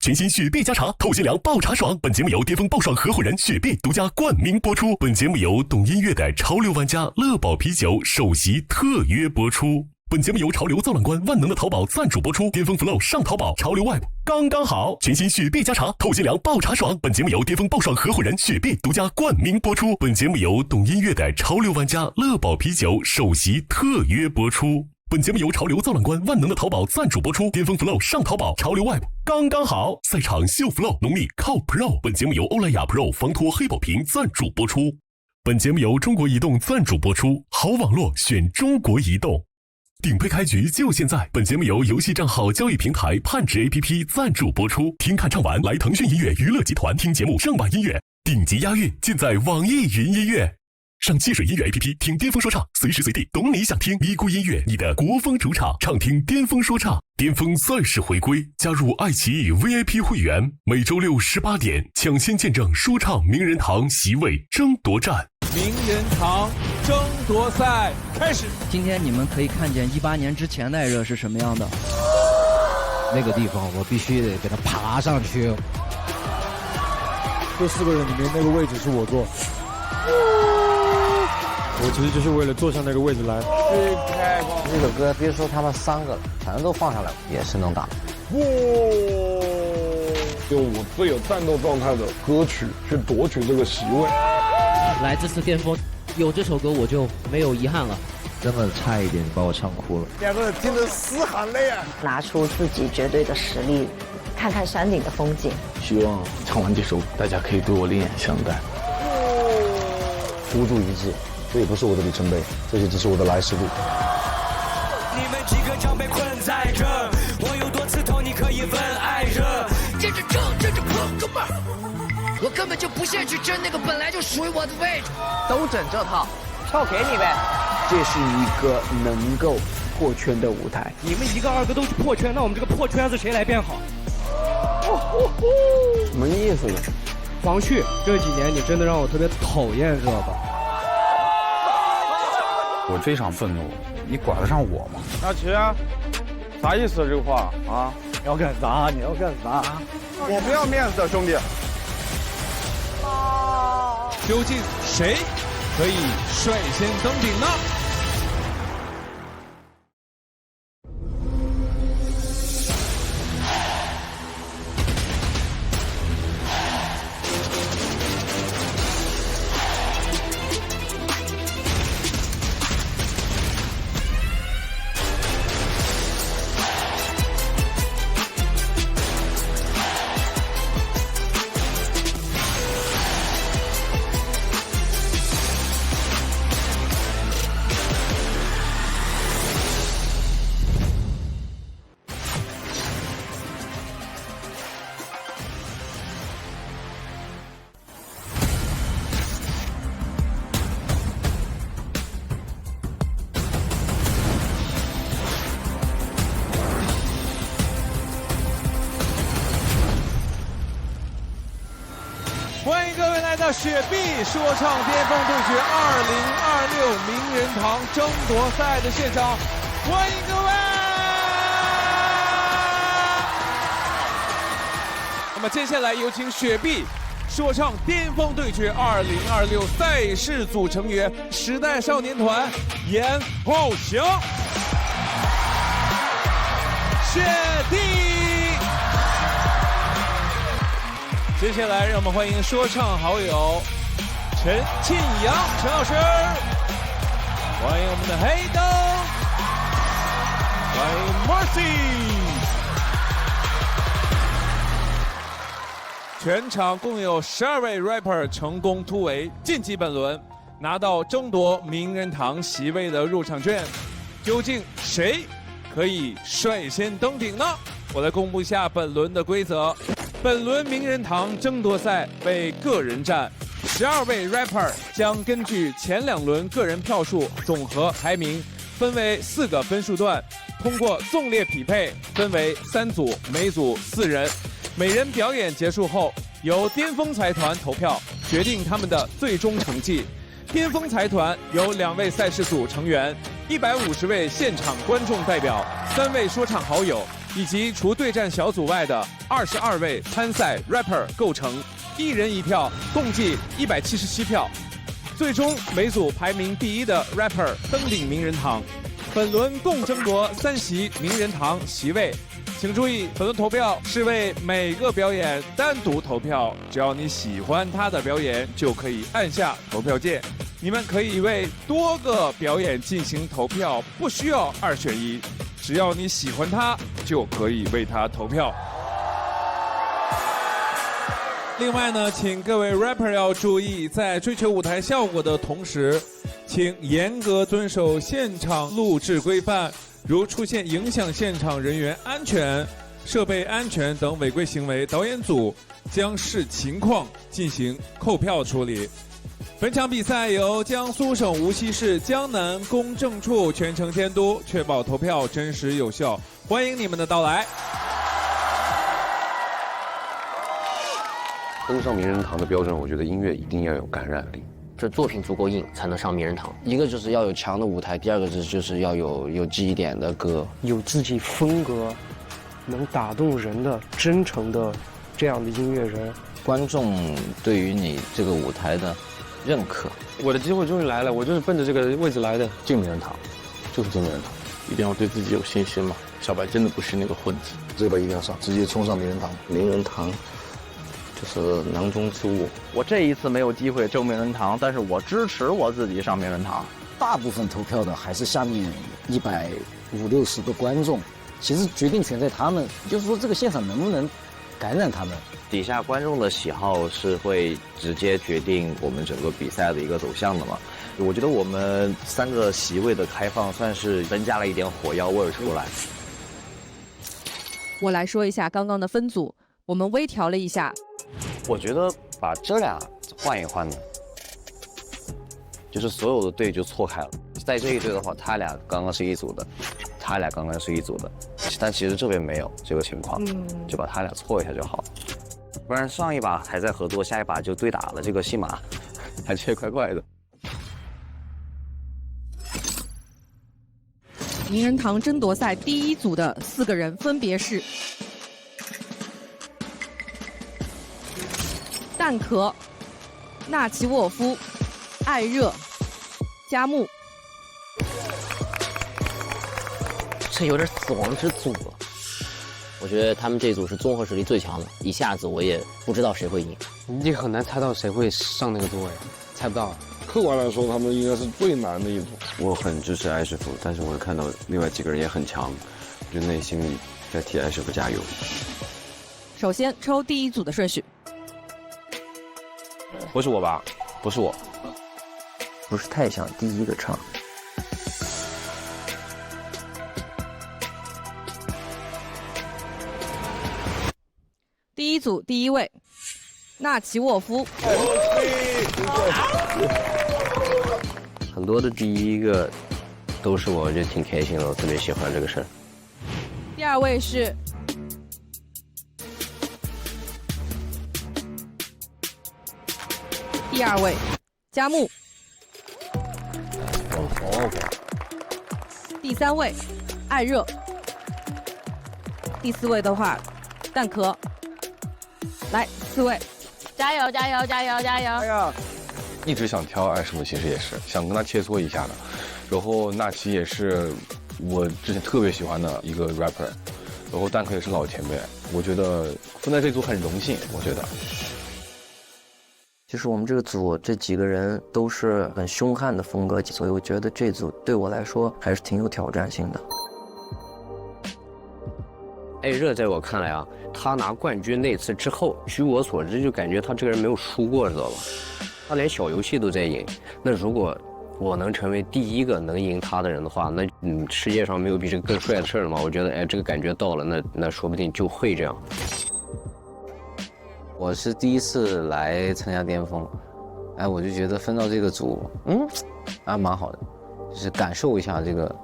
全新雪碧加茶，透心凉爆茶爽。本节目由巅峰爆爽合伙人雪碧独家冠名播出。本节目由懂音乐的潮流玩家乐宝啤酒首席特约播出。本节目由潮流造浪官万能的淘宝赞助播出。巅峰 Flow 上淘宝，潮流 Web 刚刚好。全新雪碧加茶，透心凉爆茶爽。本节目由巅峰爆爽合伙人雪碧独家冠名播出。本节目由懂音乐的潮流玩家乐宝啤酒首席特约播出。本节目由潮流造浪官万能的淘宝赞助播出。巅峰 Flow 上淘宝，潮流 Web 刚刚好。赛场秀 Flow 浓密靠 Pro。本节目由欧莱雅 Pro 防脱黑宝瓶赞助播出。本节目由中国移动赞助播出。好网络选中国移动。顶配开局就现在！本节目由游戏账号交易平台盼值 APP 赞助播出。听看唱完来腾讯音乐娱乐集团听节目上网音乐，顶级押韵尽在网易云音乐。上汽水音乐 APP 听巅峰说唱，随时随地懂你想听。咪咕音乐，你的国风主场，畅听巅峰说唱。巅峰赛事回归，加入爱奇艺 VIP 会员，每周六18点抢先见证说唱名人堂席位争夺战。名人堂争夺赛开始。今天你们可以看见18年之前的艾热是什么样的。那个地方我必须得给他爬上去。这4个人里面那个位置是我坐。我其实就是为了坐上那个位置来。这首歌别说他们3个，反正都放上来也是能打。哇！用我最有战斗状态的歌曲去夺取这个席位。来这次巅峰，有这首歌我就没有遗憾了。真的差一点把我唱哭了。2个人听得嘶喊泪啊！拿出自己绝对的实力，看看山顶的风景。希望唱完这首，大家可以对我另眼相待。孤注一掷，这也不是我的里程碑，这只是我的来时路。你们几个将被困在这，我有多刺痛，你可以问艾热。接着争，接着碰，哥们儿，我根本就不屑去争那个本来就属于我的位置。都整这套，票给你呗。这是一个能够破圈的舞台。你们1个2个都去破圈，那我们这个破圈子谁来变好？没意思了。黄旭，这几年你真的让我特别讨厌热巴。我非常愤怒，你管得上我吗？阿奇啊，啥意思这个话啊？你要干啥？你要干啥？我不要面子的兄弟。究竟谁可以率先登顶呢？欢迎各位来到雪碧说唱巅峰对决2026名人堂争夺赛的现场，欢迎各位！那么接下来有请雪碧说唱巅峰对决2026赛事组成员时代少年团严浩翔、雪帝。接下来，让我们欢迎说唱好友陈庆阳陈老师，欢迎我们的黑灯，欢迎 Mercy。全场共有12位 rapper 成功突围晋级本轮，拿到争夺名人堂席位的入场券。究竟谁可以率先登顶呢？我来公布一下本轮的规则。本轮名人堂争夺赛为个人战，12位 rapper 将根据前2轮个人票数总和排名，分为4个分数段，通过纵列匹配，分为3组，每组4人。每人表演结束后，由巅峰财团投票决定他们的最终成绩。巅峰财团由2位赛事组成员， 150位现场观众代表、3位说唱好友，以及除对战小组外的22位参赛 rapper 构成，1人1票，共计177票。最终每组排名第1的 rapper 登顶名人堂。本轮共争夺3席名人堂席位。请注意，本轮投票是为每个表演单独投票，只要你喜欢他的表演，就可以按下投票键。你们可以为多个表演进行投票，不需要2选1，只要你喜欢他，就可以为他投票。另外呢，请各位 rapper 要注意，在追求舞台效果的同时，请严格遵守现场录制规范。如出现影响现场人员安全、设备安全等违规行为，导演组将视情况进行扣票处理。本场比赛由江苏省无锡市江南公证处全程监督，确保投票真实有效。欢迎你们的到来。登上名人堂的标准，我觉得音乐一定要有感染力。这作品足够硬，才能上名人堂。一个就是要有强的舞台，第二个就是要有记忆点的歌，有自己风格，能打动人的、真诚的这样的音乐人。观众对于你这个舞台的认可。我的机会终于来了，我就是奔着这个位置来的。进名人堂，就是进名人堂，一定要对自己有信心嘛。小白真的不是那个混子，这把一定要上，直接冲上名人堂。名人堂就是囊中之物。我这一次没有机会争名人堂，但是我支持我自己上名人堂。大部分投票的还是下面150、60个观众，其实决定权在他们，就是说这个现场能不能感染他们。底下观众的喜好是会直接决定我们整个比赛的一个走向的嘛。我觉得我们3个席位的开放算是增加了一点火药味出来。我来说一下刚刚的分组，我们微调了一下。我觉得把这俩换一换呢，就是所有的队就错开了。在这一队的话，他俩刚刚是一组的，他俩刚刚是一组的，但其实这边没有这个情况，就把他俩错一下就好。不然上一把还在合作，下一把就对打了，这个戏码还是怪怪的。名人堂争夺赛第1组的4个人分别是蛋壳、纳奇沃夫、艾热、佳木。这有点死亡之组了。我觉得他们这组是综合实力最强的，一下子我也不知道谁会赢。你很难猜到谁会上那个座位，猜不到。客观来说，他们应该是最难的一组。我很支持艾师傅，但是我看到另外几个人也很强，我就内心里在替艾师傅加油。首先抽第1组的顺序。不是我吧？不是我，不是太想第一个唱。第1组第1位，纳奇沃夫。很多的第1个都是我觉得挺开心的，我特别喜欢这个事儿。第2位是第2位，佳木。第3位，艾热。第4位的话，蛋壳。来，4位，加油加油加油加油！哎呀，一直想挑艾师傅，其实也是想跟他切磋一下的。然后纳奇也是我之前特别喜欢的一个 rapper， 然后蛋壳也是老前辈，我觉得分在这组很荣幸，我觉得。其实我们这个组这几个人都是很凶悍的风格，所以我觉得这组对我来说还是挺有挑战性的。艾热在我看来啊，他拿冠军那次之后，据我所知，就感觉他这个人没有输过，知道吧？他连小游戏都在赢。那如果我能成为第1个能赢他的人的话，那世界上没有比这个更帅的事了吗？我觉得，哎，这个感觉到了，那说不定就会这样。我是第1次来参加巅峰，哎，我就觉得分到这个组，蛮好的，就是感受一下这个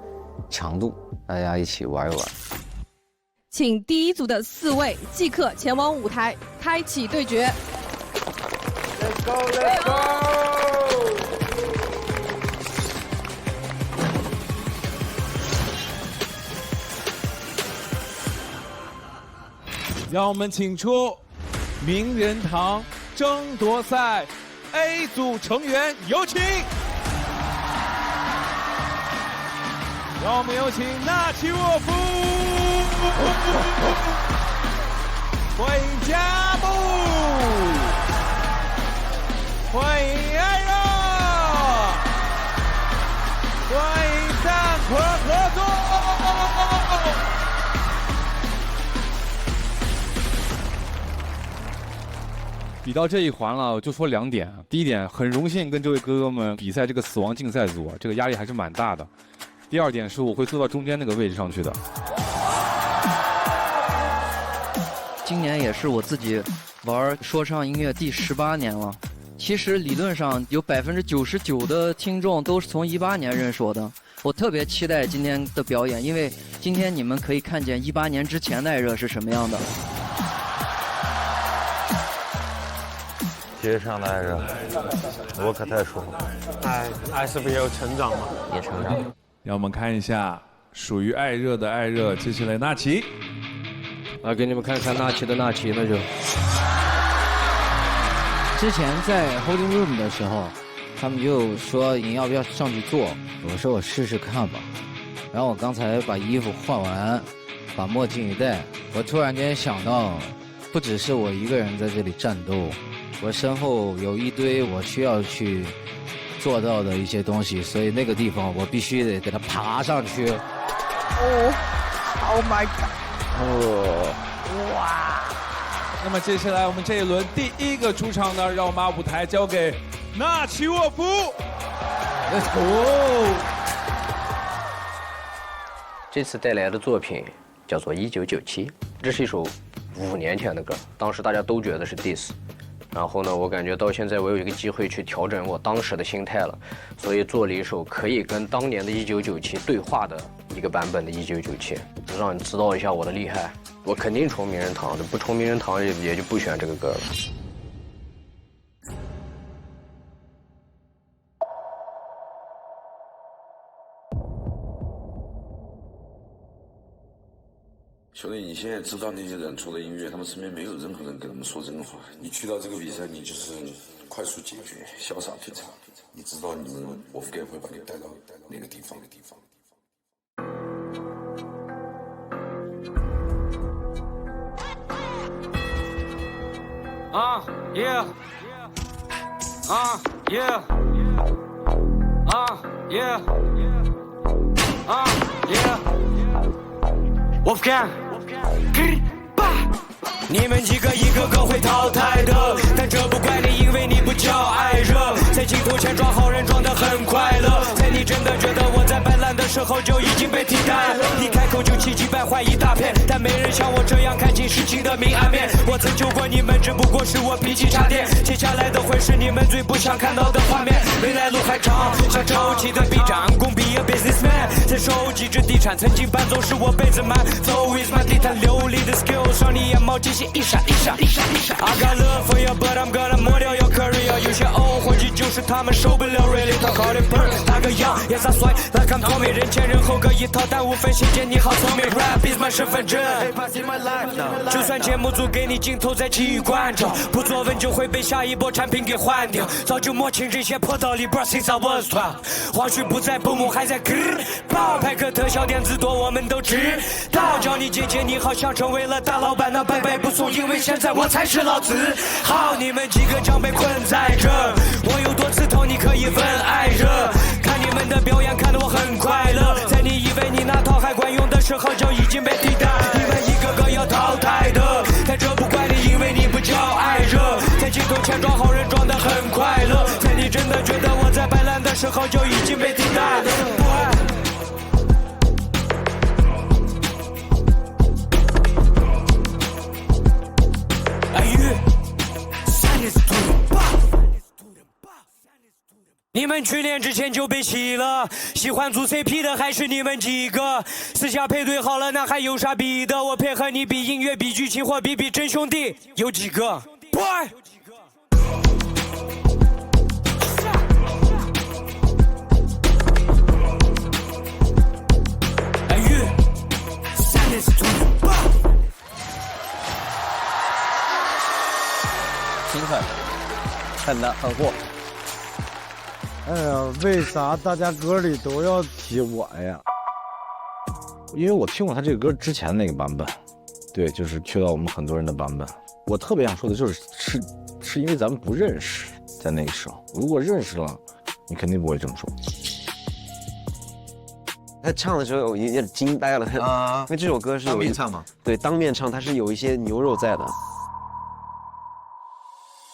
强度，大家一起玩一玩。请第1组的4位即刻前往舞台，开启对决。Let's go, let's go！让我们请出名人堂争夺赛 A 组成员，有请。让我们有请纳奇沃夫，欢迎佳木，欢迎艾热，欢迎蛋壳合作。比到这一环了，我就说2点。第一点，很荣幸跟这位哥哥们比赛这个死亡竞赛组，这个压力还是蛮大的。第二点是我会坐到中间那个位置上去的。今年也是我自己玩说唱音乐第18年了。其实理论上有99%的听众都是从18年认识我的。我特别期待今天的表演，因为今天你们可以看见18年之前的艾热是什么样的。街上的艾热，我可太爽了。爱是不是也有成长嘛？也成长。让我们看一下属于艾热的艾热，接下来纳奇。来给你们看看纳奇的纳奇，那就。之前在 holding room 的时候，他们就说你要不要上去做？我说我试试看吧。然后我刚才把衣服换完，把墨镜一戴，我突然间想到，不只是我一个人在这里战斗，我身后有一堆我需要去做到的一些东西，所以那个地方我必须得给它爬上去。Oh my god！ 哇！那么接下来我们这一轮第一个出场呢，让我们把舞台交给纳奇沃夫。Let's go！ 这次带来的作品叫做《1997》，这是一首5年前的歌，当时大家都觉得是 diss。然后呢，我感觉到现在我有一个机会去调整我当时的心态了，所以做了一首可以跟当年的1997对话的一个版本的1997，让你知道一下我的厉害。我肯定冲名人堂的，不冲名人堂也就不选这个歌了。兄弟，你现在知道那些人除了音乐，他们身边没有任何人跟他们说真话。你去到这个比赛，你就是快速解决，潇洒退场。你知道你们Wolfgang会把你带到那个地方。Yeah. Yeah. Yeah. Yeah. Wolfgang。你们几个一个个会淘汰的，但这不怪你，因为你不叫艾热。在镜头前装好人装得很快乐，在你真的觉得我在摆烂的时候就已经被替代了。一开口就气急败坏一大片，但没人像我这样看清事情的明暗面。我曾救过你们，只不过是我脾气差点。接下来的会是你们最不想看到的画面。未来路还长，像周琦的臂展，共比a businessman。在收集着地产，曾经伴奏是我辈子满。So is my 地毯流利的 skills， 让你眼冒金星一闪一闪一闪一闪。I got love for you, but I'm gonna 抹掉 your career。有些偶混迹就是他们受不了 really talk hard and burn。打个样，Yes I swear like I'm Tommy， 人前人后各一套，但无分信件你好聪明。Rap is my 身份证，就算节目组给你镜头再继续关照，不作文就会被下一波产品给换掉。早就摸清这些破道理 ，Bro since I was 12。或许不在布幕还在爆派克特效点子多，我们都知道。叫你姐姐，你好像成为了大老板，那拜拜不送，因为现在我才是老子。好，你们几个长被困在这儿，我有多刺痛，你可以问艾热。看你们的表演，看得我很快乐。在你以为你那套还管用的时候，就已经被替代。你们一个个要淘汰的，但这不怪你，因为你不叫艾热。在镜头前装好人，装得很快乐。在你真的觉得我在摆烂的时候，就已经被替代。不爱。你们去年之前就被洗了，喜欢组 CP 的还是你们几个？私下配对好了，那还有啥比的？我配合你比音乐、比剧情或比真兄弟，有几个 ？Boy。狠的很货。哎呀，为啥大家歌里都要提我呀？因为我听过他这个歌之前那个版本，对，就是去到我们很多人的版本。我特别想说的是因为咱们不认识，在那个时候，如果认识了，你肯定不会这么说。他唱的时候有一点惊呆了啊，因为这首歌是当面唱吗？对，当面唱，它是有一些牛肉在的。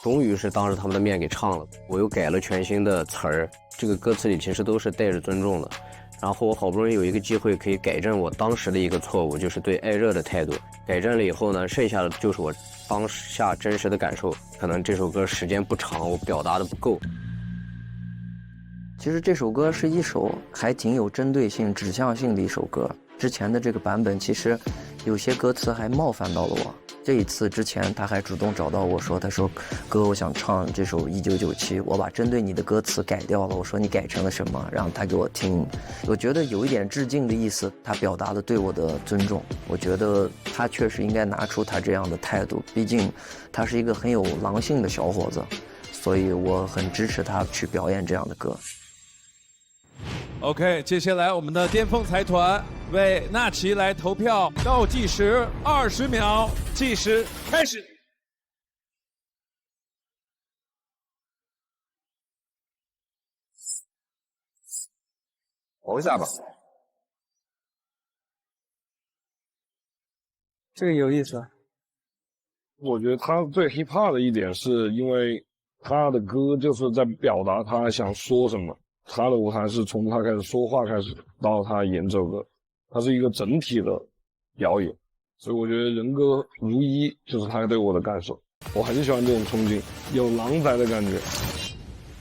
终于是当着他们的面给唱了，我又改了全新的词儿，这个歌词里其实都是带着尊重的。然后我好不容易有一个机会可以改正我当时的一个错误，就是对艾热的态度。改正了以后呢，剩下的就是我当下真实的感受。可能这首歌时间不长，我表达的不够。其实这首歌是一首还挺有针对性、指向性的一首歌。之前的这个版本其实有些歌词还冒犯到了我。这一次之前他还主动找到我说，他说哥，我想唱这首1997，我把针对你的歌词改掉了。我说你改成了什么？然后他给我听，我觉得有一点致敬的意思，他表达了对我的尊重。我觉得他确实应该拿出他这样的态度，毕竟他是一个很有狼性的小伙子，所以我很支持他去表演这样的歌。OK， 接下来我们的巅峰财团为纳奇来投票，倒计时20秒，计时开始。投一下吧。这个有意思。我觉得他最 hip hop 的一点是因为他的歌就是在表达他想说什么。他的舞台是从他开始说话开始到他演这首歌，他是一个整体的表演，所以我觉得人歌如一就是他对我的感受。我很喜欢这种冲劲，有狼仔的感觉。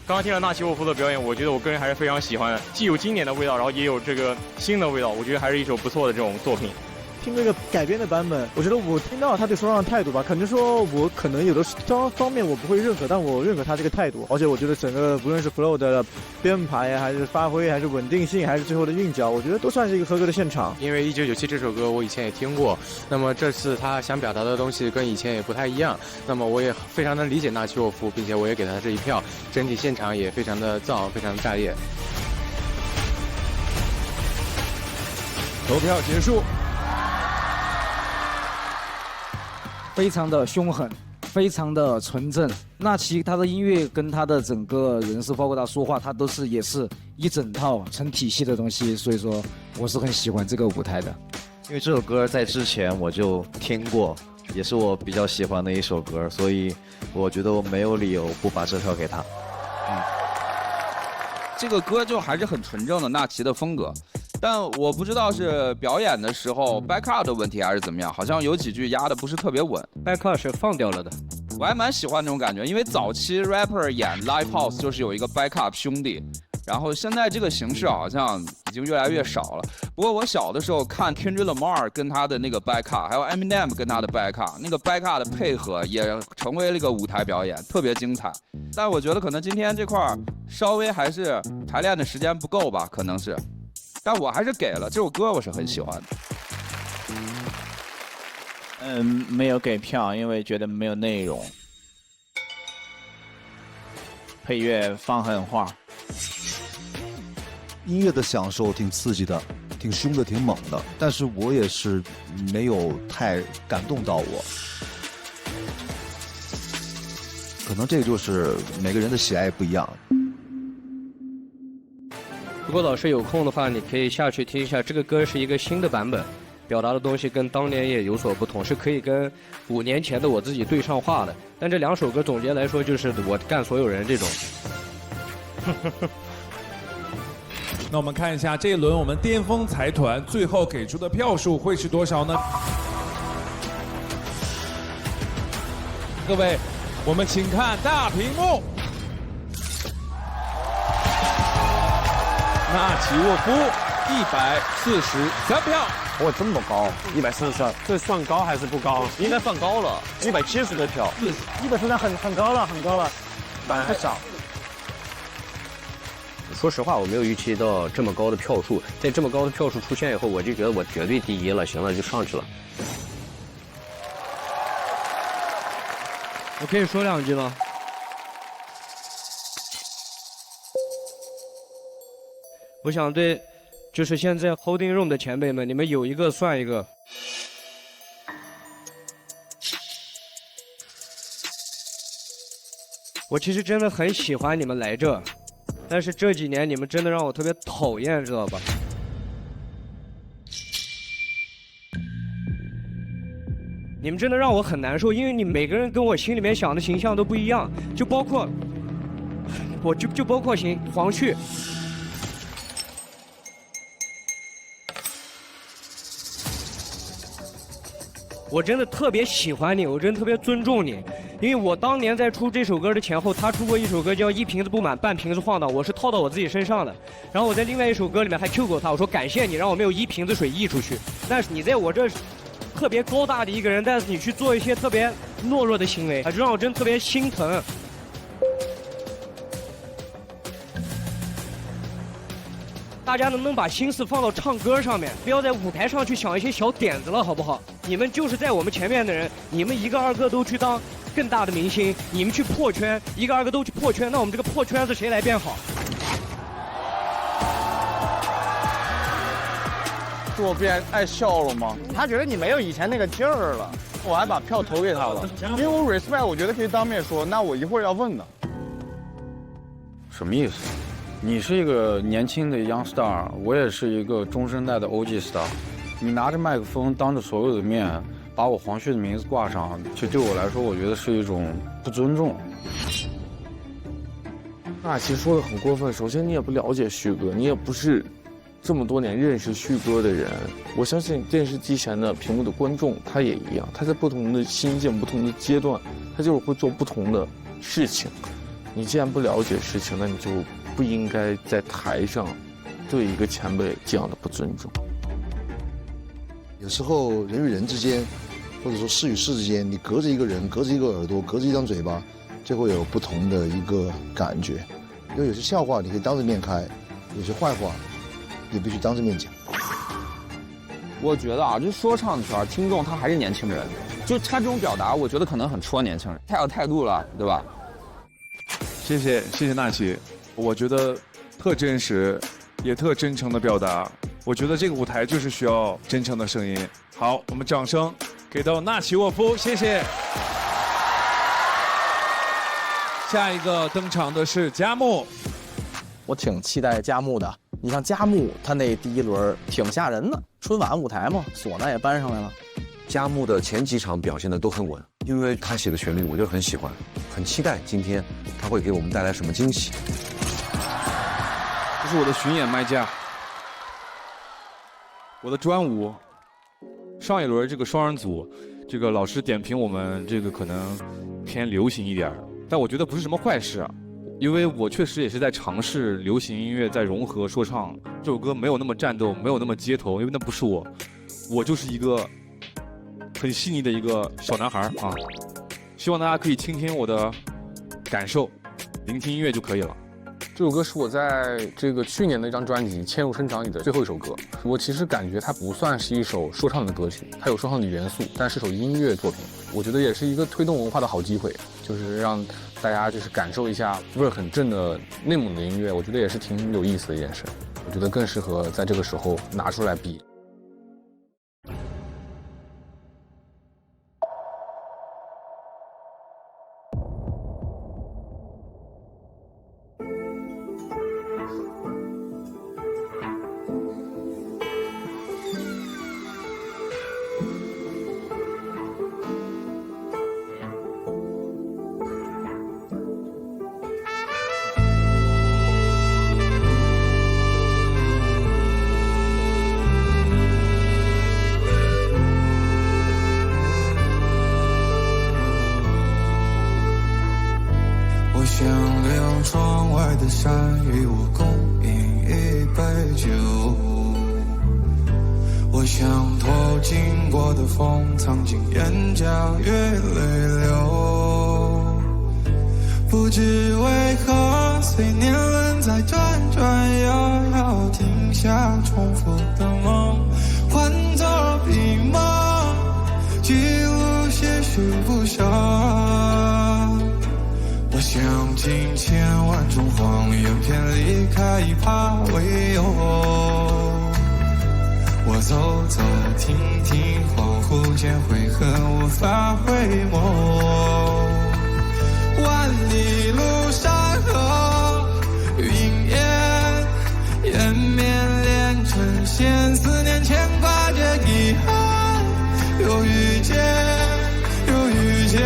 刚刚听了纳奇沃夫的表演，我觉得我个人还是非常喜欢的，既有经典的味道，然后也有这个新的味道，我觉得还是一首不错的这种作品。听这个改编的版本，我觉得我听到他对说唱的态度吧，可能说我可能有的方面我不会认可，但我认可他这个态度，而且我觉得整个不论是 flow 的编排还是发挥，还是稳定性，还是最后的韵脚，我觉得都算是一个合格的现场。因为1997这首歌我以前也听过，那么这次他想表达的东西跟以前也不太一样，那么我也非常能理解纳奇沃夫，并且我也给他这一票，整体现场也非常的燥，非常的炸裂。投票结束。非常的凶狠，非常的纯正。纳奇他的音乐跟他的整个人设，包括他说话，他都是也是一整套成体系的东西，所以说我是很喜欢这个舞台的。因为这首歌在之前我就听过，也是我比较喜欢的一首歌，所以我觉得我没有理由不把这票给他。这个歌就还是很纯正的纳奇的风格。但我不知道是表演的时候 back up 的问题还是怎么样，好像有几句压的不是特别稳。back up 是放掉了的，我还蛮喜欢这种感觉，因为早期 rapper 演 live house 就是有一个 back up 兄弟，然后现在这个形式好像已经越来越少了。不过我小的时候看 Kendrick Lamar 跟他的那个 back up， 还有 Eminem 跟他的 back up， 那个 back up 的配合也成为了一个舞台表演，特别精彩。但我觉得可能今天这块稍微还是排练的时间不够吧，可能是。但我还是给了这首歌，我是很喜欢的。没有给票，因为觉得没有内容。配乐放狠话，音乐的享受挺刺激的，挺凶的，挺猛的，但是我也是没有太感动到我。可能这个就是每个人的喜爱不一样。如果老师有空的话，你可以下去听一下，这个歌是一个新的版本，表达的东西跟当年也有所不同，是可以跟5年前的我自己对上话的。但这2首歌总结来说，就是我干所有人这种。那我们看一下这一轮我们巅峰财团最后给出的票数会是多少呢？各位，我们请看大屏幕。纳奇沃夫143票，哇，这么高，143，这算高还是不高？应该算高了，170的票，143很高了，很高了，太少。说实话，我没有预期到这么高的票数，在这么高的票数出现以后，我就觉得我绝对第一了，行了，就上去了。我可以说2句吗？我想对，就是现在 holding room 的前辈们，你们有一个算一个。我其实真的很喜欢你们来这，但是这几年你们真的让我特别讨厌，知道吧？你们真的让我很难受，因为你每个人跟我心里面想的形象都不一样，就包括就包括黄旭。我真的特别喜欢你，我真的特别尊重你，因为我当年在出这首歌的前后，他出过一首歌叫《一瓶子不满半瓶子晃荡》，我是套到我自己身上的。然后我在另外一首歌里面还 Q 过他，我说感谢你让我没有一瓶子水溢出去。但是你在我这特别高大的一个人，但是你去做一些特别懦弱的行为，就让我真特别心疼。大家能不能把心思放到唱歌上面，不要在舞台上去想一些小点子了，好不好？你们就是在我们前面的人，你们一个二个都去当更大的明星，你们去破圈，一个二个都去破圈，那我们这个破圈子谁来变好？是我变爱笑了吗？他觉得你没有以前那个劲儿了，我还把票投给他了，因为我 respect， 我觉得可以当面说，那我一会儿要问的。什么意思？你是一个年轻的 young star， 我也是一个中生代的 OG star。你拿着麦克风当着所有的面把我黄旭的名字挂上，就对我来说，我觉得是一种不尊重。那其实说的很过分。首先，你也不了解旭哥，你也不是这么多年认识旭哥的人。我相信电视机前的屏幕的观众，他也一样，他在不同的心境、不同的阶段，他就是会做不同的事情。你既然不了解事情，那你就不应该在台上对一个前辈这样的不尊重。有时候人与人之间，或者说事与事之间，你隔着一个人，隔着一个耳朵，隔着一张嘴巴，就会有不同的一个感觉。因为有些笑话你可以当着面开，有些坏话也必须当着面讲。我觉得啊，这说唱圈听众他还是年轻人，就他这种表达，我觉得可能很戳年轻人，太有态度了，对吧？谢谢纳奇，我觉得特真实，也特真诚的表达。我觉得这个舞台就是需要真诚的声音。好，我们掌声给到纳奇沃夫，谢谢。下一个登场的是佳木，我挺期待佳木的。你像佳木，他那第一轮挺吓人的，春晚舞台嘛，唢呐也搬上来了。佳木的前几场表现的都很稳，因为他写的旋律我就很喜欢，很期待今天他会给我们带来什么惊喜。这是我的巡演麦架，我的专舞。上一轮这个双人组，这个老师点评我们这个可能偏流行一点，但我觉得不是什么坏事啊，因为我确实也是在尝试流行音乐在融合说唱。这首歌没有那么战斗，没有那么街头，因为那不是我，我就是一个很细腻的一个小男孩啊。希望大家可以倾听我的感受，聆听音乐就可以了。这首歌是我在这个去年的一张专辑《嵌入生长》里的最后一首歌。我其实感觉它不算是一首说唱的歌曲，它有说唱的元素，但是首音乐作品。我觉得也是一个推动文化的好机会，就是让大家就是感受一下味儿很正的内蒙的音乐，我觉得也是挺有意思的一件事。我觉得更适合在这个时候拿出来比。窗外的山与我共饮一杯酒，我想透经过的风藏进眼角与泪流，不知为何随年轮在转转悠悠，停下重复的梦，换作笔墨记录些许不舍。我想尽千万种谎言骗离开一趴为由，我走走停停，恍惚间悔恨无法回眸。万里路山河云烟，延绵连成线，思念牵挂着遗憾，又遇见又遇见。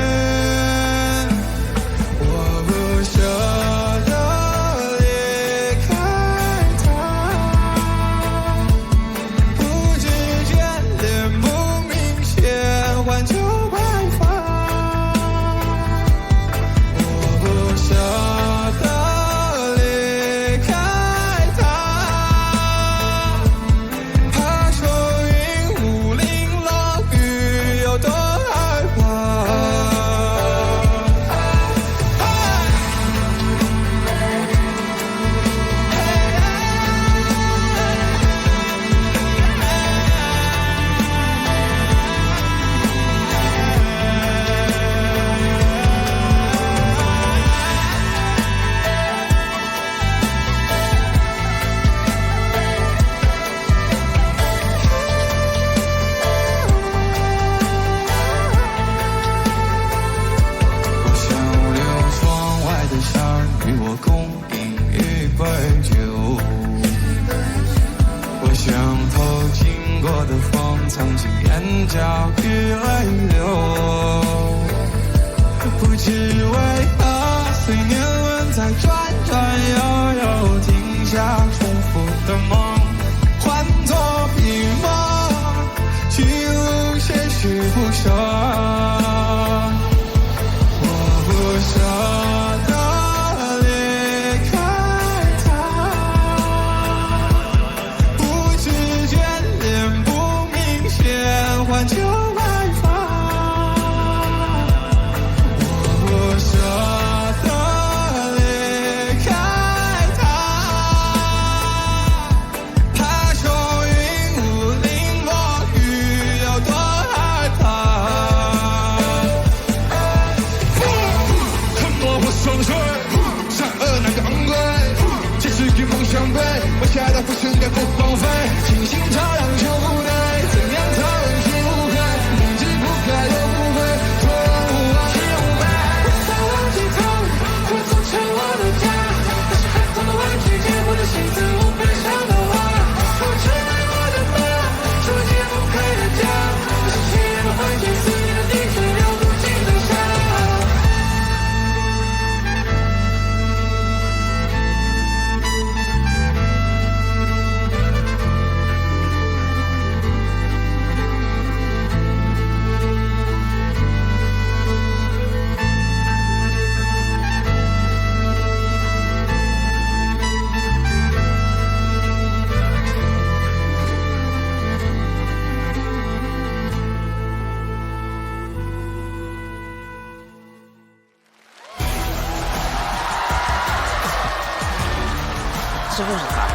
是不是他？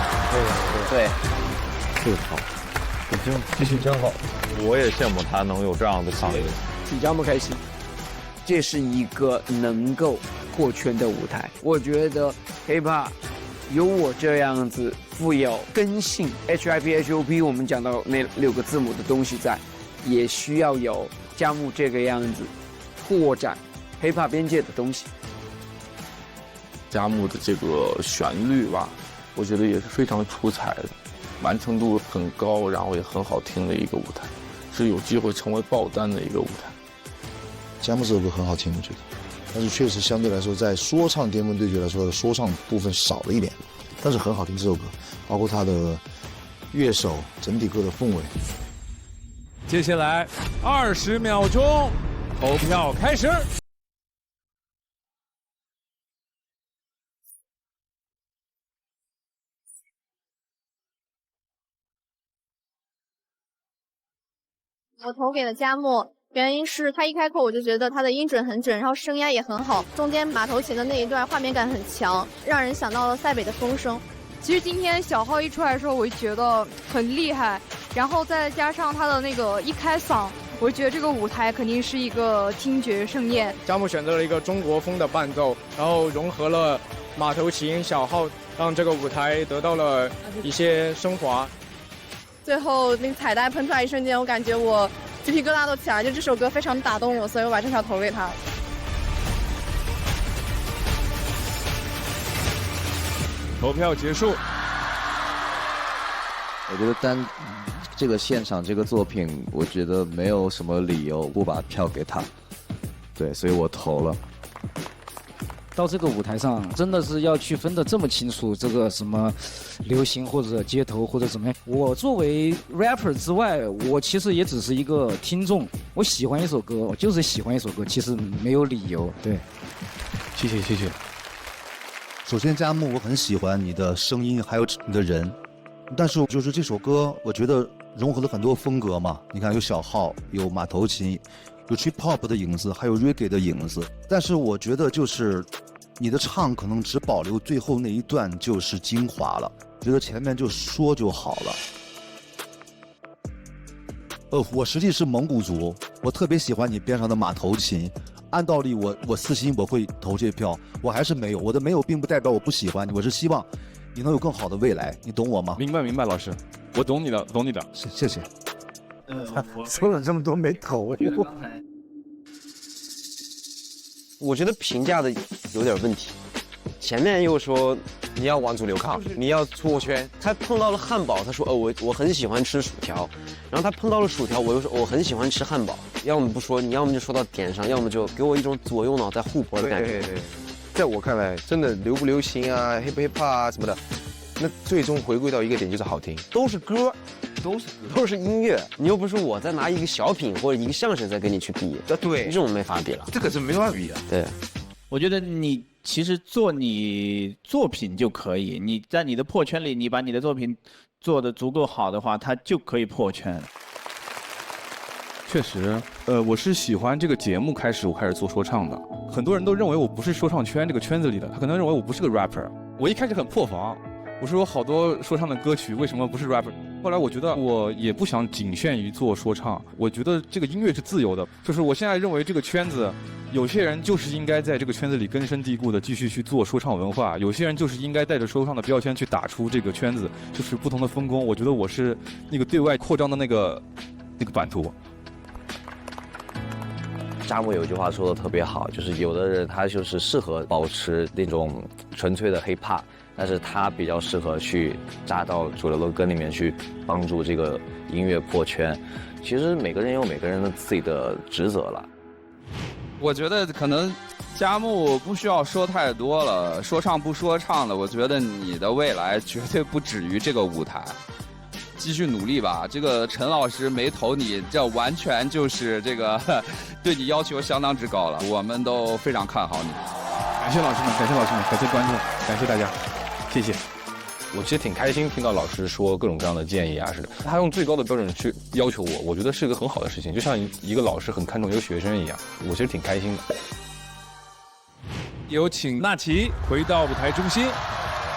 对，就是他，继续真好。我也羡慕他能有这样的嗓音，比较开心。这是一个能够破圈的舞台，我觉得 hiphop 有我这样子富有根性 HIP 我们讲到那6个字母的东西在，也需要有佳木这个样子拓展 hiphop 边界的东西。佳木的这个旋律吧，我觉得也是非常出彩的，完成度很高，然后也很好听的一个舞台，是有机会成为爆单的一个舞台。佳木这首歌很好听，我觉得，但是确实相对来说，在说唱巅峰对决来说，说唱部分少了一点，但是很好听这首歌，包括它的乐手整体歌的氛围。接下来20秒钟，投票开始。我投给了佳木，原因是他一开口我就觉得他的音准很准，然后声压也很好，中间马头琴的那一段画面感很强，让人想到了塞北的风声。其实今天小号一出来的时候，我就觉得很厉害，然后再加上他的那个一开嗓，我觉得这个舞台肯定是一个听觉盛宴。佳木选择了一个中国风的伴奏，然后融合了马头琴、小号，让这个舞台得到了一些升华。最后那个彩带喷出来一瞬间，我感觉我鸡皮疙瘩都起来，就这首歌非常打动我，所以我把这票投给他。投票结束。我觉得这个现场这个作品，我觉得没有什么理由不把票给他。对，所以我投了。到这个舞台上，真的是要区分的这么清楚，这个什么流行或者街头或者怎么样。我作为 rapper 之外，我其实也只是一个听众。我喜欢一首歌，我就是喜欢一首歌，其实没有理由。对，谢谢。首先，佳木，我很喜欢你的声音，还有你的人，但是就是这首歌，我觉得融合了很多风格嘛。你看，有小号，有马头琴，有 trip hop 的影子，还有 reggae 的影子。但是我觉得就是你的唱可能只保留最后那一段就是精华了，觉得前面就说就好了。我实际是蒙古族，我特别喜欢你边上的马头琴。按道理我私心我会投这票，我还是没有。我的没有并不代表我不喜欢你，我是希望你能有更好的未来，你懂我吗？明白，老师，我懂你的。谢谢。说了这么多没投，我觉得评价的有点问题。前面又说你要往主流靠，你要出圈。他碰到了汉堡，他说我很喜欢吃薯条，然后他碰到了薯条，我又说我很喜欢吃汉堡。要么不说，你要么就说到点上，要么就给我一种左右脑在互搏的感觉。对，在我看来，真的流不流行啊、hip hop 啊什么的，那最终回归到一个点就是好听，都是歌，都是音乐。你又不是我在拿一个小品或者一个相声在跟你去比，对，这种没法比了，这个是没法比的。对，我觉得你其实做你作品就可以，你在你的破圈里，你把你的作品做得足够好的话，它就可以破圈。确实，我是喜欢这个节目开始我开始做说唱的。很多人都认为我不是说唱圈这个圈子里的，他可能认为我不是个 rapper。我一开始很破防，我说有好多说唱的歌曲为什么不是 rapper？ 后来我觉得我也不想仅限于做说唱，我觉得这个音乐是自由的，就是我现在认为这个圈子，有些人就是应该在这个圈子里根深蒂固的继续去做说唱文化，有些人就是应该带着说唱的标签去打出这个圈子，就是不同的分工。我觉得我是那个对外扩张的那个版图。佳木有句话说的特别好，就是有的人他就是适合保持那种纯粹的 hip hop， 但是他比较适合去扎到主流的歌里面去帮助这个音乐破圈。其实每个人有每个人的自己的职责了。我觉得可能佳木不需要说太多了，说唱不说唱的，我觉得你的未来绝对不止于这个舞台。继续努力吧，这个陈老师没投你，这完全就是这个对你要求相当之高了，我们都非常看好你。感谢老师们，感谢观众，感谢大家，谢谢。我其实挺开心听到老师说各种各样的建议啊，是的，他用最高的标准去要求我觉得是一个很好的事情，就像一个老师很看重一个学生一样，我其实挺开心的。有请纳奇回到舞台中心。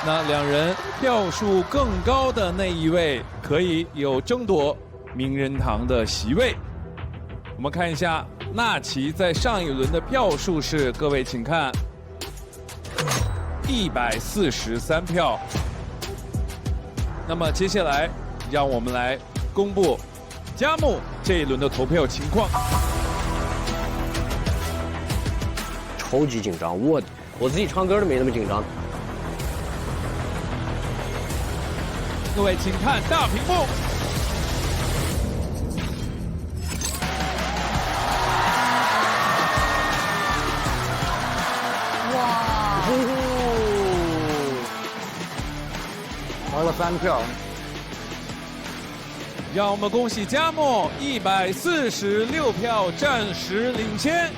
那两人票数更高的那一位可以有争夺名人堂的席位。我们看一下纳奇在上一轮的票数是，各位请看，143票。那么接下来让我们来公布佳木这一轮的投票情况。超级紧张，我自己唱歌都没那么紧张。各位请看大屏幕，哇！投了3票，让我们恭喜佳木146票，暂时领先。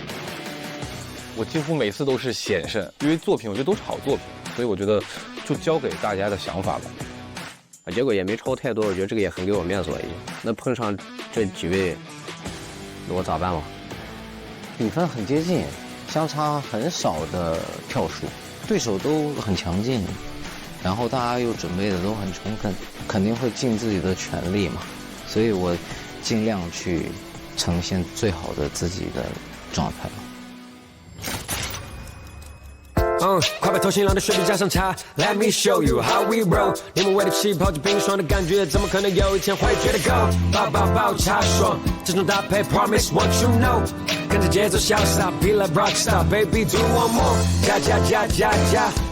我几乎每次都是险胜，因为作品我觉得都是好作品，所以我觉得就交给大家的想法吧。结果也没超太多，我觉得这个也很给我面子了。那碰上这几位，我咋办了？比分很接近，相差很少的票数，对手都很强劲，然后大家又准备的都很充分，肯定会尽自己的全力嘛。所以我尽量去呈现最好的自己的状态。快把头型浪的水平加上茶 ，Let me show you how we roll。你们为了气泡就冰霜的感觉，怎么可能有一天会觉得够？爆茶爽，这种搭配 Promise what you know。跟着节奏潇洒 ，Be like rockstar baby do one more。加，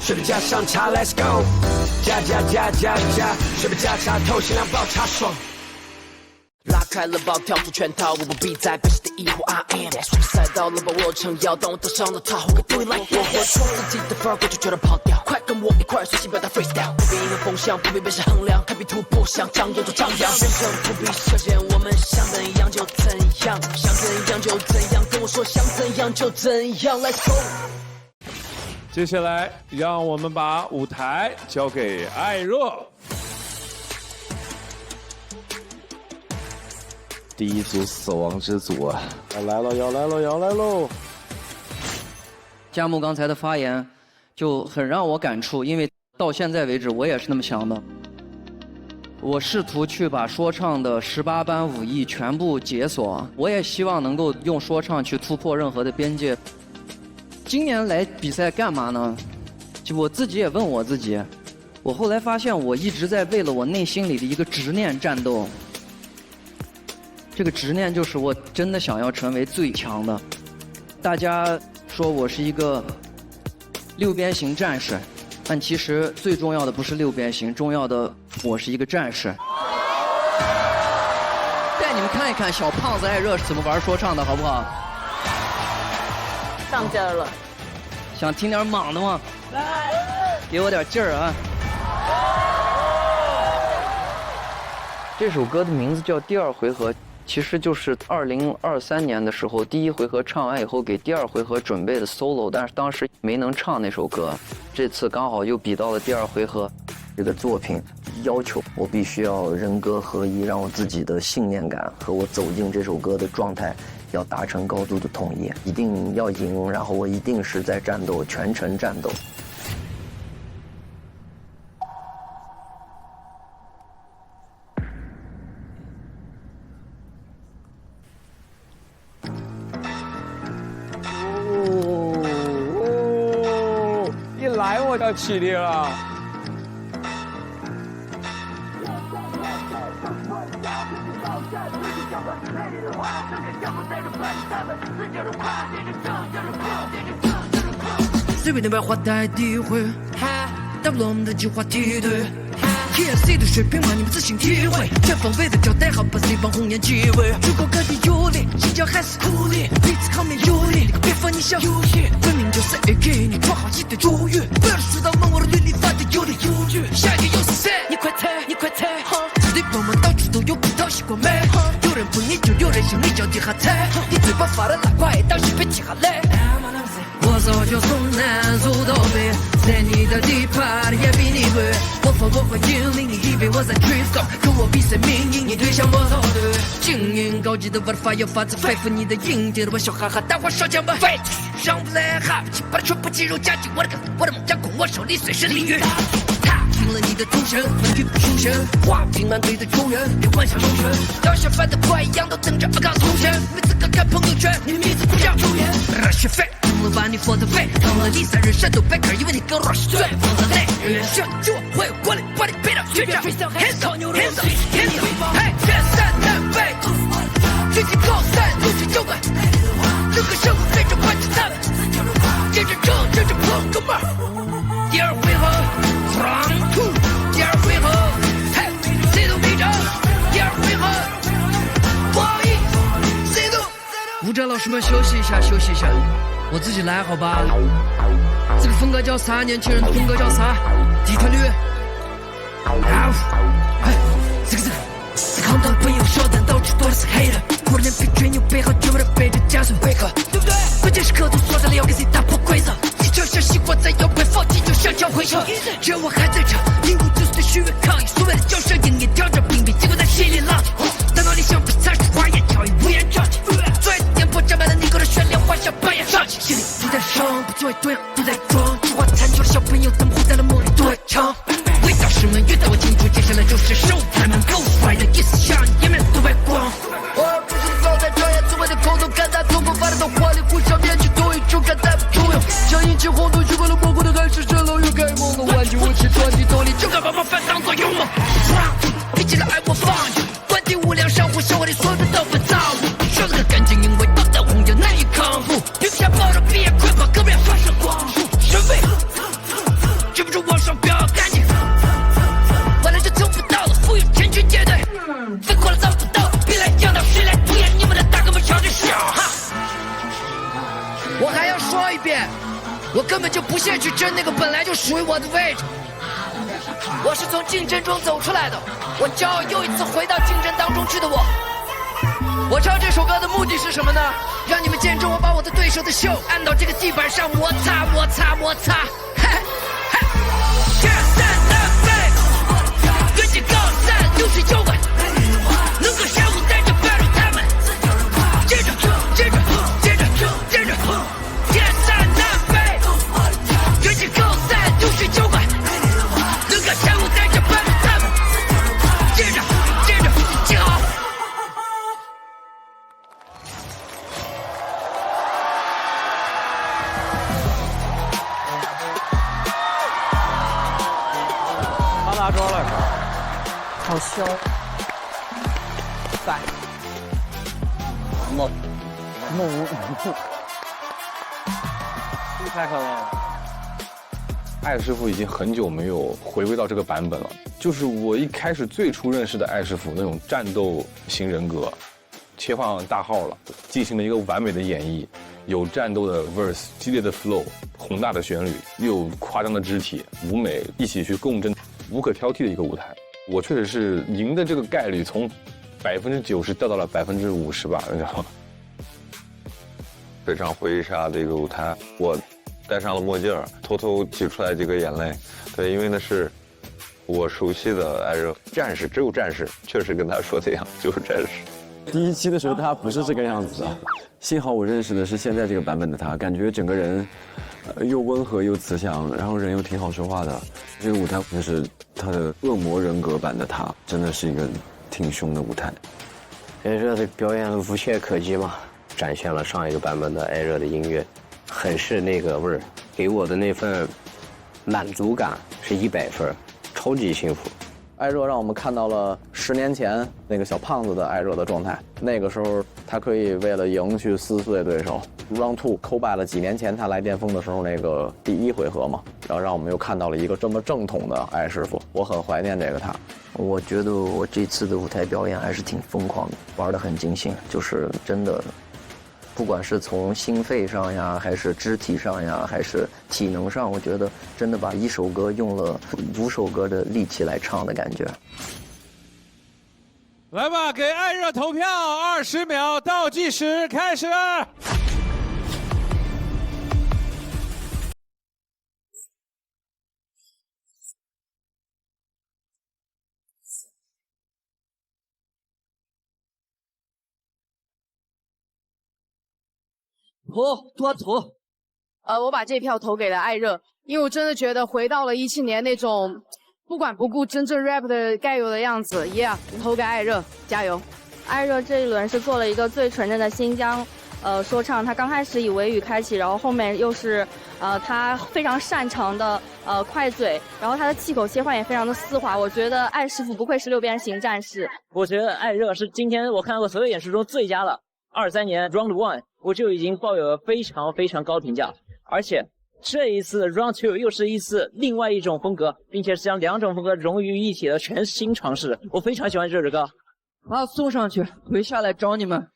水平加上茶 ，Let's go。加，水平加茶，头型浪爆茶爽。拉开了包，跳出圈套，我不必再被谁的疑惑 I am。赛道了把我撑腰，当我登上了塔，我可 do it like that。我活出自己的范儿，过去全都跑掉，快跟我一块随性表达 freestyle。不必因为风向，不必被谁衡量，太必突破，想张扬就张扬，真诚不必设限，我们想怎样就怎样，想怎样就怎样，跟我说想怎样就怎样 ，Let's go。接下来，让我们把舞台交给艾若。第一组死亡之组啊，要来喽！佳木刚才的发言就很让我感触，因为到现在为止我也是那么想的。我试图去把说唱的18般武艺全部解锁，我也希望能够用说唱去突破任何的边界。今年来比赛干嘛呢？就我自己也问我自己，我后来发现我一直在为了我内心里的一个执念战斗。这个执念就是我真的想要成为最强的。大家说我是一个6边形战士，但其实最重要的不是6边形，重要的我是一个战士。带你们看一看小胖子艾热是怎么玩说唱的，好不好？上劲儿了。想听点莽的吗？给我点劲儿啊！这首歌的名字叫《第二回合》。其实就是2023年的时候，第一回合唱完以后，给第二回合准备的 solo， 但是当时没能唱那首歌。这次刚好又比到了第二回合。这个作品要求我必须要人歌合一，让我自己的信念感和我走进这首歌的状态要达成高度的统一，一定要赢，然后我一定是在战斗，全程战斗。我要起立了。随便的白话带诋毁，打不落我们的计划梯队。TFC 的水平嘛，你们自行体会。全方位的交代好，把 C 帮红颜机位。如果感觉有理，心焦还是苦力，彼此抗面有力，你可别放你小游戏。分明就是 AK， 你装好一堆主语，不要说到问我的履历发的有理有据。下一个又是谁？你快猜，你快猜！这里朋友到处都有葡萄西瓜妹，有人不你就有人向你脚底下踩，你嘴巴发的拉快，当时别起下来。我早就从南走到北，在你的地盘也比你贵。我说我会引领你，以为我在 drift go， 跟我比赛命运，你对象我操对。精英高级的玩法要发自肺腑，你的硬点的我小哈哈，大伙烧枪吧 ，fight， 上不来哈不起，把全部肌肉加紧，我的梗，我的梦想控我手里随时领域。听了你的出身，文具不出身，话不听满嘴的球员，别幻想永生。要想翻得快一样，都等着阿杠出现。没资格看朋友圈，你的名字不叫球员。热血沸，通了把你放的肺，烫了你3人山都白壳，因为你跟热血醉，放了泪。人生就会有活力，把你背到绝境。hands up， hands up， hands up， 嘿，全山南北，举起高山，路去就稳。这个生活非常关键他们，接着争，接着碰，哥们儿。第二回合。Round 2， 第二回合，嘿，谁都没招。第二回合，王一，谁都。舞者老师们休息一下，休息一下，我自己来好吧。这个风格叫啥？年轻人的风格叫啥？底特律。嘿，这个。看到朋友说的到处都是黑的，过了年比吹牛背后就为了背着加速贝壳，对不对？关键时刻都锁在了要给谁打破规则。就像习惯在摇滚放弃，就像脚回撤。只要我还在这，民族就是对虚伪抗议，所谓的交涉应也挑着兵笔，结果在心里浪起。大脑里想不参数，花言巧语，无言жал起。做一次颠簸，占满了你哥的旋律，画下扮演上起。心里都在伤，不作为多样，都在装。计划残缺的小朋友，他们活在了梦里，都会唱。味道师们越带我清楚，接下来就是手才们够帅的意思，向你们都白光。我不是走在这样，只为的口头感叹，通过发的火力，互相面具都一种感叹不重要。像引起轰动，去过了蘑菇的线去争那个本来就属于我的位置。我是从竞争中走出来的，我骄傲又一次回到竞争当中去的我。我唱这首歌的目的是什么呢？让你们见证我把我的对手的秀按到这个地板上摩擦摩擦摩擦。1、2、3、4、5，跟着高3流水交管，能够相互带着 battle 他们。接着接着接着接着，1、2、3、4，跟着高3流水交管，能够相互带着 battle 他们。接着接着接好。他拿着了，好凶。在。猛。太狠了。艾师傅已经很久没有回归到这个版本了，就是我一开始最初认识的艾师傅那种战斗型人格，切换大号了，进行了一个完美的演绎，有战斗的 verse， 激烈的 flow， 宏大的旋律，又有夸张的肢体，舞美一起去共振，无可挑剔的一个舞台。我确实是赢的这个概率从90%掉到了50%吧，你知道吗？非常回忆杀的一个舞台，我戴上了墨镜，偷偷挤出来几个眼泪。对，因为那是我熟悉的艾热战士，只有战士，确实跟他说的一样，就是战士。第一期的时候他不是这个样子的，幸好我认识的是现在这个版本的他，感觉整个人又温和又慈祥，然后人又挺好说话的。这个舞台就是他的恶魔人格版的他，真的是一个挺凶的舞台。艾热的表演无懈可击嘛，展现了上一个版本的艾热的音乐，很是那个味儿，给我的那份满足感是100分，超级幸福。艾热让我们看到了10年前那个小胖子的艾热的状态，那个时候他可以为了赢去撕碎对手。Round 2 call back 了几年前他来巅峰的时候那个第1回合嘛，然后让我们又看到了一个这么正统的艾师傅，我很怀念这个他。我觉得我这次的舞台表演还是挺疯狂的，玩得很尽兴，就是真的。不管是从心肺上呀，还是肢体上呀，还是体能上，我觉得真的把一首歌用了5首歌的力气来唱的感觉。来吧，给艾热投票，20秒倒计时开始。投。我把这票投给了艾热，因为我真的觉得回到了17年那种不管不顾真正 rap 的该有的样子。Yeah， 投给艾热，加油！艾热这一轮是做了一个最纯正的新疆说唱，他刚开始以维语开启，然后后面又是他非常擅长的快嘴，然后他的气口切换也非常的丝滑。我觉得艾师傅不愧是6边形战士。我觉得艾热是今天我看过所有演出中最佳的。23年 Round 1我就已经抱有了非常非常高评价，而且这一次 Round 2又是一次另外一种风格，并且是将2种风格融于一体的全新尝试。我非常喜欢这首歌，把它送上去，回下来找你们。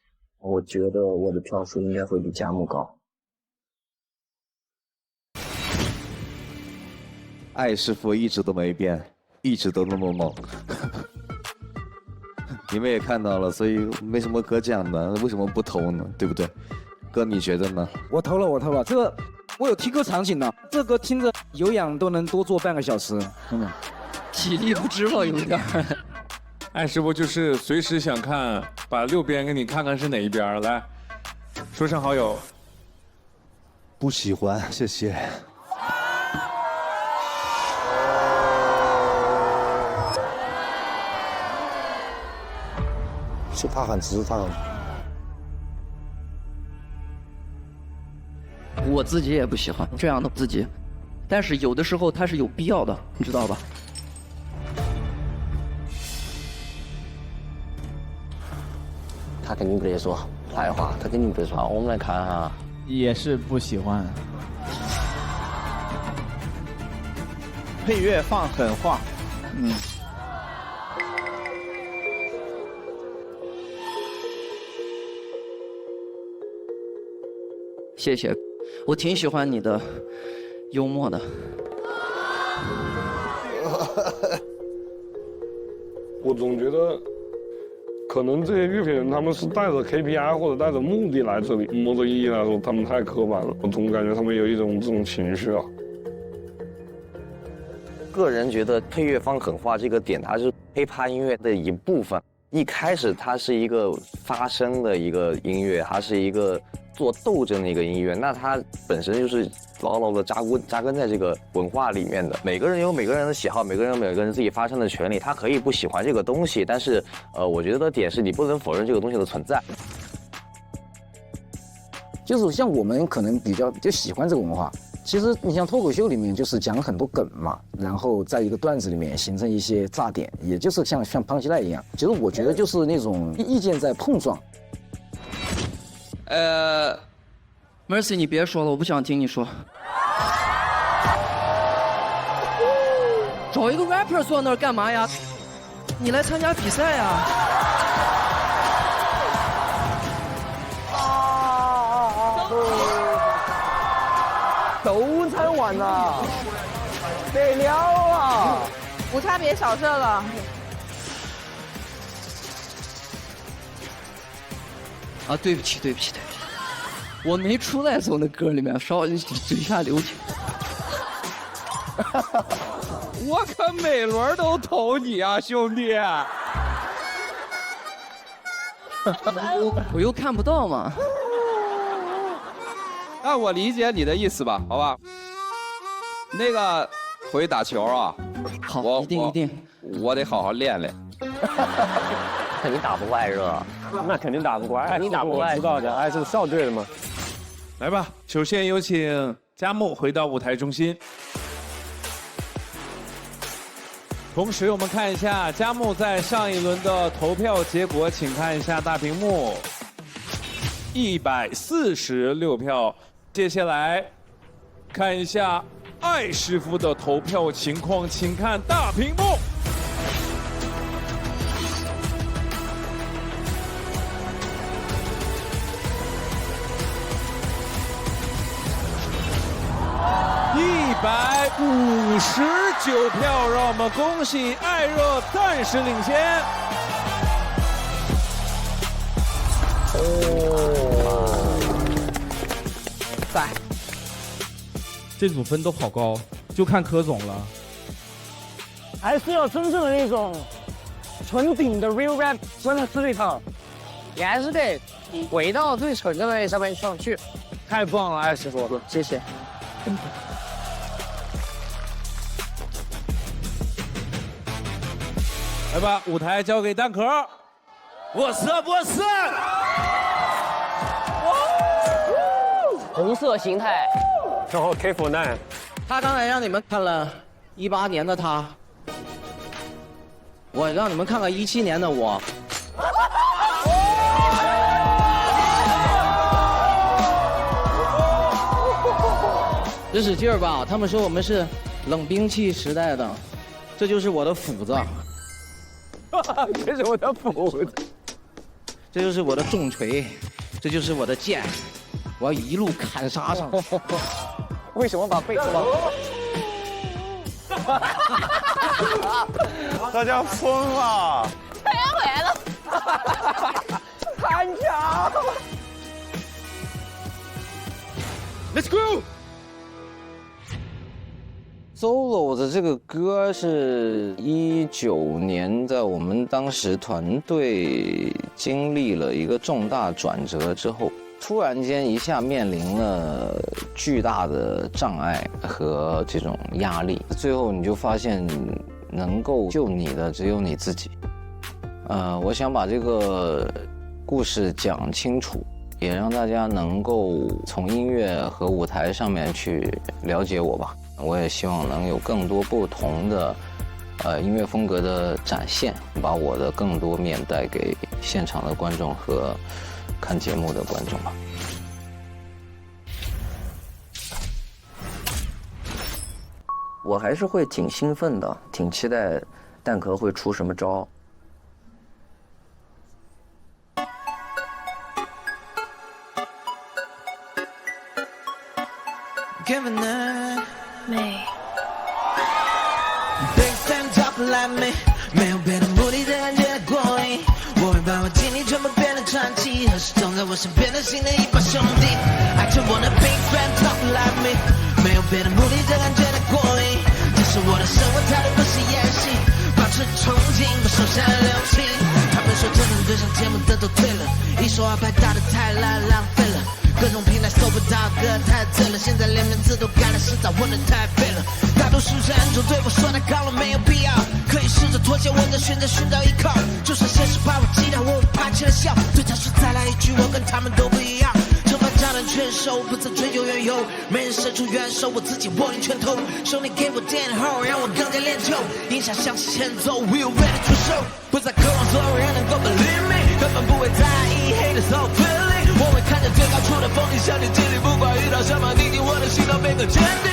我觉得我的票数应该会比佳木高。艾师傅一直都没变，一直都那么猛。你们也看到了，所以没什么可讲的，为什么不投呢？对不对？哥，你觉得呢？我投了，这个我有听歌场景的，这歌听着有氧都能多做半个小时，真的。体力不支了，有点。艾师傅就是随时想看，把6边给你看看是哪一边来，说声好友。不喜欢，谢谢。是他很直，他很。我自己也不喜欢这样的自己，但是有的时候它是有必要的，你知道吧？他肯定不得说坏话，他肯定不得说。我们来看哈，也是不喜欢。配乐放狠话，谢谢，我挺喜欢你的，幽默的。我总觉得，可能这些乐评人他们是带着 KPI 或者带着目的来这里，某种意义来说，他们太刻板了。我总感觉他们有一种这种情绪啊。个人觉得配乐方狠话这个点，它是hiphop音乐的一部分。一开始它是一个发声的一个音乐，它是一个做斗争的一个音乐，那它本身就是牢牢的扎根在这个文化里面的。每个人有每个人的喜好，每个人有每个人自己发声的权利，他可以不喜欢这个东西，但是我觉得的点是你不能否认这个东西的存在。就是像我们可能比较就喜欢这个文化。其实你像脱口秀里面就是讲很多梗嘛，然后在一个段子里面形成一些炸点，也就是像胖鸡蛋一样。其实我觉得就是那种意见在碰撞。Mercy， 你别说了，我不想听你说。找一个 rapper 坐那儿干嘛呀？你来参加比赛呀？都餐完了，得了啊！无差别扫射了。啊，对不起，我没出来从那歌里面，稍微嘴下留情。我可每轮都投你啊，兄弟！我又看不到嘛。那我理解你的意思吧，好吧？那个回去打球啊，好，一定，我得好好练练。肯定打不过艾热啊，那肯定打不过，肯定打不过，我知道的，哎，是校队的嘛。来吧，首先有请佳木回到舞台中心。同时，我们看一下佳木在上一轮的投票结果，请看一下大屏幕，146票。接下来看一下艾师傅的投票情况，请看大屏幕。159票，让我们恭喜艾热暂时领先。在，这组分都好高，就看柯总了。还是要真正的那种纯顶的 real rap， 真的是这套，你还是得回到最纯的那上面上去。太棒了，艾师傅，谢谢。来吧，舞台交给蛋壳。我是，红色形态，然后 K49，他刚才让你们看了18年的他，我让你们看看17年的我。使使劲儿吧，他们说我们是冷兵器时代的，这就是我的斧子。这是我的斧子，这就是我的重锤，这就是我的剑，我要一路砍杀上去。为什么把背往？大家疯了！太阳回来了，很强 ！Let's go。Solo 的这个歌是19年，在我们当时团队经历了一个重大转折之后，突然间一下面临了巨大的障碍和这种压力，最后你就发现能够救你的只有你自己。我想把这个故事讲清楚，也让大家能够从音乐和舞台上面去了解我吧。我也希望能有更多不同的音乐风格的展现，把我的更多面带给现场的观众和看节目的观众吧。我还是会挺兴奋的，挺期待蛋壳会出什么招。Given that like me， 没有别的目的的感觉过瘾。我会把我经历全部变得传奇，和始终在我身边的新的一帮兄弟。I just wanna big fan talk like me， 没有别的目的的感觉过瘾。这是我的生活态度，不是演戏，保持憧憬，不手下留情。他们说真人对上节目的都退了，一手二拍打得太烂，浪费了。各种平台搜不到歌太醉了，现在连名字都改了，是早问的太废了。大多数人都对我说太高了，没有必要。可以试着妥协，问着选择寻找依靠。就算现实把我击倒，我会爬起来笑。对他说再来一句，我跟他们都不一样。惩罚炸弹全收，不再追究缘由，没人伸出援手，我自己握紧拳头。兄弟给我点后，让我更加练就。音响响起前奏 ，We're ready to show。不再渴望所有人能够 believe me， 根本不会在意 haters so feeling。我会看着最高处的风景，向你尽力，不管遇到什么逆境，我的心都变得坚定。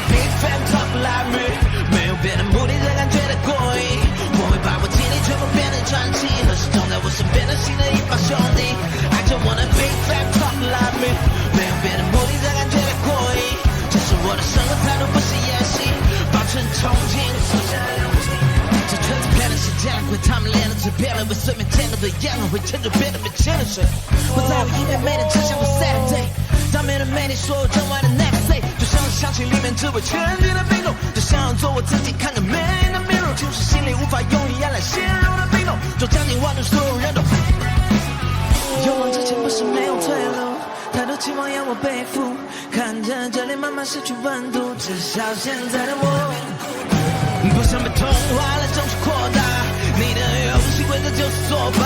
Big fan talk like me， 没有别的目的的感觉的过瘾。我会把我经历全部变成传奇，和始终在我身边的新的一帮兄弟。I just wanna big fan talk like me， 没有别的目的的感觉的过瘾。这是我的生活态度，不是演戏，保持憧憬。这圈子骗了谁见了鬼，他们练了嘴变了，为随便见了对眼了，会牵着别人没牵着谁。不在乎音乐美的真相不 Saturday， 当没人没你说我整完的 next day， 就像是象棋里面只为前进的兵种，就想要做我自己，看个美人的面容，就是心里无法用语言来形容的冰冻，就将近万的所有人都勇往直前，不是没有退路，太多期望要我背负，看着这里慢慢失去温度，至少现在的我不想被同化了，争取扩大你的游戏规则就是作罢，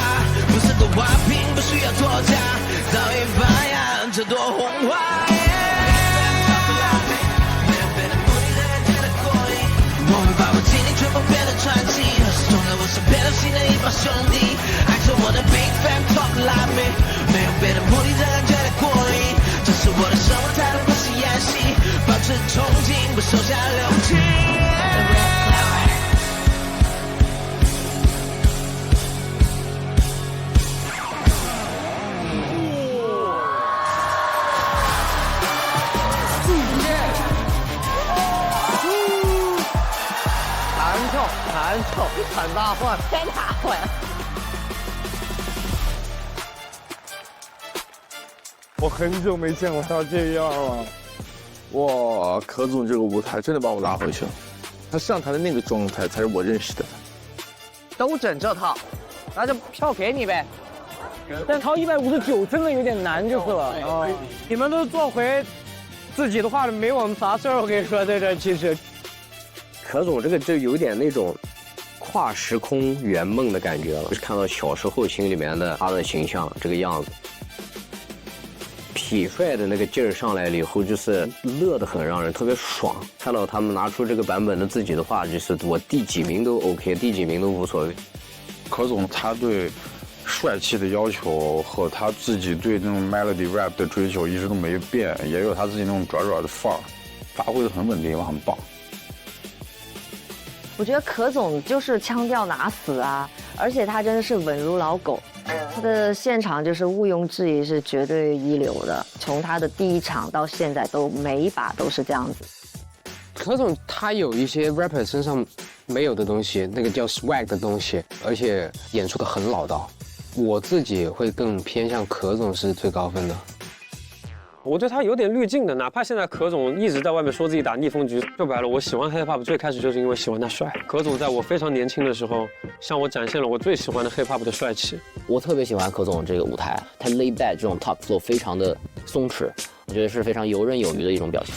不是个花瓶，不需要作假，早已发芽，这朵红花。我会把我经历全部变得传奇，和始终在我身边的新的一帮兄弟。I just wanna big fan talk like me， 没有别的目的的感觉的过瘾。这是我的生活态度，不是演戏，保持憧憬，不手下留情。喊大话，太大话了。我很久没见过他这样了。哇，柯总这个舞台真的把我拉回去了。他上台的那个状态才是我认识的他。都整这套，那就票给你呗。但掏159真的有点难就是了。哦，你们都做回自己的话，没我们啥事儿。我跟你说，在这其实，柯总这个就有点那种跨时空圆梦的感觉了，就是看到小时候心里面的他的形象这个样子，痞帅的那个劲儿上来了以后，就是乐得很，让人特别爽。看到他们拿出这个版本的自己的话，就是我第几名都 OK， 第几名都无所谓。柯总他对帅气的要求和他自己对那种 melody rap 的追求一直都没变，也有他自己那种拽拽的范儿，发挥的很稳定，很棒。我觉得柯总就是腔调拿死啊，而且他真的是稳如老狗，他的现场就是毋庸置疑是绝对一流的，从他的第一场到现在都每一把都是这样子。柯总他有一些 rapper 身上没有的东西，那个叫 swag 的东西，而且演出的很老道。我自己会更偏向柯总是最高分的。我对他有点滤镜的，哪怕现在柯总一直在外面说自己打逆风局，说白了，我喜欢 hip hop 最开始就是因为喜欢他帅。柯总在我非常年轻的时候，向我展现了我最喜欢的 hip hop 的帅气。我特别喜欢柯总这个舞台，他 lay back 这种 top flow 非常的松弛，我觉得是非常游刃有余的一种表现。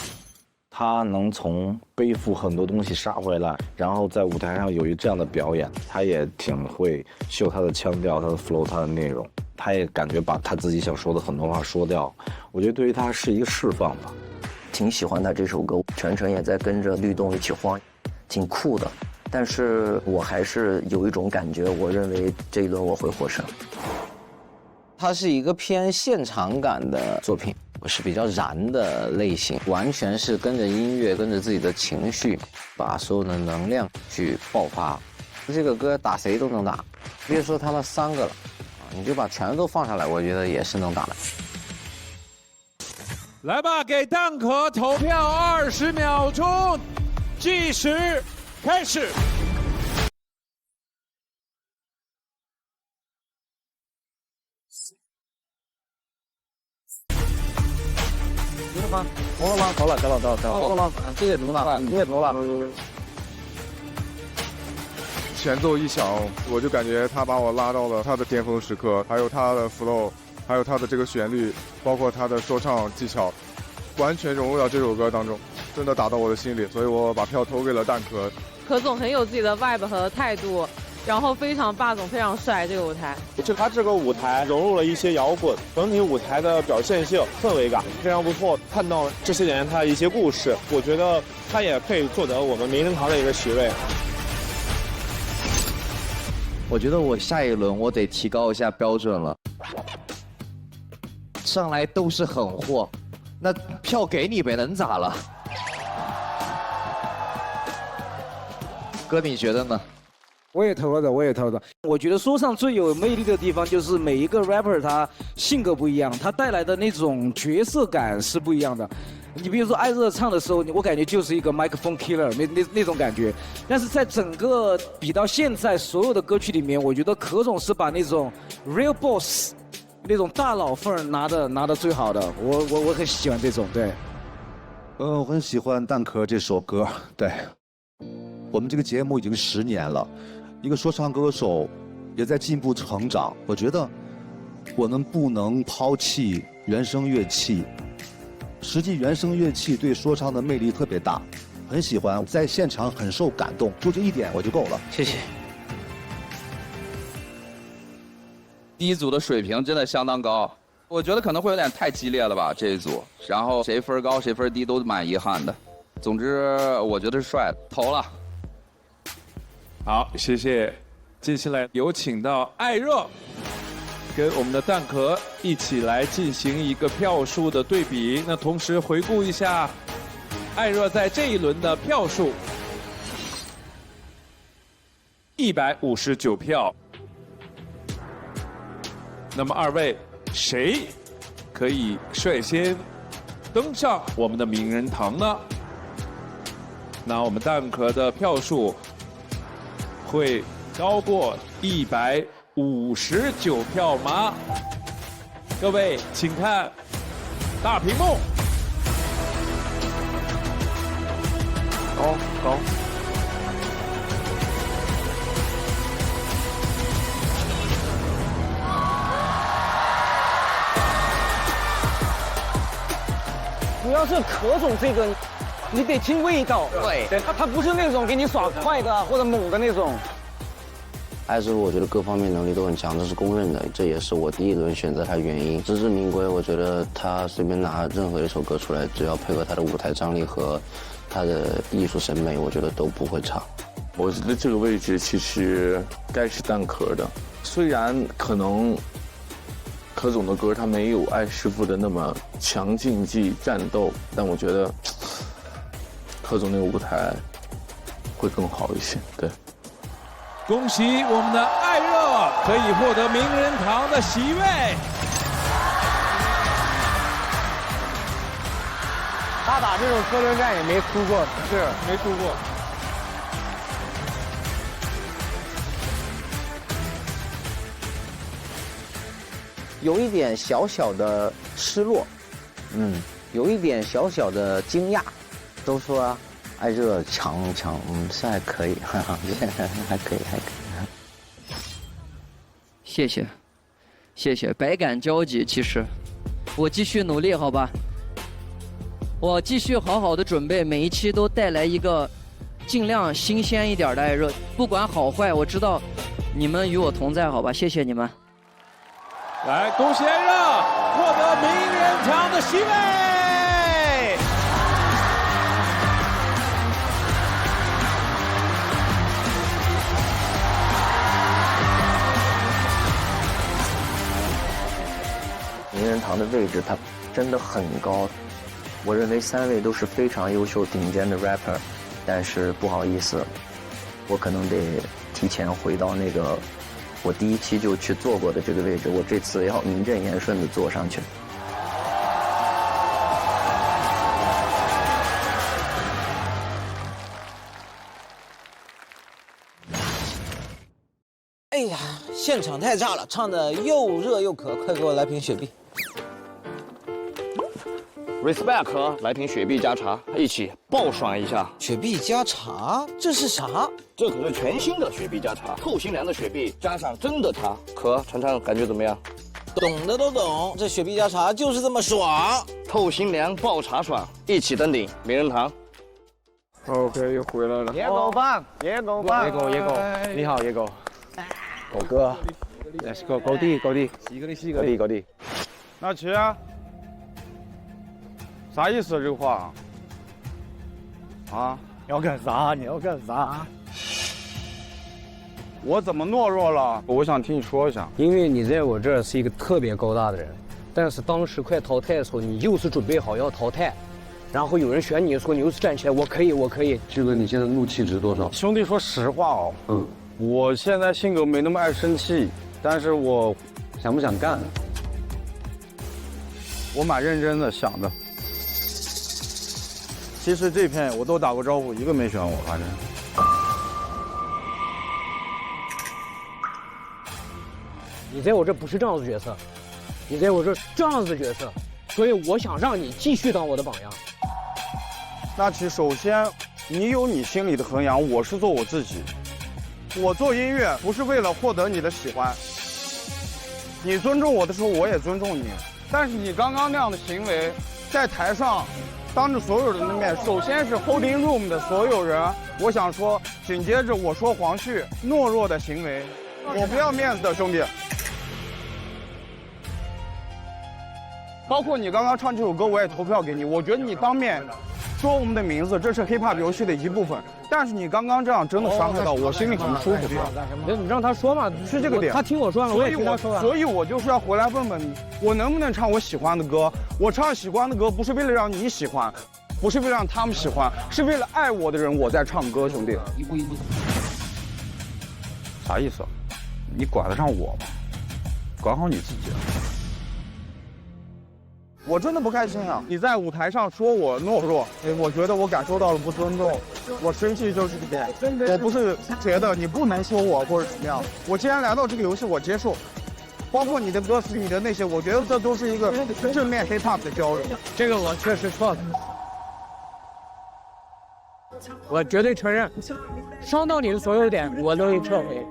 他能从背负很多东西杀回来，然后在舞台上有一这样的表演，他也挺会秀他的腔调、他的 flow、他的内容，他也感觉把他自己想说的很多话说掉。我觉得对于他是一个释放吧。挺喜欢他这首歌，全程也在跟着律动一起晃，挺酷的。但是我还是有一种感觉，我认为这一轮我会获胜。它是一个偏现场感的作品，是比较燃的类型，完全是跟着音乐，跟着自己的情绪，把所有的能量去爆发。这个歌打谁都能打，别说他们3个了，你就把全都放下来，我觉得也是能打的。来吧，给蛋壳投票20秒钟，计时开始。赢了吗？投了吗？投了，投了，这也投了，你也投了。前奏一响，我就感觉他把我拉到了他的巅峰时刻，还有他的 flow， 还有他的这个旋律，包括他的说唱技巧，完全融入到这首歌当中，真的打到我的心里，所以我把票投给了蛋壳。何总很有自己的 vibe 和态度，然后非常霸总，非常帅。这个舞台，就他这个舞台融入了一些摇滚，整体舞台的表现性、氛围感非常不错。看到这些演员他的一些故事，我觉得他也可以做得我们名人堂的一个席位。我觉得我下一轮我得提高一下标准了，上来都是狠货，那票给你呗，能咋了？哥，你觉得呢？我也投了的，我也投的。我觉得说唱最有魅力的地方就是每一个 rapper 他性格不一样，他带来的那种角色感是不一样的。你比如说艾热唱的时候，我感觉就是一个 microphone killer 那种感觉。但是在整个比到现在所有的歌曲里面，我觉得何总是把那种 real boss 那种大佬范儿拿的最好的。我很喜欢这种，对。我很喜欢蛋壳这首歌，对。我们这个节目已经10年了，一个说唱歌手也在进步成长。我觉得我们不能抛弃原声乐器，实际原声乐器对说唱的魅力特别大，很喜欢，在现场很受感动，就这一点我就够了。谢谢。第一组的水平真的相当高，我觉得可能会有点太激烈了吧这一组，然后谁分高谁分低都蛮遗憾的。总之我觉得是帅的，投了。好，谢谢。接下来有请到艾热，跟我们的蛋壳一起来进行一个票数的对比。那同时回顾一下艾热在这一轮的票数，159票。那么二位谁可以率先登上我们的名人堂呢？那我们蛋壳的票数会高过159票吗？各位请看大屏幕。高。主要是何总这个，你得听味道。对，他不是那种给你耍快的或者猛的那种。艾师傅我觉得各方面能力都很强，这是公认的，这也是我第一轮选择他的原因。实至名归，我觉得他随便拿任何一首歌出来，只要配合他的舞台张力和他的艺术审美，我觉得都不会差。我觉得这个位置其实该是蛋壳的，虽然可能柯总的歌他没有艾师傅的那么强竞技战斗，但我觉得柯总那个舞台会更好一些。对。恭喜我们的艾热可以获得名人堂的席位。他打这种车轮战也没输过，是没输过。有一点小小的失落，有一点小小的惊讶。都说艾热强，是还可以，还可以。谢谢，百感交集。其实，我继续努力，好吧？我继续好好的准备，每一期都带来一个尽量新鲜一点的艾热，不管好坏，我知道你们与我同在，好吧？谢谢你们。来，恭喜艾热获得名人堂的席位。名人堂的位置它真的很高，我认为3位都是非常优秀顶尖的 rapper， 但是不好意思，我可能得提前回到那个我第一期就去坐过的这个位置，我这次要名正言顺的坐上去。哎呀，现场太炸了，唱的又热又渴，快给我来瓶雪碧。Respect， 来瓶雪碧加茶，一起爆爽一下。雪碧加茶，这是啥？这可是全新的雪碧加茶，透心凉的雪碧加上真的茶。可尝尝感觉怎么样？懂的都懂，这雪碧加茶就是这么爽。透心凉爆茶爽，一起登顶名人堂。OK， 又回来了。野狗棒，野狗棒，野狗，你好，野狗。狗哥 ，Let's go， 狗弟，狗弟。那齐啊，啥意思这个话？啊？你要干啥？你要干啥？我怎么懦弱了？我想听你说一下。因为你在我这儿是一个特别高大的人，但是当时快淘汰的时候，你又是准备好要淘汰，然后有人选你的时候，你又是站起来，我可以。这个你现在怒气值多少？兄弟，说实话哦，我现在性格没那么爱生气，但是我想不想干？我蛮认真的想的。其实这片我都打过招呼，一个没选我，反正。你在我这不是这样子角色，你在我这这样子角色，所以我想让你继续当我的榜样。那其实首先，你有你心里的衡量，我是做我自己。我做音乐不是为了获得你的喜欢，你尊重我的时候，我也尊重你。但是你刚刚那样的行为，在台上当着所有人的面，首先是 holding room 的所有人，我想说，紧接着我说黄旭懦弱的行为，我不要面子的兄弟。包括你刚刚唱这首歌，我也投票给你。我觉得你当面说我们的名字，这是 hiphop 游戏的一部分。但是你刚刚这样真的伤害到我，心里很不舒服。你让他说嘛，是这个点。他听我说完了，我也听他说完。所以我就是要回来问问你，我能不能唱我喜欢的歌？我唱喜欢的歌不是为了让你喜欢，不是为了让他们喜欢，是为了爱我的人我在唱歌，兄弟。啥意思？你管得上我吗？管好你自己。我真的不开心啊！你在舞台上说我懦弱，我觉得我感受到了不尊重，我生气就是这点。我不是觉得你不能说我或者怎么样，我既然来到这个游戏，我接受，包括你的歌词、你的那些，我觉得这都是一个正面 hip hop 的交流。这个我确实错了，我绝对承认，伤到你的所有点，我都会撤回。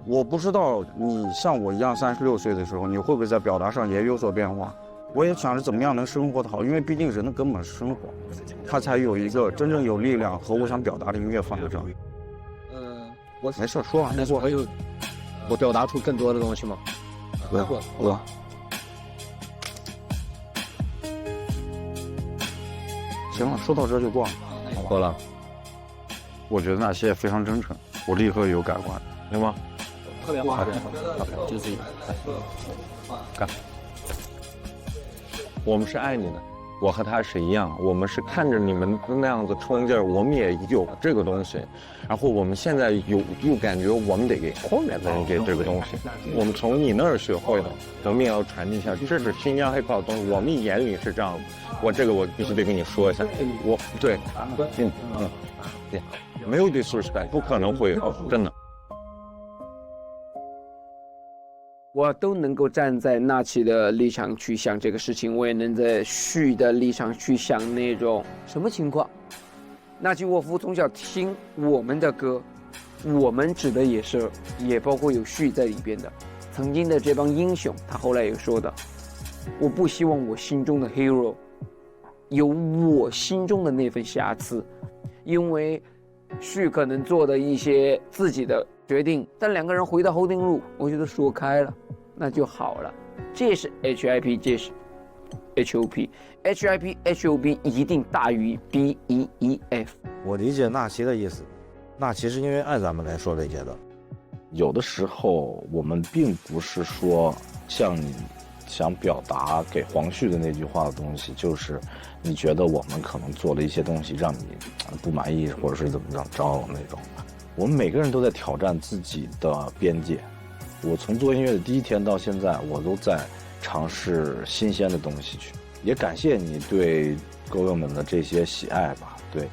我不知道你像我一样36岁的时候，你会不会在表达上也有所变化？我也想着怎么样能生活得好，因为毕竟人的根本是生活，他才有一个真正有力量和我想表达的音乐放在这里。我没事说完。我表达出更多的东西吗？我。行了，说到这就过了。过了。我觉得那些非常真诚，我立刻有改观，行吗？特别好，就这干。我们是爱你的，我和他是一样，我们是看着你们那样子冲劲儿，我们也有这个东西，然后我们现在又感觉我们得给后面的人给这个东西，我们从你那儿学会的，革命要传递下去，这是新疆hiphop的东西，我们眼里是这样的。我必须得跟你说一下，对，没有 disrespect， 不可能会有，真的。我都能够站在纳奇的立场去想这个事情，我也能在旭的立场去想那种什么情况。纳奇沃夫从小听我们的歌，我们指的也包括有旭在里边的，曾经的这帮英雄，他后来也说的，我不希望我心中的 hero 有我心中的那份瑕疵，因为旭可能做的一些自己的决定，但两个人回到 holding room， 我觉得说开了，那就好了。这是 HIP， 这是 HOP，HIP HOP 一定大于 BEEF。我理解纳奇的意思，纳奇是因为爱咱们来说这些的。有的时候我们并不是说像你想表达给黄旭的那句话的东西，就是你觉得我们可能做了一些东西让你不满意，或者是怎么着那种。我们每个人都在挑战自己的边界。我从做音乐的第一天到现在，我都在尝试新鲜的东西去。也感谢你对歌友们的这些喜爱吧。对，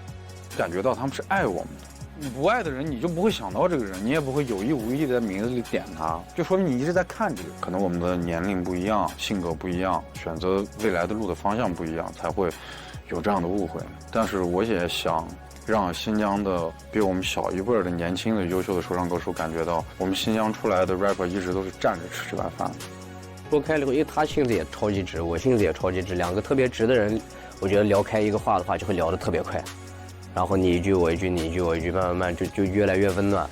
感觉到他们是爱我们的，你不爱的人，你就不会想到这个人，你也不会有意无意的在名字里点他，就说明你一直在看这个。可能我们的年龄不一样，性格不一样，选择未来的路的方向不一样，才会有这样的误会。但是我也想让新疆的比我们小一辈的年轻的优秀的说唱歌手感觉到，我们新疆出来的 rapper 一直都是站着吃这碗饭。说开了以后，因为他性子也超级直，我性子也超级直，两个特别直的人，我觉得聊开一个话的话就会聊得特别快。然后你一句我一句，你一句我一句，慢慢就越来越温暖。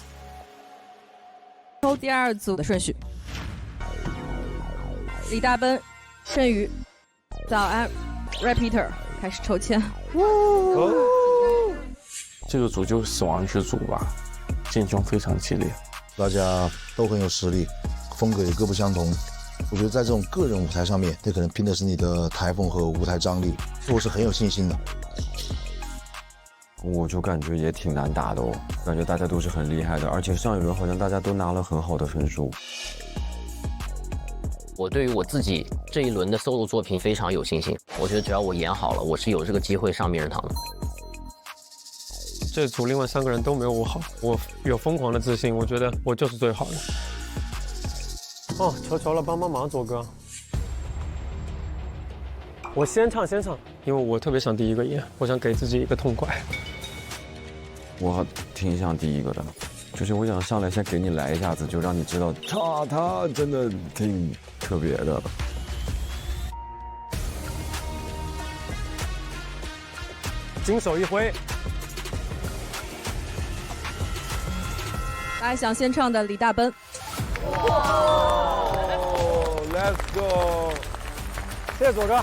抽第2组的顺序：李大奔、申宇、早安、Repeater 开始抽签。这个组就是死亡之组吧，竞争非常激烈，大家都很有实力，风格也各不相同。我觉得在这种个人舞台上面，那可能拼的是你的台风和舞台张力，我是很有信心的。我就感觉也挺难打的哦，感觉大家都是很厉害的，而且上一轮好像大家都拿了很好的分数。我对于我自己这一轮的 solo 作品非常有信心，我觉得只要我演好了，我是有这个机会上名人堂的。这组另外3个人都没有我好，我有疯狂的自信，我觉得我就是最好的。哦，求了，帮忙，左哥。我先唱，因为我特别想第一个赢，我想给自己一个痛快。我挺想第一个的，就是我想上来先给你来一下子，就让你知道他真的挺特别的。金手一挥。大家想先唱的李大奔。Let's go！ 谢谢左哥。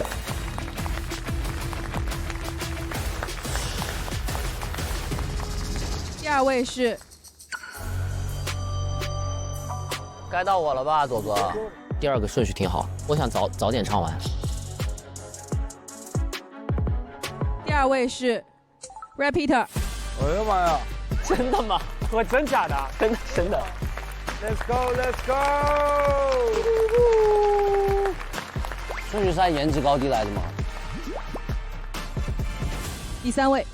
第2位是，该到我了吧，左哥。第2个顺序挺好，我想早点唱完。第2位是 Repeater。哎呀妈呀！真的吗？我真假的？真的。Let's go！ 顺序是按颜值高低来的吗？第3位。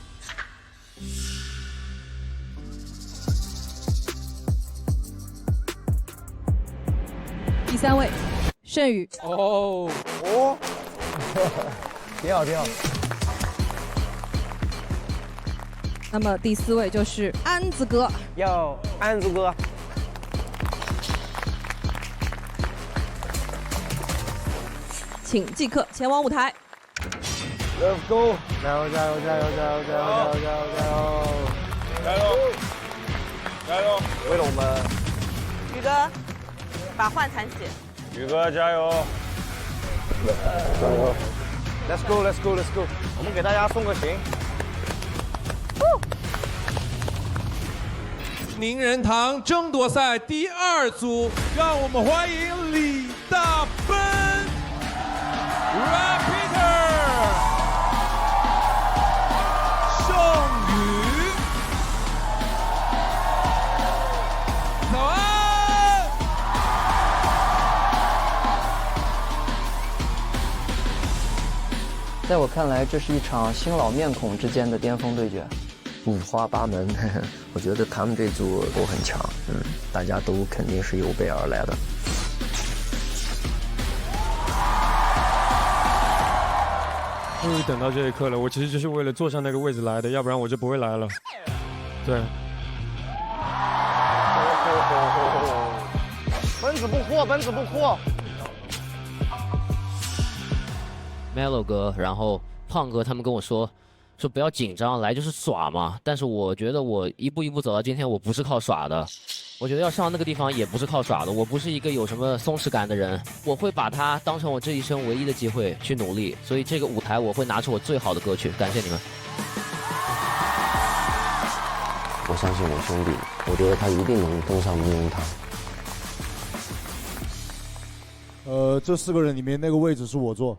第3位，盛宇。哦，挺好。那么第4位就是安子哥。哟，安子哥。请即刻前往舞台。Let's go！ 加油！为了我们。宇哥，把换残血。宇哥加油 ！Let's go！ 我们给大家送个行。名人堂争夺赛第2组，让我们欢迎李大奔 ，Repeater， 盛宇，早安。在我看来，这是一场新老面孔之间的巅峰对决。五花八门，我觉得他们这组都很强，大家都肯定是有备而来的。终于等到这一刻了，我其实就是为了坐上那个位置来的，要不然我就不会来了。对。奔子不哭。Melo 哥，然后胖哥他们跟我说不要紧张，来就是耍嘛。但是我觉得我一步一步走到今天，我不是靠耍的。我觉得要上那个地方也不是靠耍的。我不是一个有什么松弛感的人，我会把它当成我这一生唯一的机会去努力。所以这个舞台我会拿出我最好的歌曲。感谢你们。我相信我兄弟，我觉得他一定能登上名人堂。这4个人里面那个位置是我坐。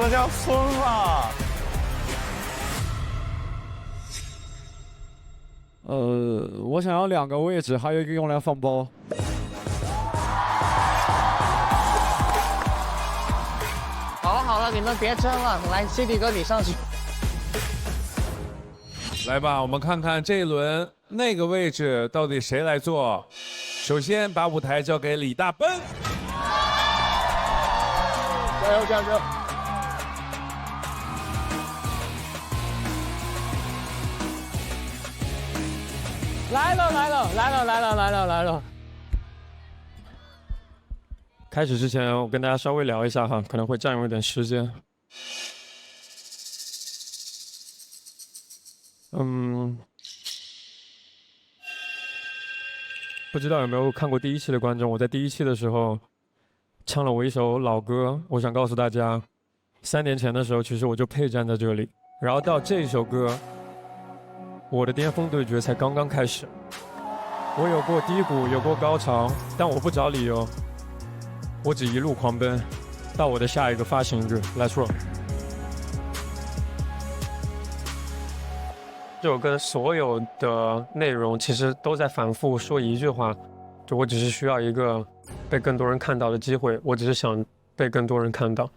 大家疯了！我想要2个位置，还有一个用来放包。好了，了，你们别争了，来 ，CD 哥你上去。来吧，我们看看这一轮那个位置到底谁来做。首先把舞台交给李大奔，加油加油！来了！开始之前，我跟大家稍微聊一下哈，可能会占用一点时间。不知道有没有看过第1期的观众，我在第1期的时候唱了我一首老歌，我想告诉大家，3年前的时候，其实我就配站在这里，然后到这首歌，我的巅峰对决才刚刚开始。我有过低谷，有过高潮，但我不找理由，我只一路狂奔，到我的下一个发行日 ，Let's roll。这首歌所有的内容其实都在反复说一句话，就我只是需要一个被更多人看到的机会，我只是想被更多人看到。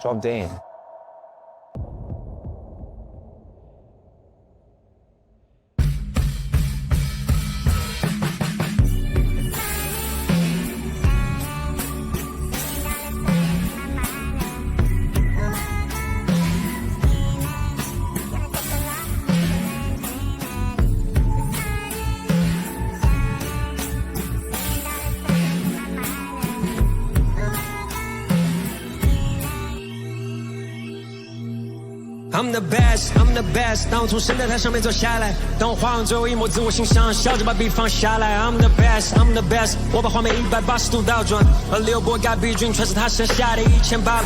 Drop down。I'm the best, I'm the best。当我从神的台上面走下来，当我画完最后一抹自我形象，笑着把笔放下来。I'm the best, I'm the best。我把画面180度倒转，而刘波改笔均全是他剩下的1800。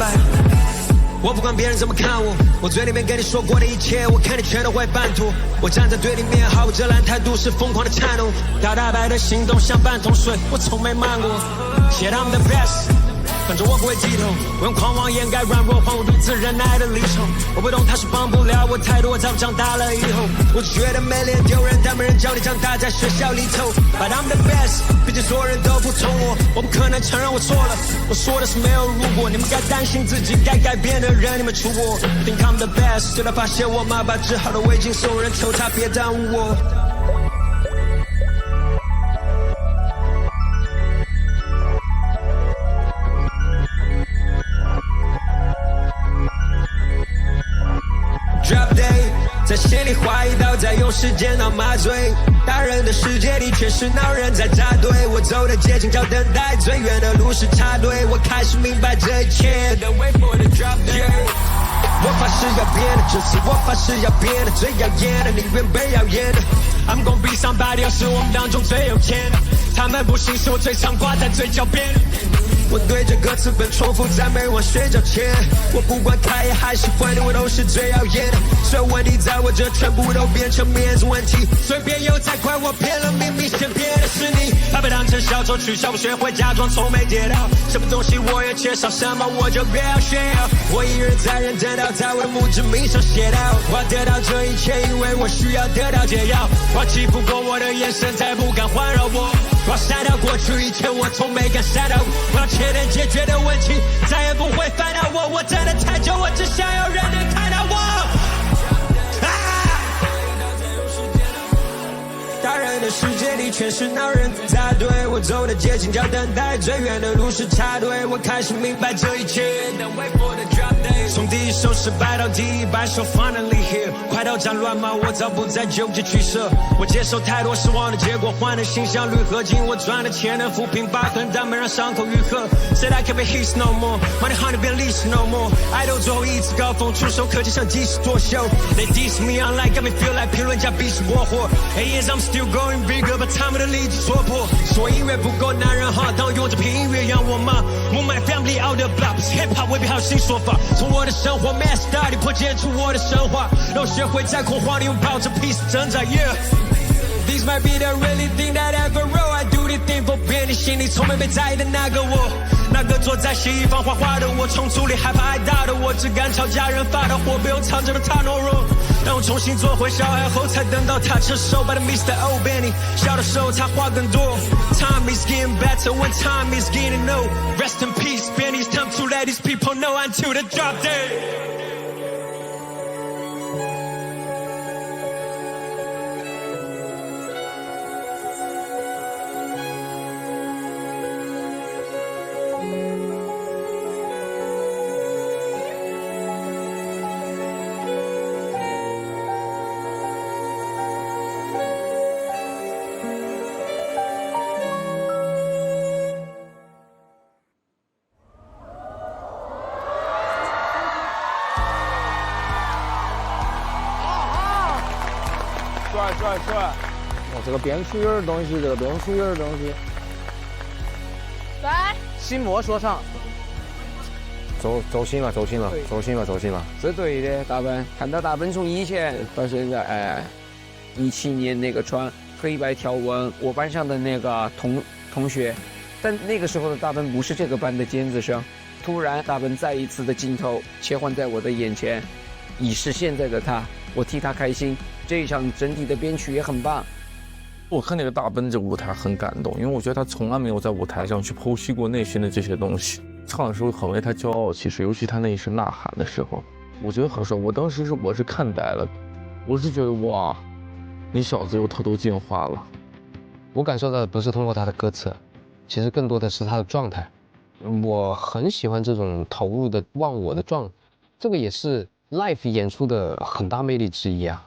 我不管别人怎么看我，我嘴里面跟你说过的一切，我看你全都会半途。我站在对立面，毫无遮拦态度是疯狂的颤怒，大大白的心动像半桶水，我从没慢过。Shit, I'm the best。反正我不会低头，我用狂妄掩盖软弱，换我独自忍耐的离愁。我不懂他是帮不了我太多，在我长大了以后，我只觉得没脸丢人，但没人教你长大在学校里头。But I'm the best， 毕竟所有人都服从我不可能承认我错了。我说的是没有如果，你们该担心自己该改变的人，你们出我。Think I'm the best， 直到发现我妈把治好的围巾送人头，他别耽误我。Drop day， 在心里画一刀，再用时间当麻醉。大人的世界里全是恼人在扎堆，我走的捷径叫等待，最远的路是插队。我开始明白这一切。Wait for the drop day。我发誓要变的，这次我发誓要变的，最耀眼的宁愿被耀眼的。I'm gonna be somebody， 是我们当中最有钱的。他们不信是我最常挂在嘴角边的。我对着歌词本重复在每晚睡觉前，我不管开业还是关店，我都是最耀眼的。所有问题在我这全部都变成面子问题，随便有再快我骗了，明明先骗的是你。怕被当成小丑取笑，我学会假装从没跌倒，什么东西我也缺少，什么我就别要炫耀。我一人在人等到，在我的墓志铭上写道，我要得到这一切，因为我需要得到解药。我要气不过我的眼神，再不敢环绕我。我要删掉过去一切，我从没敢删掉。我要确认解决的问题，再也不会烦恼我。我真的太久，我只想要人能看到我。大人的世界里全是恼人扎堆，我走的捷径叫等待，最远的路是插队。我开始明白这一切。从第一首失败到第100首 finally here， 快刀斩乱麻，我早不再纠结取舍。我接受太多失望的结果，换的心像铝合金。我赚的钱能抚平疤痕，但没让伤口愈合。Said I can't be his no more， money honey 变历史 no more。爱豆最后一次高峰，出手科技像即时作秀。They diss me online， got me feel like 评论家必是我火。Yes I'm still going bigger， 把他们的理智戳破。说音乐不够男人哈，当我用着凭音乐养我妈。我买 family out the block， 不是 hip hop， 未必还有新说法。从我的生活 mass study 破解出我的神话，让我学会在恐慌里拥抱着 peace 挣扎。Yeah，these might be the really thing that ever wrote。I do the thing for 别人心里从没被在意的那个我，那个坐在西方画画的我，重组里害怕挨打的我，只敢朝家人发的火，背后藏着的他 no wrong。让我重新做回小孩后，才等到他成熟。But Mr. O Benny， 小的时候他话更多。Time is getting better when time is getting old。Rest in peace， Benny，it's time to let these people know until the drop dead.帅！哦，这个变出有点东西，来，心魔说唱，走心了，是对的。大本看到大本从以前到现在，17年那个穿黑白条纹，我班上的那个同学，但那个时候的大本不是这个班的尖子生。突然，大本再一次的镜头切换在我的眼前，已是现在的他，我替他开心。这一场整体的编曲也很棒。我看那个大奔这个舞台很感动，因为我觉得他从来没有在舞台上去剖析过内心的这些东西，唱的时候很为他骄傲。其实，尤其他那一声呐喊的时候，我觉得很爽。我当时我是看呆了，我是觉得哇，你小子又偷偷进化了。我感受到的不是通过他的歌词，其实更多的是他的状态。我很喜欢这种投入的忘我的状，这个也是 live 演出的很大魅力之一啊。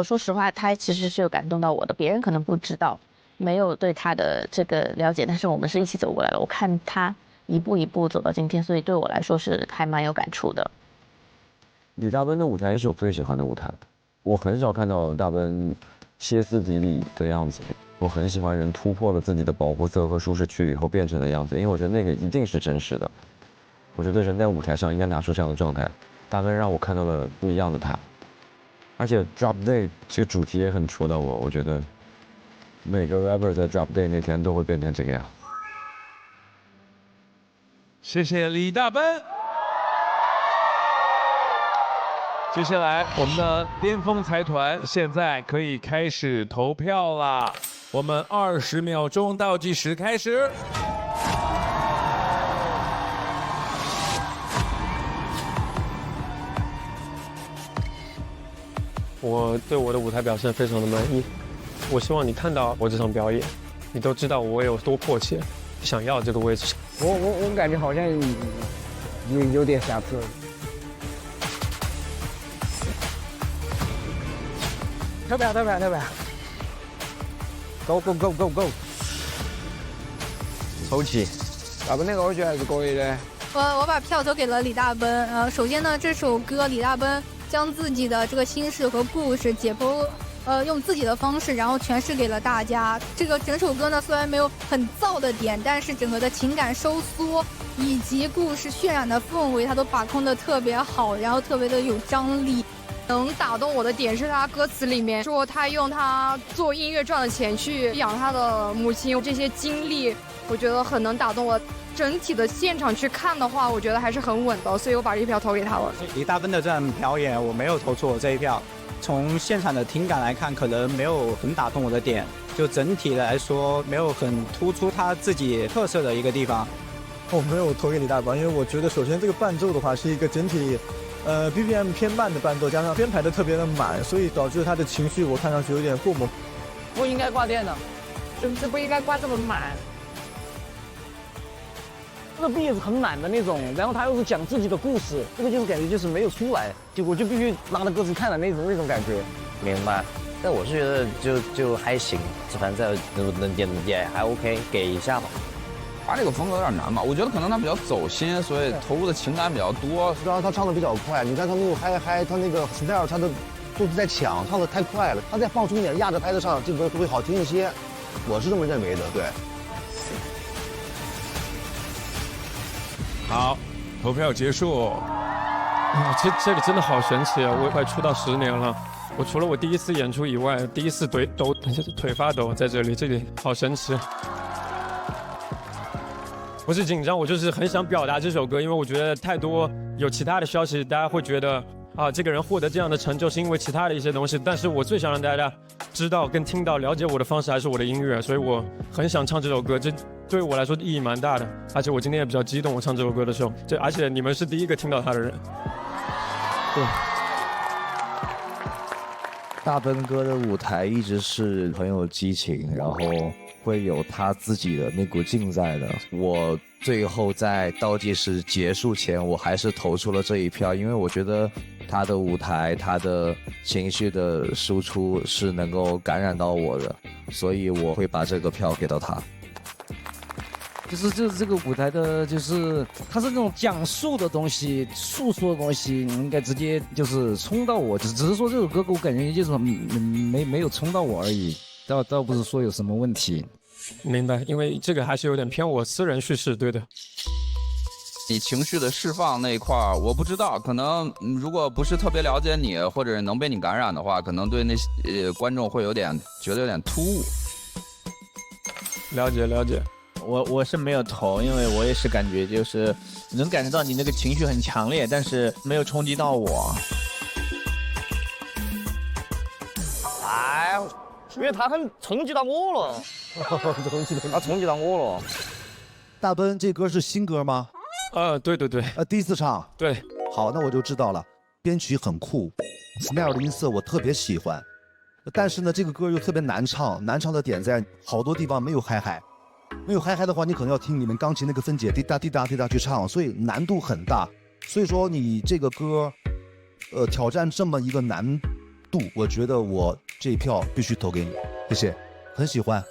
说实话，他其实是有感动到我的，别人可能不知道，没有对他的这个了解，但是我们是一起走过来了。我看他一步一步走到今天，所以对我来说是还蛮有感触的。李大奔的舞台是我最喜欢的舞台，我很少看到大奔歇斯底里的样子，我很喜欢人突破了自己的保护色和舒适区以后变成的样子，因为我觉得那个一定是真实的。我觉得人在舞台上应该拿出这样的状态，大奔让我看到了不一样的他。而且 Drop Day 这个主题也很戳到我，我觉得每个 rapper 在 Drop Day 那天都会变成这个样。谢谢李大奔。接下来我们的巅峰财团现在可以开始投票啦，我们20秒钟倒计时开始。我对我的舞台表现非常的满意，我希望你看到我这场表演，你都知道我有多迫切想要这个位置。我感觉好像有点瑕疵。特别 ，Go， 抽起，大奔那个我觉得还是可以的。我把票投给了李大奔。首先呢，这首歌李大奔将自己的这个心事和故事解剖，用自己的方式，然后诠释给了大家。这个整首歌呢，虽然没有很燥的点，但是整个的情感收缩以及故事渲染的氛围，他都把控的特别好，然后特别的有张力。能打动我的点是他歌词里面说他用他做音乐赚的钱去养他的母亲，这些经历我觉得很能打动我。整体的现场去看的话，我觉得还是很稳的，所以我把这一票投给他了。李大奔的这场表演我没有投出我这一票，从现场的听感来看，可能没有很打动我的点，就整体来说没有很突出他自己特色的一个地方。我没有投给李大奔，因为我觉得首先这个伴奏的话是一个整体BPM 偏慢的伴奏，加上编排的特别的满，所以导致他的情绪我看上去有点过猛。不应该挂电的，这不应该挂这么满。这个 beat 很满的那种，然后他又是讲自己的故事，这个就是感觉就是没有出来，就我就必须拿着歌词看的那种感觉。明白。但我是觉得就还行，反正也还 OK， 给一下吧。他这个风格有点难吧？我觉得可能他比较走心，所以投入的情感比较多。然后他唱的比较快，你看他那种嗨，他那个 style 他的都是在抢，唱的太快了。他再放松一点，压着拍子上，这歌会好听一些。我是这么认为的，对。好，投票结束。这里真的好神奇啊！我快出道10年了，我除了我第一次演出以外，第一次腿发抖，在这里好神奇。不是紧张，我就是很想表达这首歌，因为我觉得太多有其他的消息，大家会觉得这个人获得这样的成就是因为其他的一些东西，但是我最想让大家知道跟听到了解我的方式还是我的音乐，所以我很想唱这首歌。这对我来说意义蛮大的。而且我今天也比较激动，我唱这首歌的时候，而且你们是第一个听到他的人。对。大奔哥的舞台一直是很有激情，然后会有他自己的那股劲在的。我最后在倒计时结束前，我还是投出了这一票，因为我觉得他的舞台，他的情绪的输出是能够感染到我的，所以我会把这个票给到他。就是这个舞台的，就是它是那种讲述的东西、诉说的东西，你应该直接就是冲到我，只是说这首歌给我感觉就是没有冲到我而已，倒不是说有什么问题。明白，因为这个还是有点偏我私人叙事，对的。你情绪的释放那一块儿，我不知道，可能如果不是特别了解你，或者能被你感染的话，可能对那些观众会觉得有点突兀。了解。我是没有投，因为我也是感觉就是能感受到你那个情绪很强烈，但是没有冲击到我。哎，因为他很冲击到我了，他冲击到我了。大奔这歌是新歌吗？对。第一次唱。对。好，那我就知道了。编曲很酷 ，snare 的音色我特别喜欢，但是呢，这个歌又特别难唱，难唱的点在好多地方没有嗨。没有嗨的话，你可能要听你们钢琴那个分解滴答滴答滴答去唱，所以难度很大。所以说你这个歌，挑战这么一个难度，我觉得我这一票必须投给你，谢谢，很喜欢。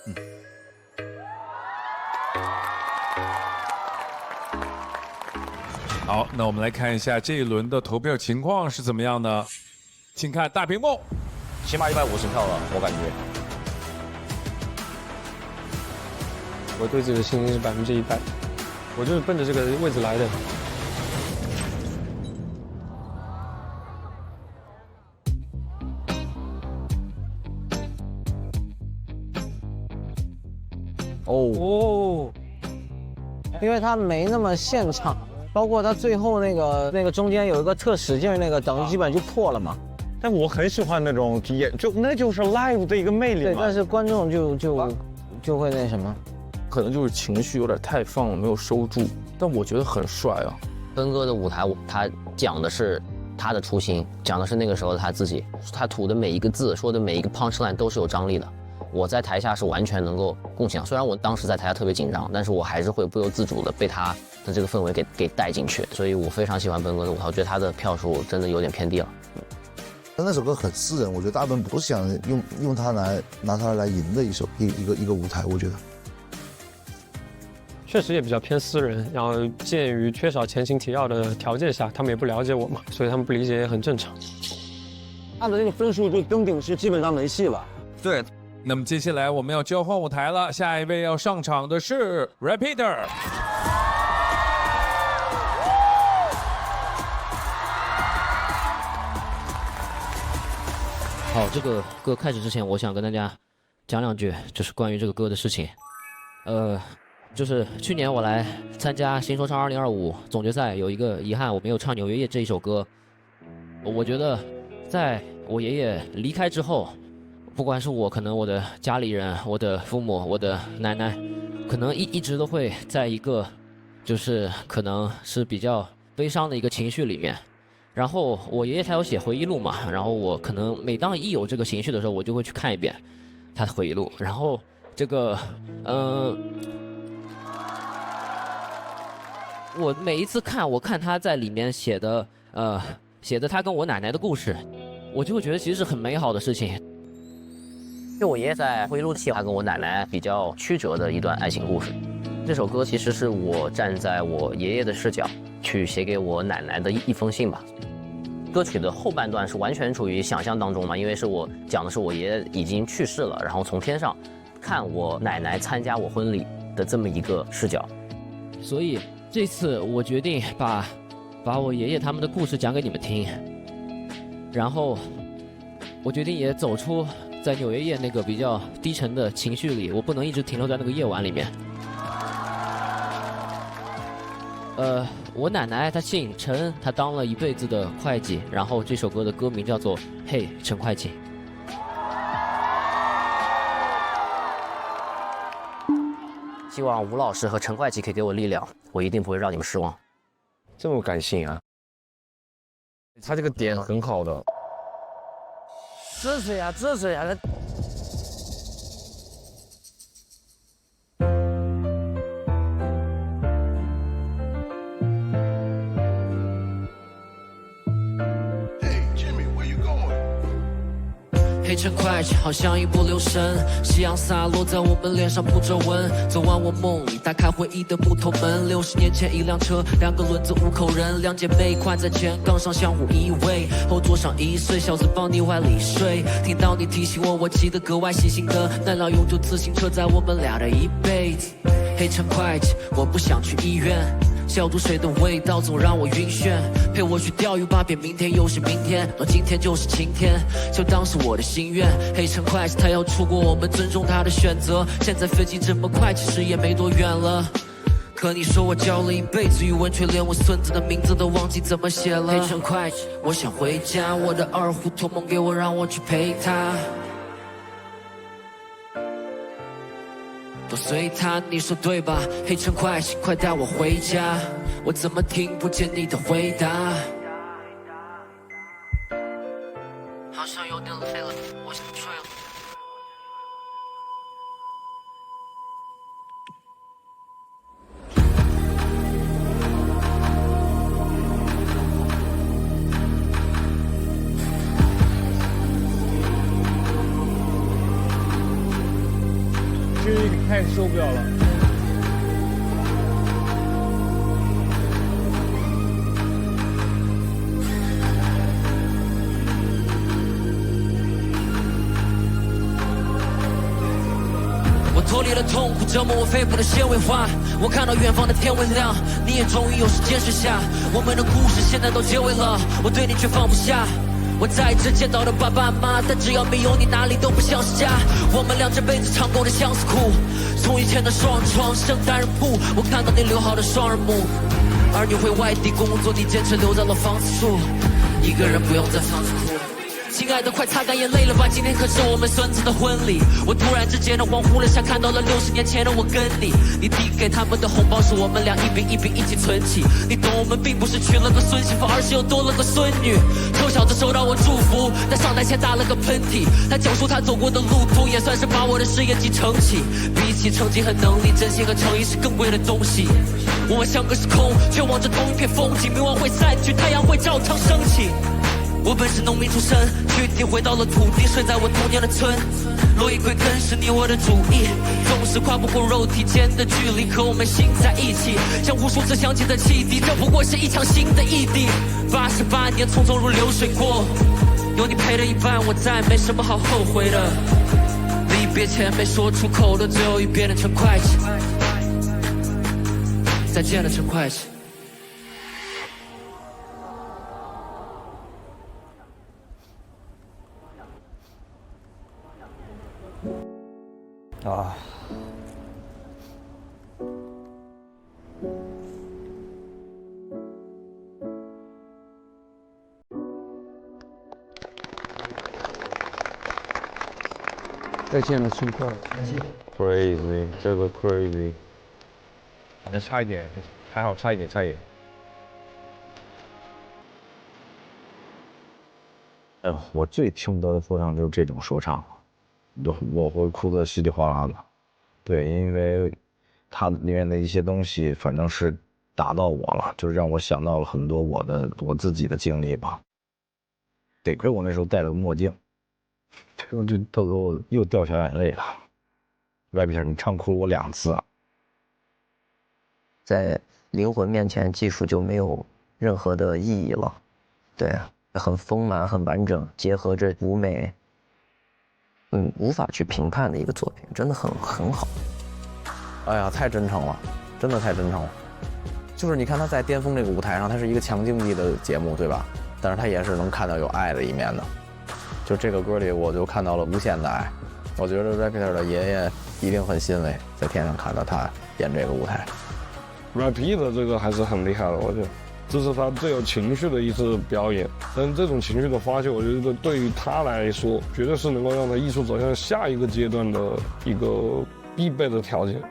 好，那我们来看一下这一轮的投票情况是怎么样的，请看大屏幕，起码150票了，我感觉。我对自己的信心是100%，我就是奔着这个位置来的。哦，因为他没那么现场，包括他最后那个中间有一个特使劲那个，等于基本就破了嘛。但我很喜欢那种演，那就是 live 的一个魅力嘛。对，但是观众就会那什么。可能就是情绪有点太放了，没有收住，但我觉得很帅啊。奔哥的舞台，他讲的是他的初心，讲的是那个时候的他自己，他吐的每一个字，说的每一个 punchline 都是有张力的。我在台下是完全能够共情，虽然我当时在台下特别紧张，但是我还是会不由自主的被他的这个氛围给带进去，所以我非常喜欢奔哥的舞台，我觉得他的票数真的有点偏低了。但那首歌很私人，我觉得大奔不是想用它拿它来赢的一个舞台，我觉得。确实也比较偏私人，然后鉴于缺少前情提要的条件下，他们也不了解我嘛，所以他们不理解也很正常。按照这个分数，就登顶是基本上没戏吧？对。那么接下来我们要交换舞台了，下一位要上场的是 Repeater。好，这个歌开始之前，我想跟大家讲两句，就是关于这个歌的事情。就是去年我来参加新说唱2025总决赛，有一个遗憾，我没有唱《纽约夜》这一首歌。我觉得，在我爷爷离开之后，不管是我，可能我的家里人、我的父母、我的奶奶，可能一直都会在一个，就是可能是比较悲伤的一个情绪里面。然后我爷爷他有写回忆录嘛，然后我可能每当一有这个情绪的时候，我就会去看一遍他的回忆录。然后这个，我每一次看，我看他在里面写的他跟我奶奶的故事，我就会觉得其实是很美好的事情。就我爷爷在回忆录写他跟我奶奶比较曲折的一段爱情故事。这首歌其实是我站在我爷爷的视角去写给我奶奶的一封信吧。歌曲的后半段是完全处于想象当中嘛，因为是我讲的是我爷爷已经去世了，然后从天上看我奶奶参加我婚礼的这么一个视角。所以这次我决定把我爷爷他们的故事讲给你们听，然后我决定也走出在纽约夜那个比较低沉的情绪里，我不能一直停留在那个夜晚里面。我奶奶她姓陈，她当了一辈子的会计，然后这首歌的歌名叫做《嘿，陈会计》。希望吴老师和陈会计可以给我力量，我一定不会让你们失望。这么感性啊？他这个点很好的。支持呀，支持呀！黑尘快chạy好像一波流神，夕阳洒落在我们脸上铺皱纹。走完我梦里打开回忆的木头门，60年前一辆车，2个轮子5口人，2姐妹宽在前杠上相互依偎，后座上1岁小子抱你怀里睡。听到你提醒我，我记得格外细心的，那辆永久自行车载我们俩的一辈子。黑尘快chạy，我不想去医院。消毒水的味道总让我晕眩，陪我去钓鱼吧，别明天又是明天，若今天就是晴天，就当是我的心愿。黑尘快chạy，他要出国，我们尊重他的选择。现在飞机这么快，其实也没多远了。可你说我教了一辈子语文，却连我孙子的名字都忘记怎么写了。黑尘快chạy，我想回家，我的二胡托梦给我，让我去陪他。都随他，你说对吧？黑尘快chạy，快带我回家，我怎么听不见你的回答？好像有点累了，我想睡了。这个太受不了了。我脱离了痛苦折磨我肺部的纤维化，我看到远方的天微亮，你也终于有时间睡下。我们的故事现在都结尾了，我对你却放不下。我在这见到了爸爸妈妈，但只要没有你，哪里都不像是家。我们俩这辈子尝够了相思苦，从以前的双人床升单人铺，我看到你留好的双人木。儿女回外地工作，你坚持留在了房子住，一个人不用在房子哭。亲爱的，快擦干眼泪了吧，今天可是我们孙子的婚礼。我突然之间的恍惚了，像看到了60年前的我跟你。你递给他们的红包是我们俩一笔一笔一起存起。你懂我们并不是娶了个孙媳妇，而是又多了个孙女。臭小子收到我祝福，在上台前打了个喷嚏。他讲述他走过的路途，也算是把我的事业继承起。比起成绩和能力，真心和诚意是更贵的东西。我们相隔时空，却望着同一片风景。冥王会散去，太阳会照常升起。我本是农民出身，躯体回到了土地，睡在我童年的村。落叶归根是你我的主意，总是跨不过肉体间的距离，可我们心在一起，像无数次响起的汽笛，这不过是一场新的异地。88年匆匆如流水过，有你陪的一半，我再没什么好后悔的。离别前没说出口的最后一遍的陈会计，再见了陈会计。啊，再见了，陈会计。Crazy， 这个 crazy， 反正差一点，还好差一点，差一点。我最听不得的说唱就是这种说唱。我会哭得稀里哗啦的，对，因为它里面的一些东西，反正是打到我了，就让我想到了很多我自己的经历吧。得亏我那时候戴了个墨镜，就逗得我又掉小眼泪了。Rapper， 你唱哭了我2次啊！在灵魂面前，技术就没有任何的意义了。对，很丰满，很完整，结合着舞美。无法去评判的一个作品，真的很好。哎呀，太真诚了，真的太真诚了。就是你看他在巅峰这个舞台上，它是一个强竞技的节目，对吧？但是他也是能看到有爱的一面的。就这个歌里，我就看到了无限的爱。我觉得 Rapper 的爷爷一定很欣慰，在天上看到他演这个舞台。Rapper 这个还是很厉害的，我觉得。这是他最有情绪的一次表演，但这种情绪的发泄，我觉得对于他来说，绝对是能够让他艺术走向下一个阶段的一个必备的条件。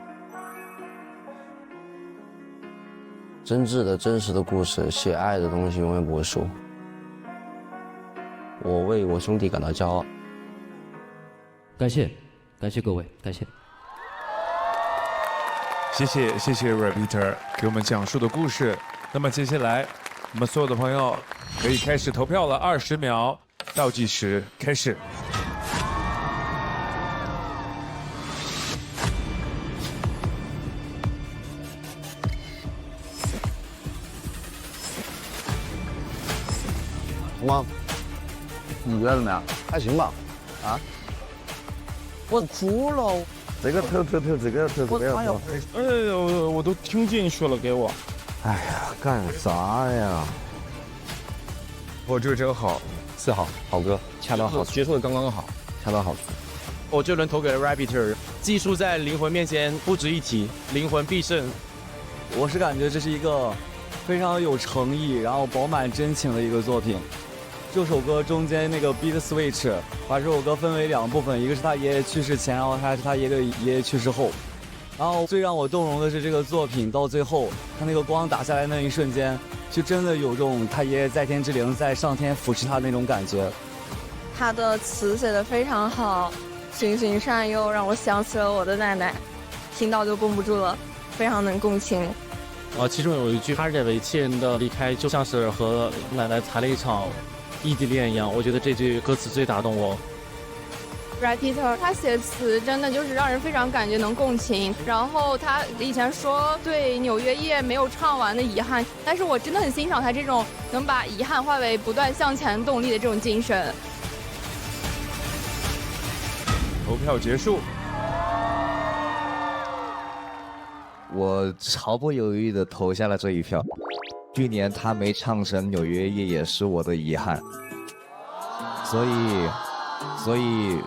真挚的、真实的故事，写爱的东西永远不会输。我为我兄弟感到骄傲。感谢各位，感谢。谢谢 Repeater 给我们讲述的故事。那么接下来，我们所有的朋友可以开始投票了，20秒倒计时开始。红光，你觉得怎么样？还行吧？啊？我哭了。这个投，这个投，哎呦，我都听进去了，给我。哎呀，干啥呀？我这个真好，4号，好歌，恰到好处，结束的刚刚好，恰到好处。我这轮投给了 Repeater， 技术在灵魂面前不值一提，灵魂必胜。我是感觉这是一个非常有诚意，然后饱满真情的一个作品。这首歌中间那个 beat switch， 把这首歌分为2部分，一个是他爷爷去世前，然后还是他爷爷去世后。然后最让我动容的是这个作品到最后，他那个光打下来那一瞬间，就真的有种他爷爷在天之灵在上天扶持他那种感觉。他的词写得非常好，循循善诱，让我想起了我的奶奶，听到就绷不住了，非常能共情。其中有一句，他认为亲人的离开就像是和奶奶谈了一场异地恋一样，我觉得这句歌词最打动我。Repeater 他写词真的就是让人非常感觉能共情，然后他以前说对纽约夜没有唱完的遗憾，但是我真的很欣赏他这种能把遗憾化为不断向前动力的这种精神。投票结束。我毫不犹豫地投下了这一票。去年他没唱成《纽约夜》也是我的遗憾，所以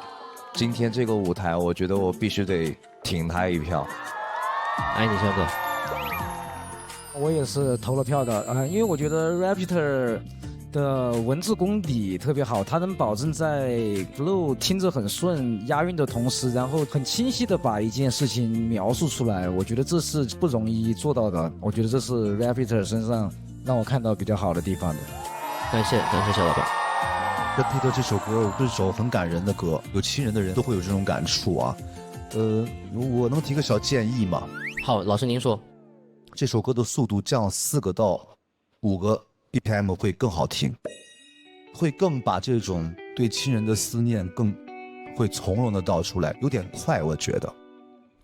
今天这个舞台，我觉得我必须得挺他一票。爱你，肖哥。我也是投了票的，因为我觉得 Repeater 的文字功底特别好，他能保证在 flow 听着很顺、押韵的同时，然后很清晰的把一件事情描述出来。我觉得这是不容易做到的，我觉得这是 Repeater 身上让我看到比较好的地方的。感谢小老板。Repeater 这首歌是一首很感人的歌，有亲人的人都会有这种感触啊。我能提个小建议吗？好，老师您说。这首歌的速度降4个到5个 BPM 会更好听，会更把这种对亲人的思念更会从容的道出来，有点快，我觉得。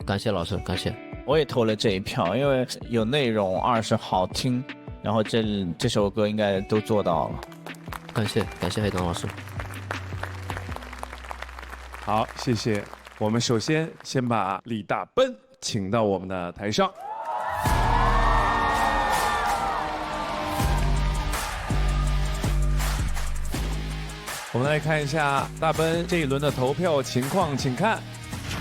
感谢老师，感谢。我也投了这一票，因为有内容，2是好听，然后这首歌应该都做到了。感谢黑东老师。好，谢谢。我们首先把李大奔请到我们的台上。我们来看一下大奔这一轮的投票情况，请看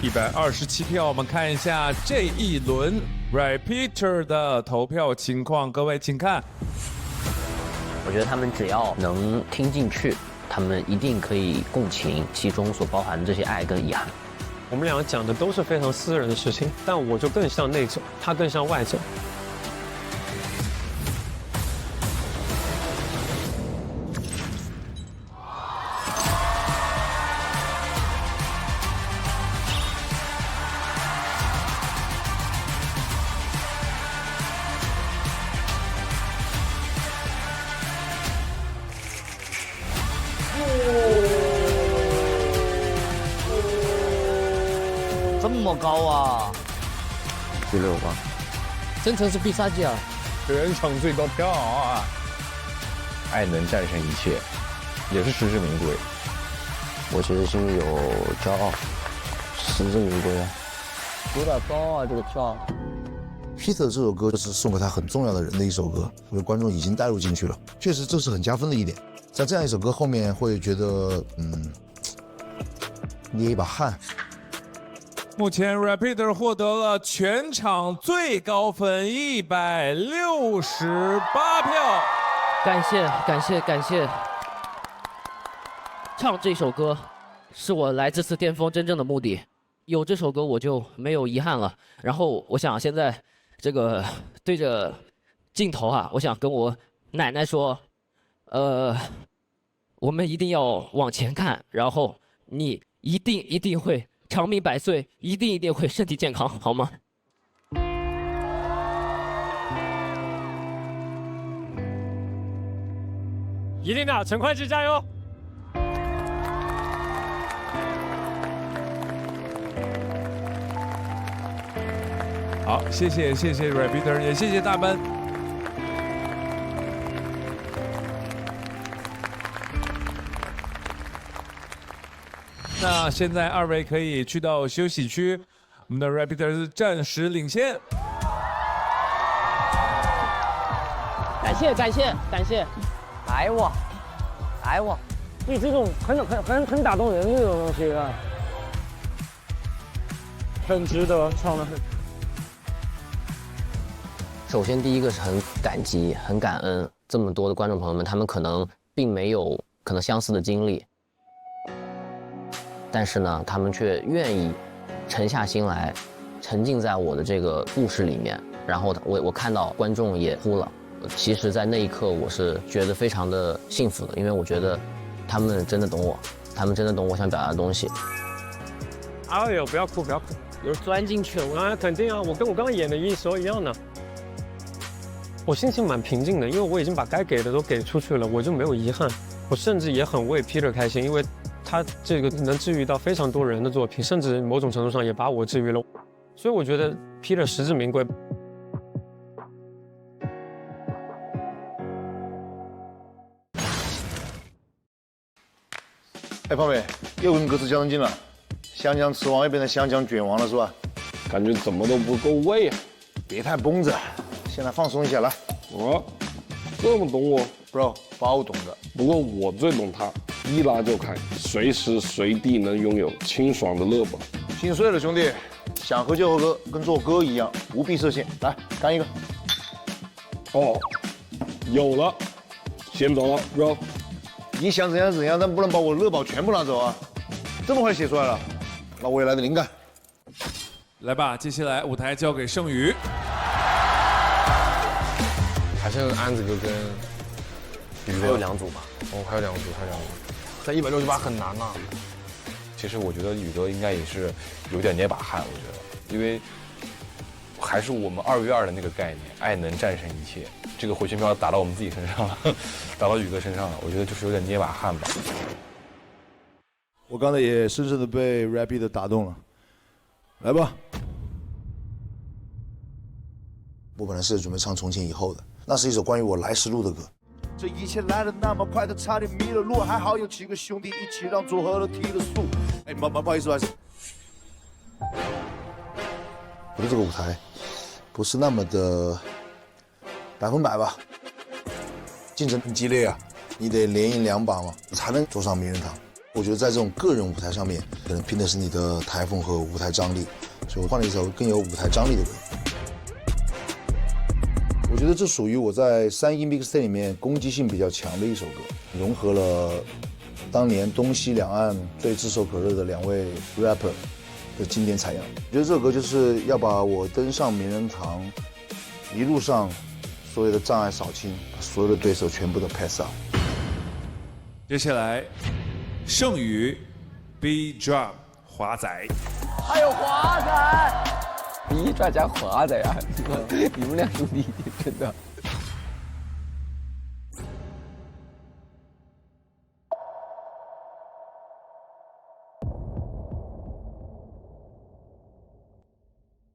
127票。我们看一下这一轮 Repeater 的投票情况，各位请看。我觉得他们只要能听进去，他们一定可以共情其中所包含的这些爱跟遗憾。我们两个讲的都是非常私人的事情，但我就更像内者，他更像外者。这么高啊！第6吧。真诚是必杀技啊！全场最高票啊！爱能战胜一切，也是实至名归。我其实心里有骄傲，实至名归啊。有点高啊，这个票。Peter 这首歌就是送给他很重要的人的一首歌，我觉得观众已经带入进去了，确实这是很加分的一点。在这样一首歌后面会觉得，捏一把汗。目前 Repeater 获得了全场最高分168票。感谢。唱这首歌是我来这次巅峰真正的目的，有这首歌我就没有遗憾了。然后我想现在这个对着镜头啊，我想跟我奶奶说，我们一定要往前看，然后你一定会长命百岁，一定会身体健康，好吗？一定的，陈会计加油！好，谢谢 Repeater， 也谢谢大奔。那现在2位可以去到休息区，我们的 Repeater 是暂时领先。感谢，爱我，你这种很打动人的这种东西啊，很值得，唱得很。首先，第一个是很感激、很感恩这么多的观众朋友们，他们可能并没有相似的经历，但是呢，他们却愿意沉下心来，沉浸在我的这个故事里面。然后我看到观众也哭了，其实，在那一刻我是觉得非常的幸福的，因为我觉得他们真的懂我，他们真的懂我想表达的东西。哎呦，不要哭，有人钻进去了，啊，肯定啊，我跟我刚刚演的一样的。我心情蛮平静的，因为我已经把该给的都给出去了，我就没有遗憾。我甚至也很为 Peter 开心，因为他这个能治愈到非常多人的作品，甚至某种程度上也把我治愈了。所以我觉得 Peter 实至名归。哎，胖妹，又跟鸽子较上劲了，香蕉吃完又变成香蕉卷王了是吧？感觉怎么都不够味啊！别太绷着，现在放松一下来。这么懂我 ，bro， 包懂的。不过我最懂他，一拉就开，随时随地能拥有清爽的乐宝。心碎了兄弟，想喝就喝，跟做歌一样，无必设限。来，干一个。哦，有了，先走了 ，bro。你想怎样，但不能把我乐宝全部拿走啊！这么快写出来了，那我也来点灵感。来吧，接下来舞台交给盛宇。还是安子哥跟宇哥有2组吧？哦，还有2组。在168很难呐。其实我觉得宇哥应该也是有点捏把汗，我觉得，因为还是我们2v2的那个概念，爱能战胜一切。这个回旋镖打到我们自己身上了，打到宇哥身上了，我觉得就是有点捏把汗吧。我刚才也深深的被 Repeater 打动了，来吧。我本来是准备唱《从前以后》的，那是一首关于我来时路的歌。这一切来得那么快，他差点迷了路，还好有几个兄弟一起让组合了提了速。哎，不好意思。我的这个舞台不是那么的100%吧，竞争很激烈啊，你得连赢2把嘛，才能坐上名人堂。我觉得在这种个人舞台上面，可能拼的是你的台风和舞台张力，所以我换了一首更有舞台张力的歌。我觉得这属于我在3音 mixtape 里面攻击性比较强的一首歌，融合了当年东西两岸最炙手可热的2位 rapper 的经典采样。我觉得这首歌就是要把我登上名人堂一路上所有的障碍扫清，把所有的对手全部都 pass out。接下来，盛宇 B Drop 华仔，还有华仔，B Drop 加华仔啊，你们俩兄弟真的。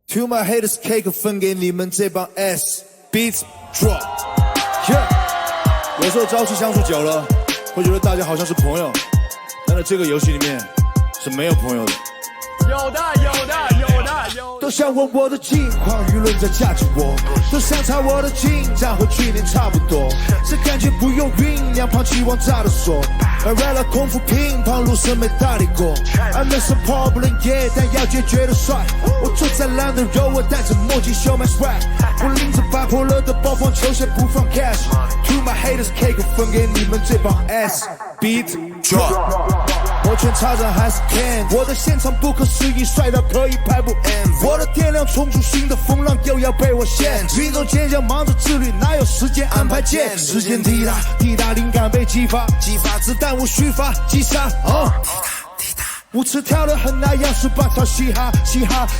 To my haters cake 分给你们这帮 S Beats Drop。Yeah， 有时候朝夕相处久了，会觉得大家好像是朋友，但在这个游戏里面是没有朋友的。有的。都想问我的近况，舆论在架着我，都想查我的进展和去年差不多，这感觉不用酝酿，抛弃往炸的说，而为了功夫乒乓，路上没搭理过。I met some problem yeah， 但要解决的帅。我坐在浪的肉，我戴着墨镜 show my swag， 我拎着拔破了的暴风球鞋不放 cash。To my haters cake 分给你们这帮 S Beat Drop。摩拳擦掌还是 can， 我的现场不可思议，帅到可以拍部 M， 我的电量冲出新的风浪，又要被我限制。运动健将忙着自律，哪有时间安排见？时间滴答滴答，灵感被激发，子弹无虚发，击杀。舞池跳得很那样，是把跳嘻哈，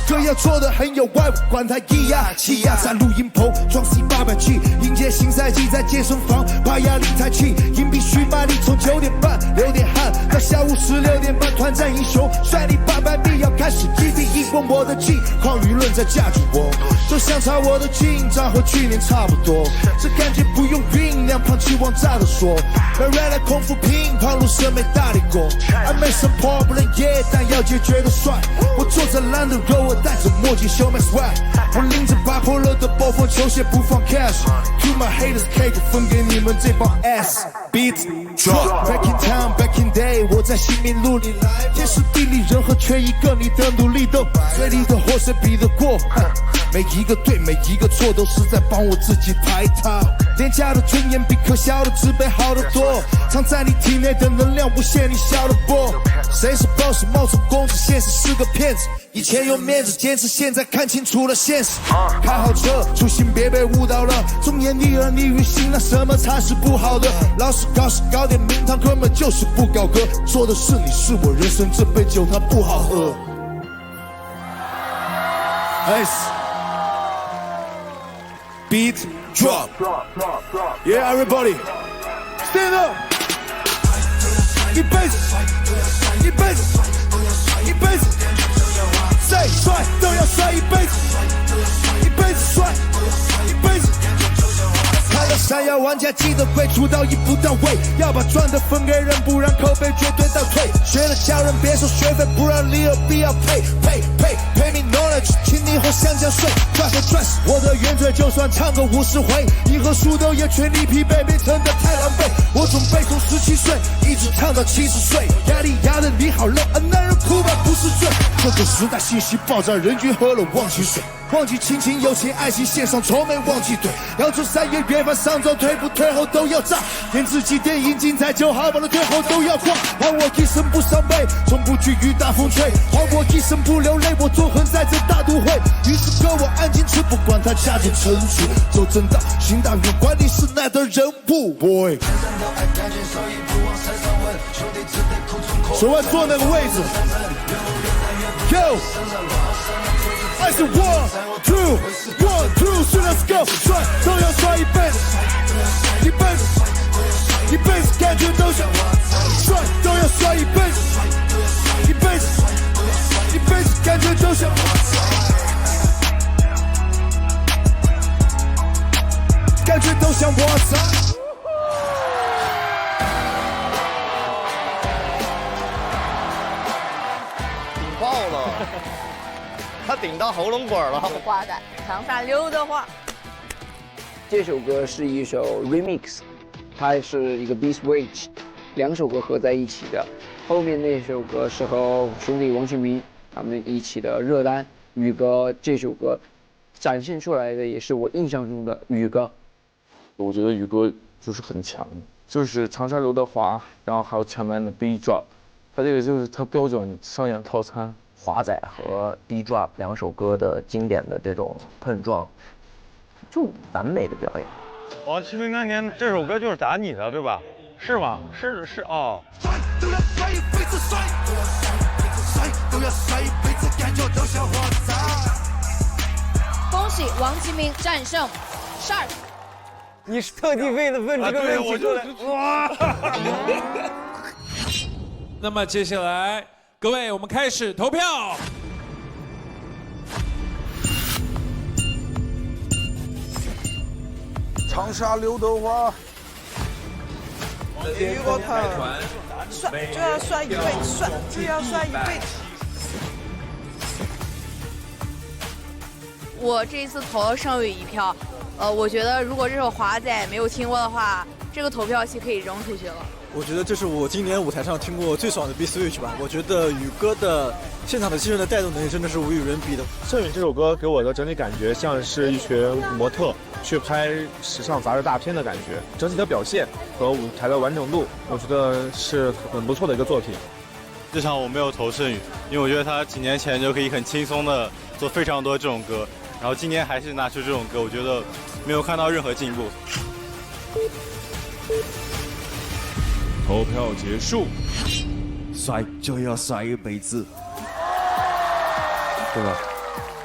歌要做得很有外物，管他咿呀气呀，在录音棚装 C800G， 迎接新赛季，在健身房把哑铃抬起，硬必须卖力，从9点半流点汗到下午16点半，团战英雄率领800米要开始基地，一问我的近况，舆论在架住我，都想查我的进展和去年差不多，这感觉不用酝酿，胖期望炸的说，来 rap 空腹乒乓，路上没搭理过 ，I made some problem yeah。但要解决的帅，我坐在蓝的肉，我戴着墨镜秀 my swag， 我拎着巴破了的暴风球鞋不放 cash，To my haters cake 分给你们这帮 ass。Beat drop back in town back in day， 我在新民路里来，天时地利人和缺一个，你的努力都嘴里的货谁比得过？每一个对每一个错都是在帮我自己抬他，廉价的尊严比可笑的自卑好得多，藏在你体内的能量无限，你笑得波。谁是 boss 冒充公子，现实是个骗子，以前有面子坚持，现在看清楚了现实。开好车初心别被误导了，忠言逆耳逆于心，那什么才是不好的？老实搞事搞点名堂，根本就是不搞格，说的是你是我人生，这杯酒它不好喝。Beat drop. Yeah, everybody, stand up. 一辈子，一辈子，一辈子，谁帅都要帅一辈子，一辈子帅，一辈子。看到闪耀玩家记得归出道一步到位，要把赚的分给人，不然口碑绝对倒退。学了教人别收学费，不然你有必要pay me knowledge， 请你喝香蕉水。dress 我的原罪，就算唱个50回，赢和输都也全力疲惫，别撑得太狼狈。我准备从17岁一直唱到70岁，压力压得你好累，男人哭吧不是罪。这个时代信息爆炸，人均喝了忘情水，忘记亲情友情爱情线上从没忘记对，要求3月约饭上周退不退后都要炸，连自己电影精彩就好吧了退后都要挂，还我一生不伤悲，从不惧雨大风吹，还我一生不流泪，我纵横在这大都会。于是哥我安静吃，不管他家境城市，走正道行大运，管你是哪的人物 boy。手腕坐那个位置 ，Yo， I said 1 2 1 2 3 let's go， 帅都要帅一辈子，一辈子，一辈子感觉都像，帅都要帅一辈子，一辈子，一辈子感觉都像，感觉都像我操。爆了，他顶到喉咙管了。花旦长沙刘德华。这首歌是一首 remix， 它是一个 B Switch， 2首歌合在一起的。后面那首歌是和兄弟王启明他们一起的热单宇哥，这首歌展现出来的也是我印象中的宇哥。我觉得宇哥就是很强，就是长沙刘德华，然后还有前面的 B Drop， 他这个就是他标准商演套餐。华仔和 B Drop 2首歌的经典的这种碰撞，就完美的表演。王启明那年这首歌就是打你的，对吧？是吗？是哦。恭喜王启明战胜 Shark。你是特地为了问这个问题过来？哇！那么接下来。各位，我们开始投票。长沙刘德华，别过他，帅就要帅一辈子，帅就要帅一辈子。我这一次投了尚宇1票，我觉得如果这首华仔没有听过的话，这个投票期可以扔出去了。我觉得这是我今年舞台上听过最爽的 B Switch 吧。我觉得宇哥的现场的气氛的带动能力真的是无与伦比的。尚宇这首歌给我的整体感觉像是一群模特去拍时尚杂志大片的感觉，整体的表现和舞台的完整度，我觉得是很不错的一个作品。这场我没有投盛宇，因为我觉得他几年前就可以很轻松的做非常多这种歌，然后今年还是拿出这种歌，我觉得没有看到任何进步。投票结束，帅就要帅一辈子，对吧？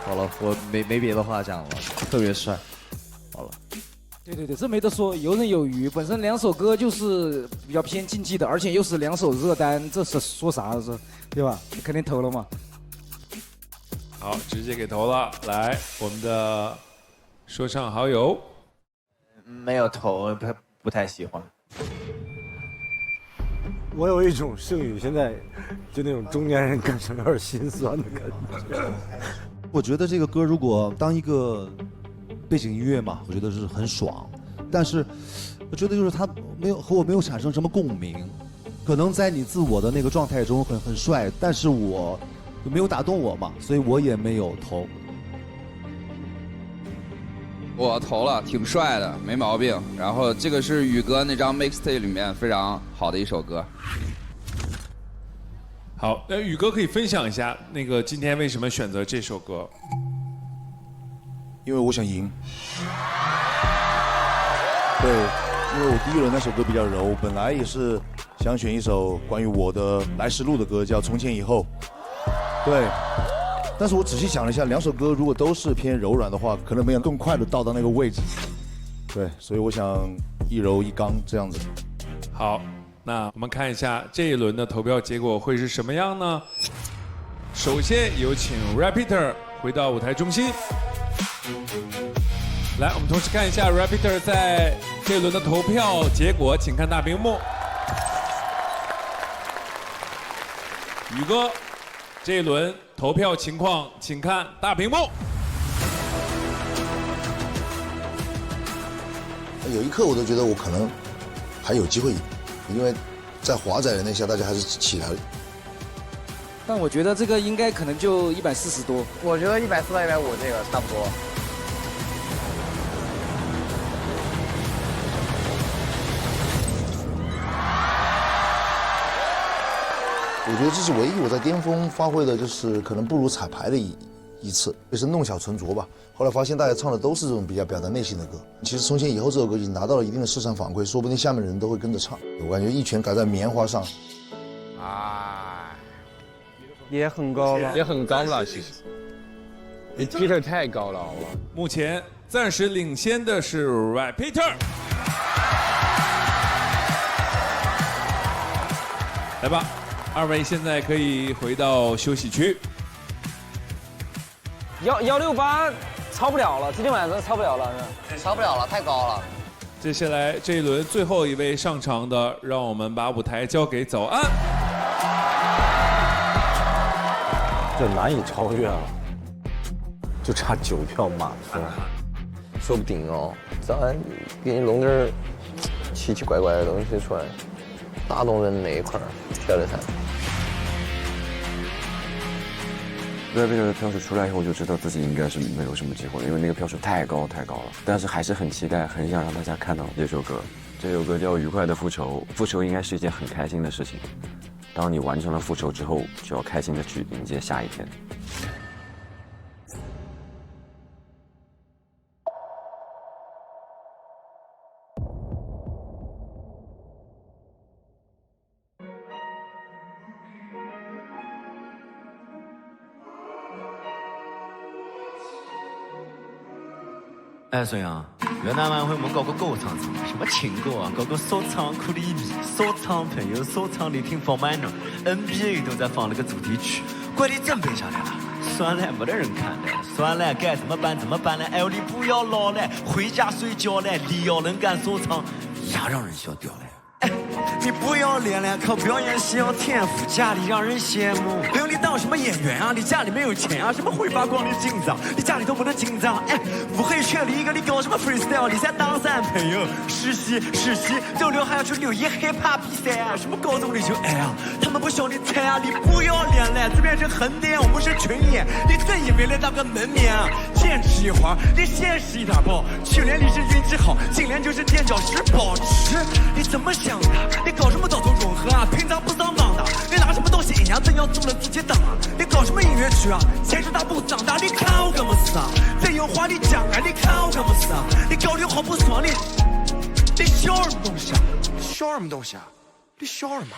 好了，我没别的话讲了，特别帅。好了。对，这没得说，游刃有余。本身2首歌就是比较偏竞技的，而且又是2首热单，这是说啥是，对吧？肯定投了嘛。好，直接给投了。来，我们的说唱好友，没有投，不太喜欢。我有一种盛宇现在就那种中年人感觉有点心酸的感觉。我觉得这个歌如果当一个背景音乐嘛，我觉得是很爽，但是我觉得就是它和我没有产生什么共鸣，可能在你自我的那个状态中很帅，但是我没有打动我嘛，所以我也没有投。我投了，挺帅的，没毛病。然后这个是宇哥那张 mixtape 里面非常好的一首歌。好，那宇哥可以分享一下那个今天为什么选择这首歌？因为我想赢。对，因为我第一轮那首歌比较柔，本来也是想选一首关于我的来时路的歌，叫《从前以后》。对。但是我仔细想了一下，2首歌如果都是偏柔软的话，可能没有更快的到达那个位置。对，所以我想一柔一刚这样子。好，那我们看一下这一轮的投票结果会是什么样呢？首先有请 Repeater 回到舞台中心。来，我们同时看一下 Repeater 在这一轮的投票结果，请看大屏幕。宇哥，这一轮投票情况，请看大屏幕。有一刻我都觉得我可能还有机会赢，因为在华仔的那下大家还是起来了。但我觉得这个应该可能就140多。我觉得140到150这个差不多。我觉得这是唯一我在巅峰发挥的，就是可能不如彩排的一次，也是弄巧成拙吧。后来发现大家唱的都是这种比较表达内心的歌。其实从前以后这首歌已经拿到了一定的市场反馈，说不定下面的人都会跟着唱。我感觉一拳打在棉花上，也很高了，也很高了，其实。你 Peter 太高了，好吧？目前暂时领先的是 Repeater。来吧。2位现在可以回到休息区。168超不了了，今天晚上超不了了，超不了了，太高了。接下来这一轮最后一位上场的，让我们把舞台交给早安。这难以超越了，就差9票满分，说不定哦，早安给你弄点奇奇怪怪的东西出来，打动人那一块儿，晓得噻。Repeater 的票数出来以后，我就知道自己应该是没有什么机会，因为那个票数太高了。但是还是很期待，很想让大家看到这首歌。这首歌叫《愉快的复仇》，复仇应该是一件很开心的事情。当你完成了复仇之后，就要开心的去迎接下一天。哎，孙杨，越南晚会我们搞个歌唱唱，什么情歌啊，搞个说唱库里米，说唱朋友说唱力挺放满了 ，NBA 都在放那个主题曲，快递真背下来了。算了，没得人看了，算了，该怎么办怎么办呢？哎，你不要闹了，回家睡觉了，你要能干说唱，呀让人笑掉了。你不要脸了，靠表演需要天赋，家里让人羡慕。哎呦，你当什么演员啊？你家里没有钱啊？什么会发光的紧张？你家里都不能紧张。哎，乌黑圈里一个，你搞什么 freestyle？ 你在当山朋友实习，周六还要去留一 hiphop 比赛啊？什么高中的就哎呀，他们不晓得猜啊！你不要脸了，这边是横店，我们是群演，你真以为来当个门面啊？坚持一会儿，你现实一点不？去年你是运气好，今年就是垫脚石保持。你怎么想的？你搞什么早中融合啊？平常不上榜的，你拿什么东西营养？去啊！谁说他不长大？你看我干么事啊？真有话你讲啊！你看我干么事啊？你搞得好不爽，你笑什么东西啊？笑什么东西啊？你笑什么？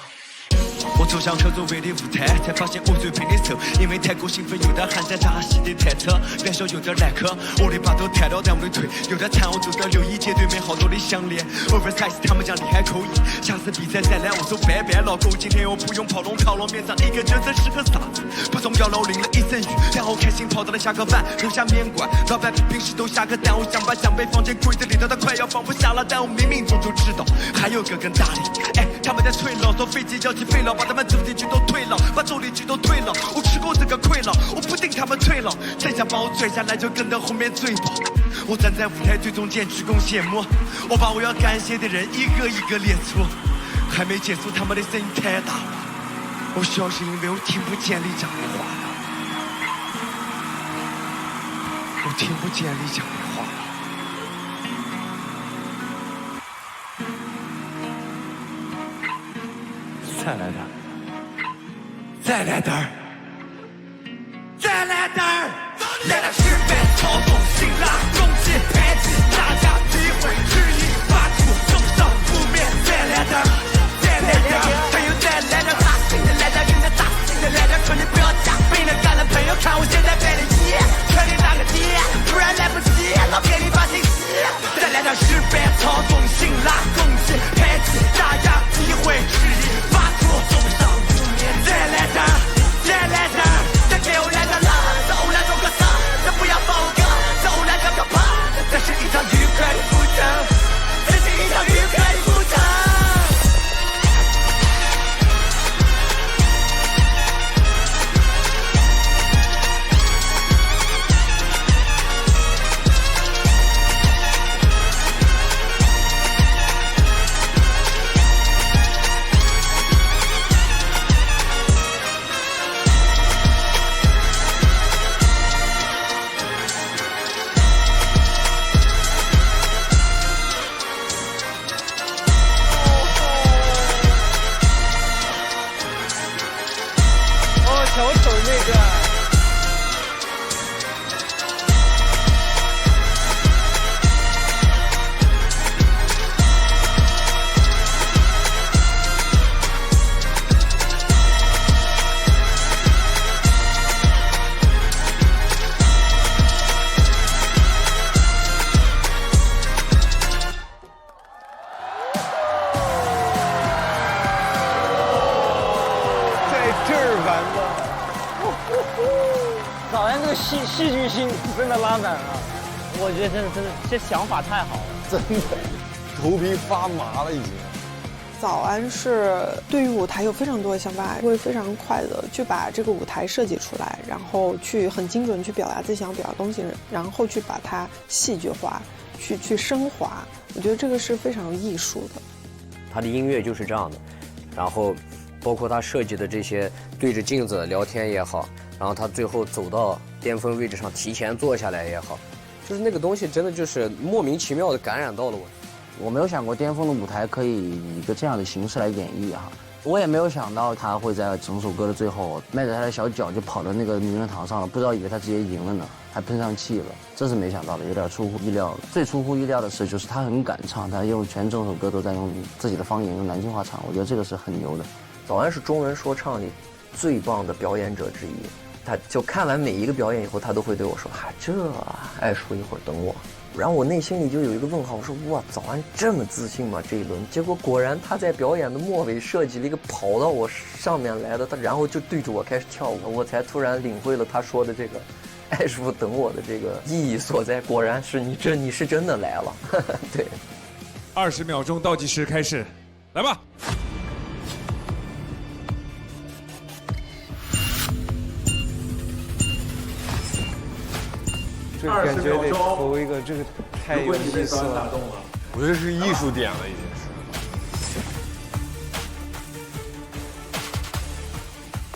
我走向合作位的舞台，才发现我最配的手，因为太过兴奋，有点汗在扎西的太扯，感受有点耐克。我的把头抬到咱们的腿，有点馋，我走到六一街对面好多的项链 ，oversize 他们讲厉害口音，下次比赛再来我走拜拜老公，今天我不用跑龙套，面上一个角色是个傻子，不重要了淋了一身雨，然后开心跑到了下个饭，留下面馆，老板比平时都下个蛋，我想把奖杯放进柜子里头，他快要放不下了，但我冥冥中就知道还有个更大的，哎，他们在催了，坐飞机要起飞了。把他们主题曲都退了，把助力曲都退了，我吃过这个亏了，我不定他们退了，真想把我拽下来就跟到后面追吧。我站在舞台最中间鞠躬谢幕，我把我要感谢的人一个一个列出，还没结束，他们的声音太大了，我笑是因为我听不见李讲的话了，我听不见李讲的话了。再来点儿，再来点儿，再来点儿，来点失败，操纵辛辣，攻击排挤，大家诋毁质疑，发出正上负面，再来点儿，再来点儿，还有再来点儿，大劲的来点儿，跟着大劲的来点儿，求你不要假，被人干了朋友，看我现在摆的耶，看你哪个爹，突然来不及，老给你发信息，再来点儿失败，操纵辛辣，攻击排挤，大家诋毁质疑。再来点儿，再来点儿，再给我来点辣，这欧来做个啥？这不要放我歌，这欧来个怕，这是一场愉快的赴程，这是一场愉快的赴程。戏剧性真的拉满了，我觉得真的，这想法太好了，真的，头皮发麻了已经。早安是对于舞台有非常多的想法，会非常快的去把这个舞台设计出来，然后去很精准去表达自己想表达的东西，然后去把它戏剧化，去升华。我觉得这个是非常艺术的。他的音乐就是这样的，然后包括他设计的这些对着镜子聊天也好，然后他最后走到巅峰位置上提前坐下来也好，就是那个东西真的就是莫名其妙的感染到了我。我没有想过巅峰的舞台可以以一个这样的形式来演绎哈，我也没有想到他会在整首歌的最后迈着他的小脚就跑到那个名人堂上了，不知道以为他直接赢了呢，还喷上气了，这是没想到的，有点出乎意料了。最出乎意料的是，就是他很敢唱，他用全整首歌都在用自己的方言，用南京话唱，我觉得这个是很牛的。早安是中文说唱里最棒的表演者之一，他就看完每一个表演以后，他都会对我说：“爱叔一会儿等我。”然后我内心里就有一个问号，我说哇，早安这么自信吗？这一轮，结果果然他在表演的末尾设计了一个跑到我上面来的，他然后就对着我开始跳舞，我才突然领会了他说的这个“爱师傅等我”的这个意义所在。果然是你是真的来了，对。20秒钟倒计时开始，来吧。这感觉得投一个，这个太有意思了。我觉得是艺术点了，已经是。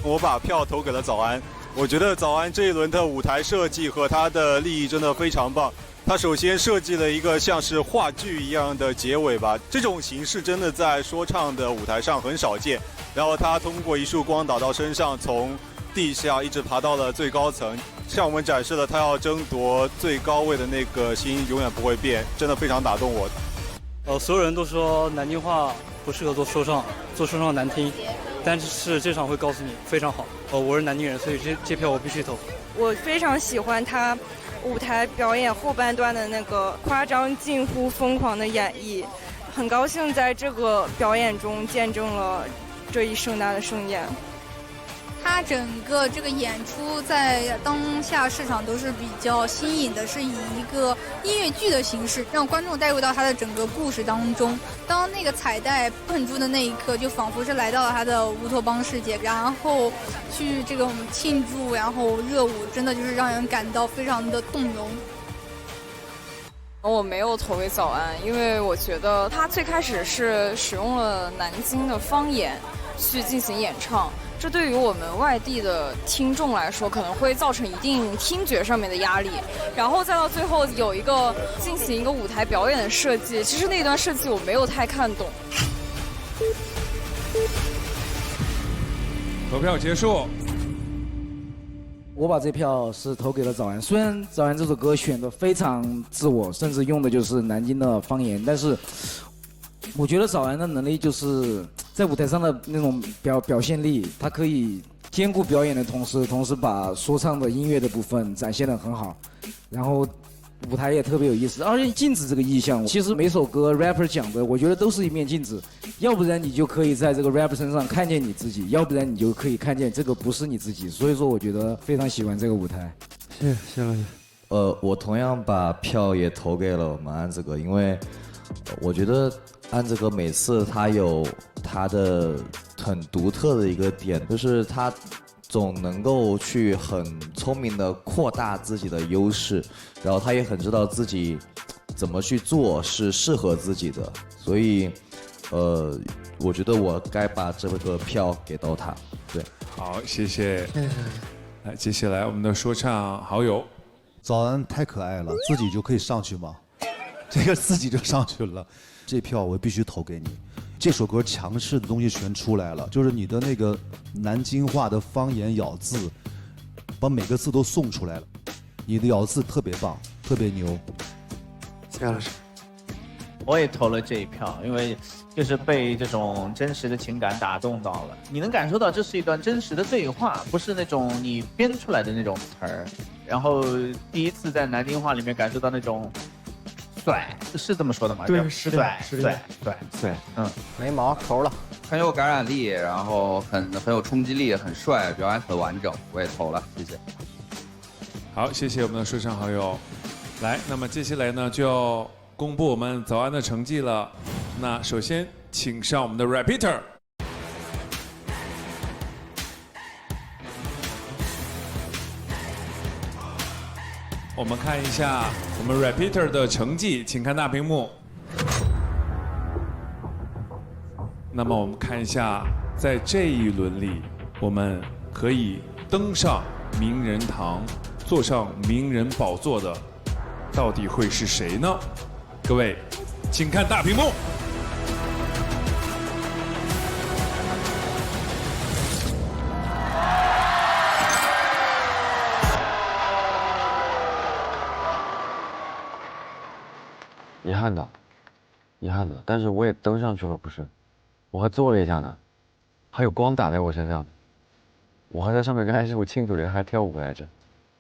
我把票投给了早安，我觉得早安这一轮的舞台设计和他的立意真的非常棒。他首先设计了一个像是话剧一样的结尾吧，这种形式真的在说唱的舞台上很少见。然后他通过一束光打到身上，从地下一直爬到了最高层，向我们展示了他要争夺最高位的那个心永远不会变，真的非常打动我。所有人都说南京话不适合做说唱，做说唱难听，但是这场会告诉你非常好。我是南京人，所以这票我必须投。我非常喜欢他舞台表演后半段的那个夸张近乎疯狂的演绎，很高兴在这个表演中见证了这一盛大的盛宴。他整个这个演出在当下市场都是比较新颖的，是以一个音乐剧的形式让观众带入到他的整个故事当中。当那个彩带喷出的那一刻，就仿佛是来到了他的乌托邦世界，然后去这种庆祝，然后热舞，真的就是让人感到非常的动容。我没有投给早安，因为我觉得他最开始是使用了南京的方言去进行演唱，这对于我们外地的听众来说可能会造成一定听觉上面的压力，然后再到最后有一个进行一个舞台表演的设计，其实那段设计我没有太看懂。投票结束。我把这票是投给了早安，虽然早安这首歌选的非常自我，甚至用的就是南京的方言，但是我觉得早安的能力就是在舞台上的那种表现力，他可以兼顾表演的同时把说唱的音乐的部分展现得很好，然后舞台也特别有意思。而且镜子这个意象，其实每首歌 rapper 讲的，我觉得都是一面镜子，要不然你就可以在这个 rapper 身上看见你自己，要不然你就可以看见这个不是你自己。所以说，我觉得非常喜欢这个舞台。谢谢老师。我同样把票也投给了我们安子哥，因为我觉得安子哥每次他有他的很独特的一个点，就是他总能够去很聪明的扩大自己的优势，然后他也很知道自己怎么去做是适合自己的，所以我觉得我该把这个票给到他。对，好，谢谢。来，接下来我们的说唱好友，早安太可爱了，自己就可以上去吗？这个自己就上去了，这票我必须投给你。这首歌强势的东西全出来了，就是你的那个南京话的方言咬字，把每个字都送出来了。你的咬字特别棒，特别牛。谢老师，我也投了这一票，因为就是被这种真实的情感打动到了。你能感受到这是一段真实的对话，不是那种你编出来的那种词儿。然后第一次在南京话里面感受到那种帅，是这么说的吗？对，是的，帅，没毛，投了，很有感染力，然后很有冲击力，很帅，表演很完整，我也投了，谢谢。好，谢谢我们的说唱好友。来，那么接下来呢就要公布我们早安的成绩了。那首先请上我们的 repeater。我们看一下我们 repeater 的成绩，请看大屏幕。那么我们看一下，在这一轮里，我们可以登上名人堂，坐上名人宝座的，到底会是谁呢？各位，请看大屏幕。遗憾的，但是我也登上去了，不是？我还做了一下呢，还有光打在我身上，我还在上面跟爱师傅庆祝着，还跳舞来着。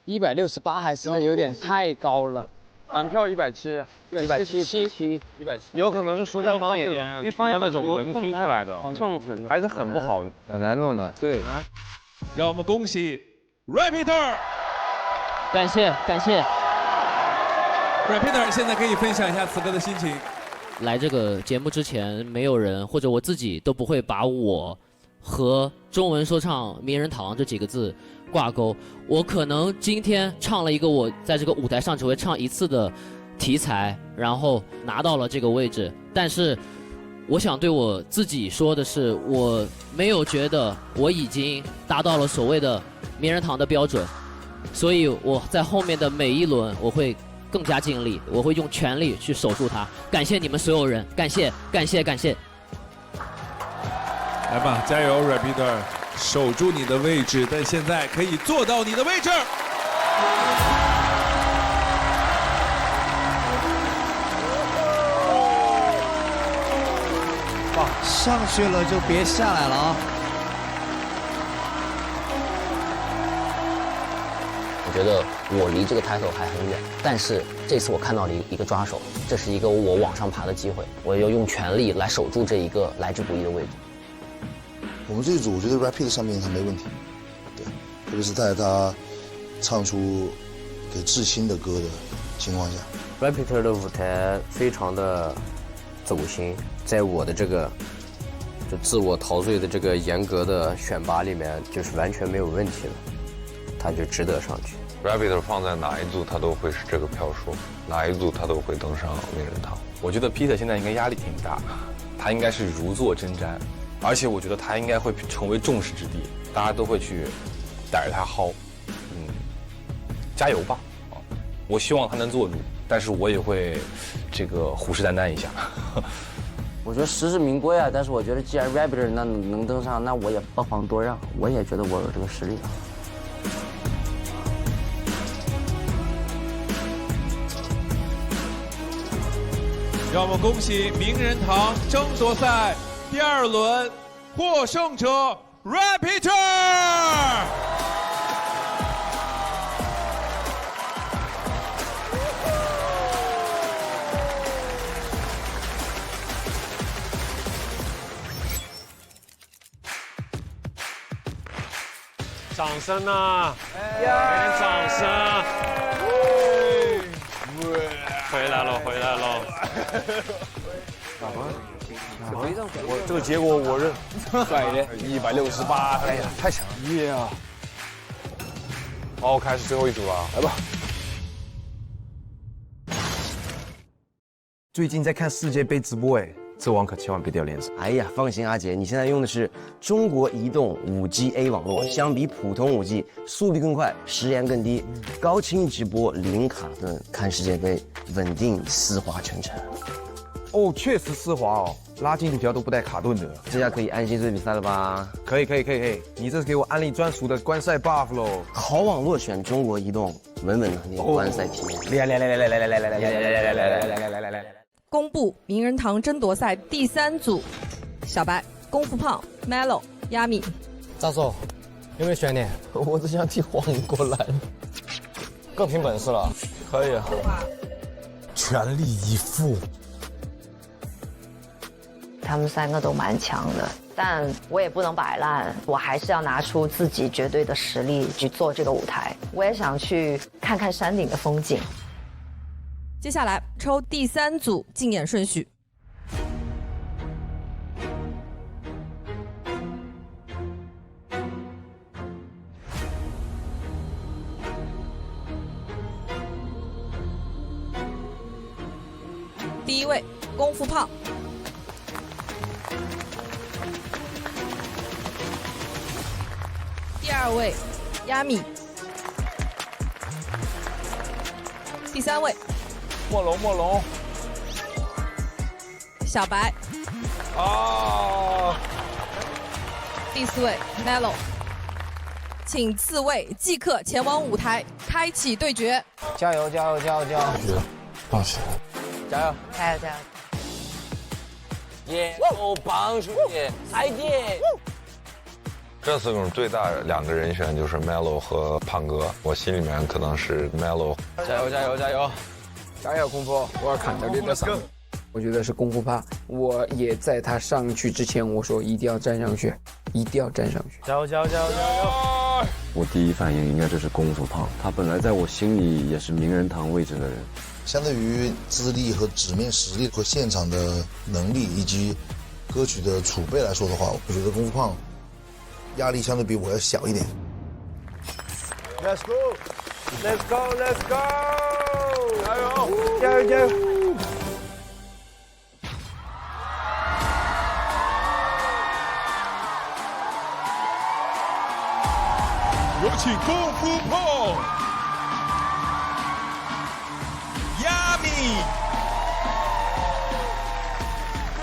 168还是有点太高了，满票170，有可能是说唱方言，因为方言那种文风带来的，还是很不好，很难弄的。对，让我们恭喜 repeater， 感谢。repeater 现在可以分享一下此刻的心情。来这个节目之前，没有人或者我自己都不会把我和中文说唱名人堂这几个字挂钩。我可能今天唱了一个我在这个舞台上只会唱一次的题材，然后拿到了这个位置。但是我想对我自己说的是，我没有觉得我已经达到了所谓的名人堂的标准，所以我在后面的每一轮我会更加尽力，我会用全力去守住它。感谢你们所有人，感谢。来吧，加油 repeater！守住你的位置，但现在可以坐到你的位置。上去了就别下来了啊！我觉得我离这个 title 还很远，但是这次我看到了一个抓手，这是一个我往上爬的机会，我要用全力来守住这一个来之不易的位置。我们这一组，我觉得 rapid 上面他没问题，对，特别是在他唱出给至亲的歌的情况下 ，rapid 的舞台非常的走心，在我的这个就自我陶醉的这个严格的选拔里面，就是完全没有问题的，他就值得上去。Rabbit 放在哪一组他都会是这个票数，哪一组他都会登上名人堂。我觉得 Peter 现在应该压力挺大，他应该是如坐针毡，而且我觉得他应该会成为众矢之的，大家都会去逮着他薅。加油吧！我希望他能做主，但是我也会这个虎视眈眈一下。我觉得实至名归啊，但是我觉得既然 Rabbit 那能登上，那我也不遑多让，我也觉得我有这个实力。让我们恭喜名人堂争夺赛第2轮获胜者 Rabbit。掌声啊！给点掌声！回来了，回来了！我这个结果我认，帅一点，168，哎呀，太强了！耶啊！好，开始最后一组了，来吧。最近在看世界杯直播，哎。这网可千万别掉链子！哎呀，放心阿杰，你现在用的是中国移动5G A 网络，相比普通5G，速率更快，时延更低，高清直播零卡顿，看世界杯稳定丝滑全程。哦，确实丝滑哦，拉进度条都不带卡顿的，这下可以安心追比赛了吧？可以，你这是给我安利专属的观赛 buff 喽！好网络选中国移动，稳稳的观赛体验。来。公布名人堂争夺赛第3组，小白、功夫胖、Melo、亚米。赵总，有没有悬念？我只想替黄国来，更凭本事了。可以啊，全力以赴。他们3个都蛮强的，但我也不能摆烂，我还是要拿出自己绝对的实力去做这个舞台。我也想去看看山顶的风景。接下来抽第3组竞演顺序。第1位，功夫胖。第2位，亚米。第3位，莫龙，小白，第4位 Melo， 请4位即刻前往舞台，开启对决。加油！放心，加油！耶！好棒，兄弟，再见！这次最大2个人选就是 Melo 和胖哥，我心里面可能是 Melo。加油，功夫！我要看到你的上，我觉得是功夫趴。我也在他上去之前，我说一定要站上去，加油！我第一反应应该就是功夫胖，他本来在我心里也是名人堂位置的人。相对于资历和纸面实力和现场的能力以及歌曲的储备来说的话，我觉得功夫胖压力相对比我要小一点。Let's go！ 加油！有请功夫胖、亚米、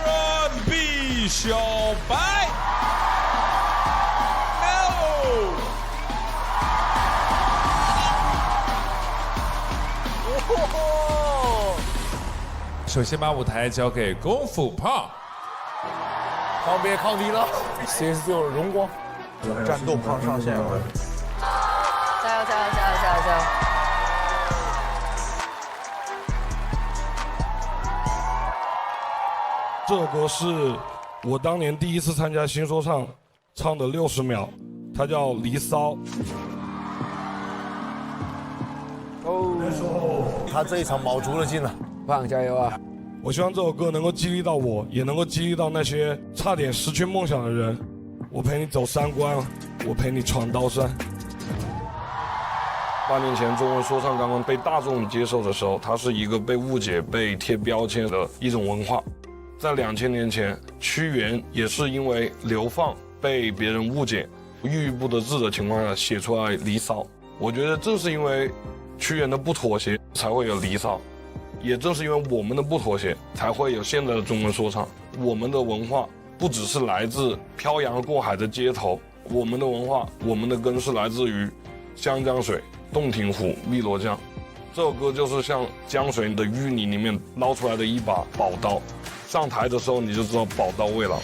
软币小白、首先把舞台交给功夫胖。胖别抗敌了，CS 就荣光，战斗胖上线了。加油加油加油加油加油！这首歌是我当年第一次参加新说唱，唱的60秒，它叫《离骚》。哦，他这一场卯足了劲了，胖加油啊！我希望这首歌能够激励到我，也能够激励到那些差点失去梦想的人。我陪你走3关，我陪你闯刀山。8年前，中文说唱刚刚被大众接受的时候，它是一个被误解、被贴标签的一种文化。在2000年前，屈原也是因为流放被别人误解、郁郁不得志的情况下写出来《离骚》。我觉得正是因为屈原的不妥协，才会有《离骚》。也正是因为我们的不妥协，才会有现在的中文说唱。我们的文化不只是来自漂洋过海的街头，我们的文化，我们的根是来自于湘江水、洞庭湖、汨罗江。这首歌就是像江水的淤泥里面捞出来的一把宝刀，上台的时候你就知道宝刀未老。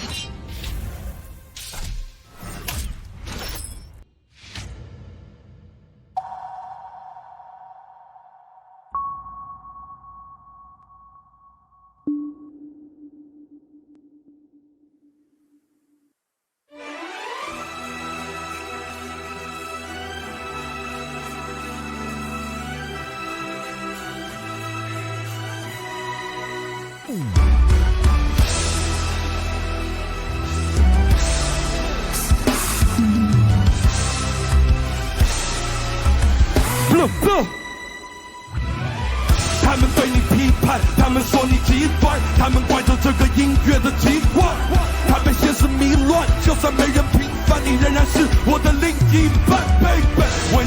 他们对你批判，他们说你极端，他们怪着这个音乐的习惯。他被现实迷乱，就算没人平反，你仍然是我的另一半 ，baby。为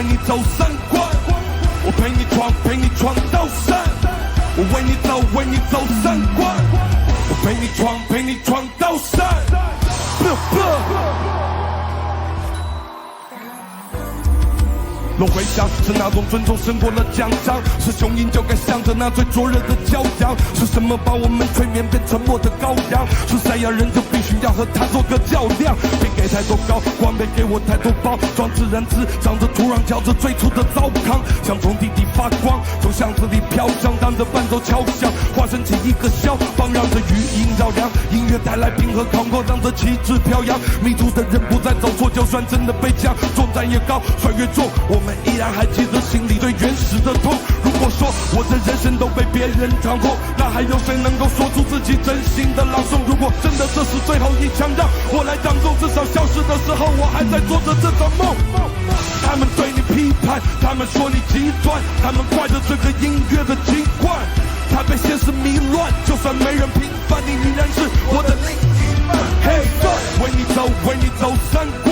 你走3关，我陪你闯刀山。我为你走3关，我陪你闯刀山。若回想是那种尊重胜过了奖章，是雄鹰就该向着那最灼热的骄阳。是什么把我们催眠变沉默的羔羊？是赛亚人就必须要和他做个较量。别给太多高光，别给我太多包装，自然滋长着土壤，嚼着最初的糟糠。想从地底发光，从巷子里飘香，当着伴奏敲响，化身起一个肖邦，让这余音绕梁。音乐带来平和广阔，让这旗帜飘扬。迷途的人不再走错，就算真的被抢，重担越高，摔越重，我们依然还记得心里最原始的痛。如果说我的人生都被别人掌控，那还有谁能够说出自己真心的朗诵？如果真的这是最后一枪，让我来掌中，至少消失的时候，我还在做着这场梦。他们对你批判，他们说你极端，他们怪着这个音乐的奇怪。他被现实迷乱，就算没人平反，你依然是我的另一半。Hey， 为你走3关。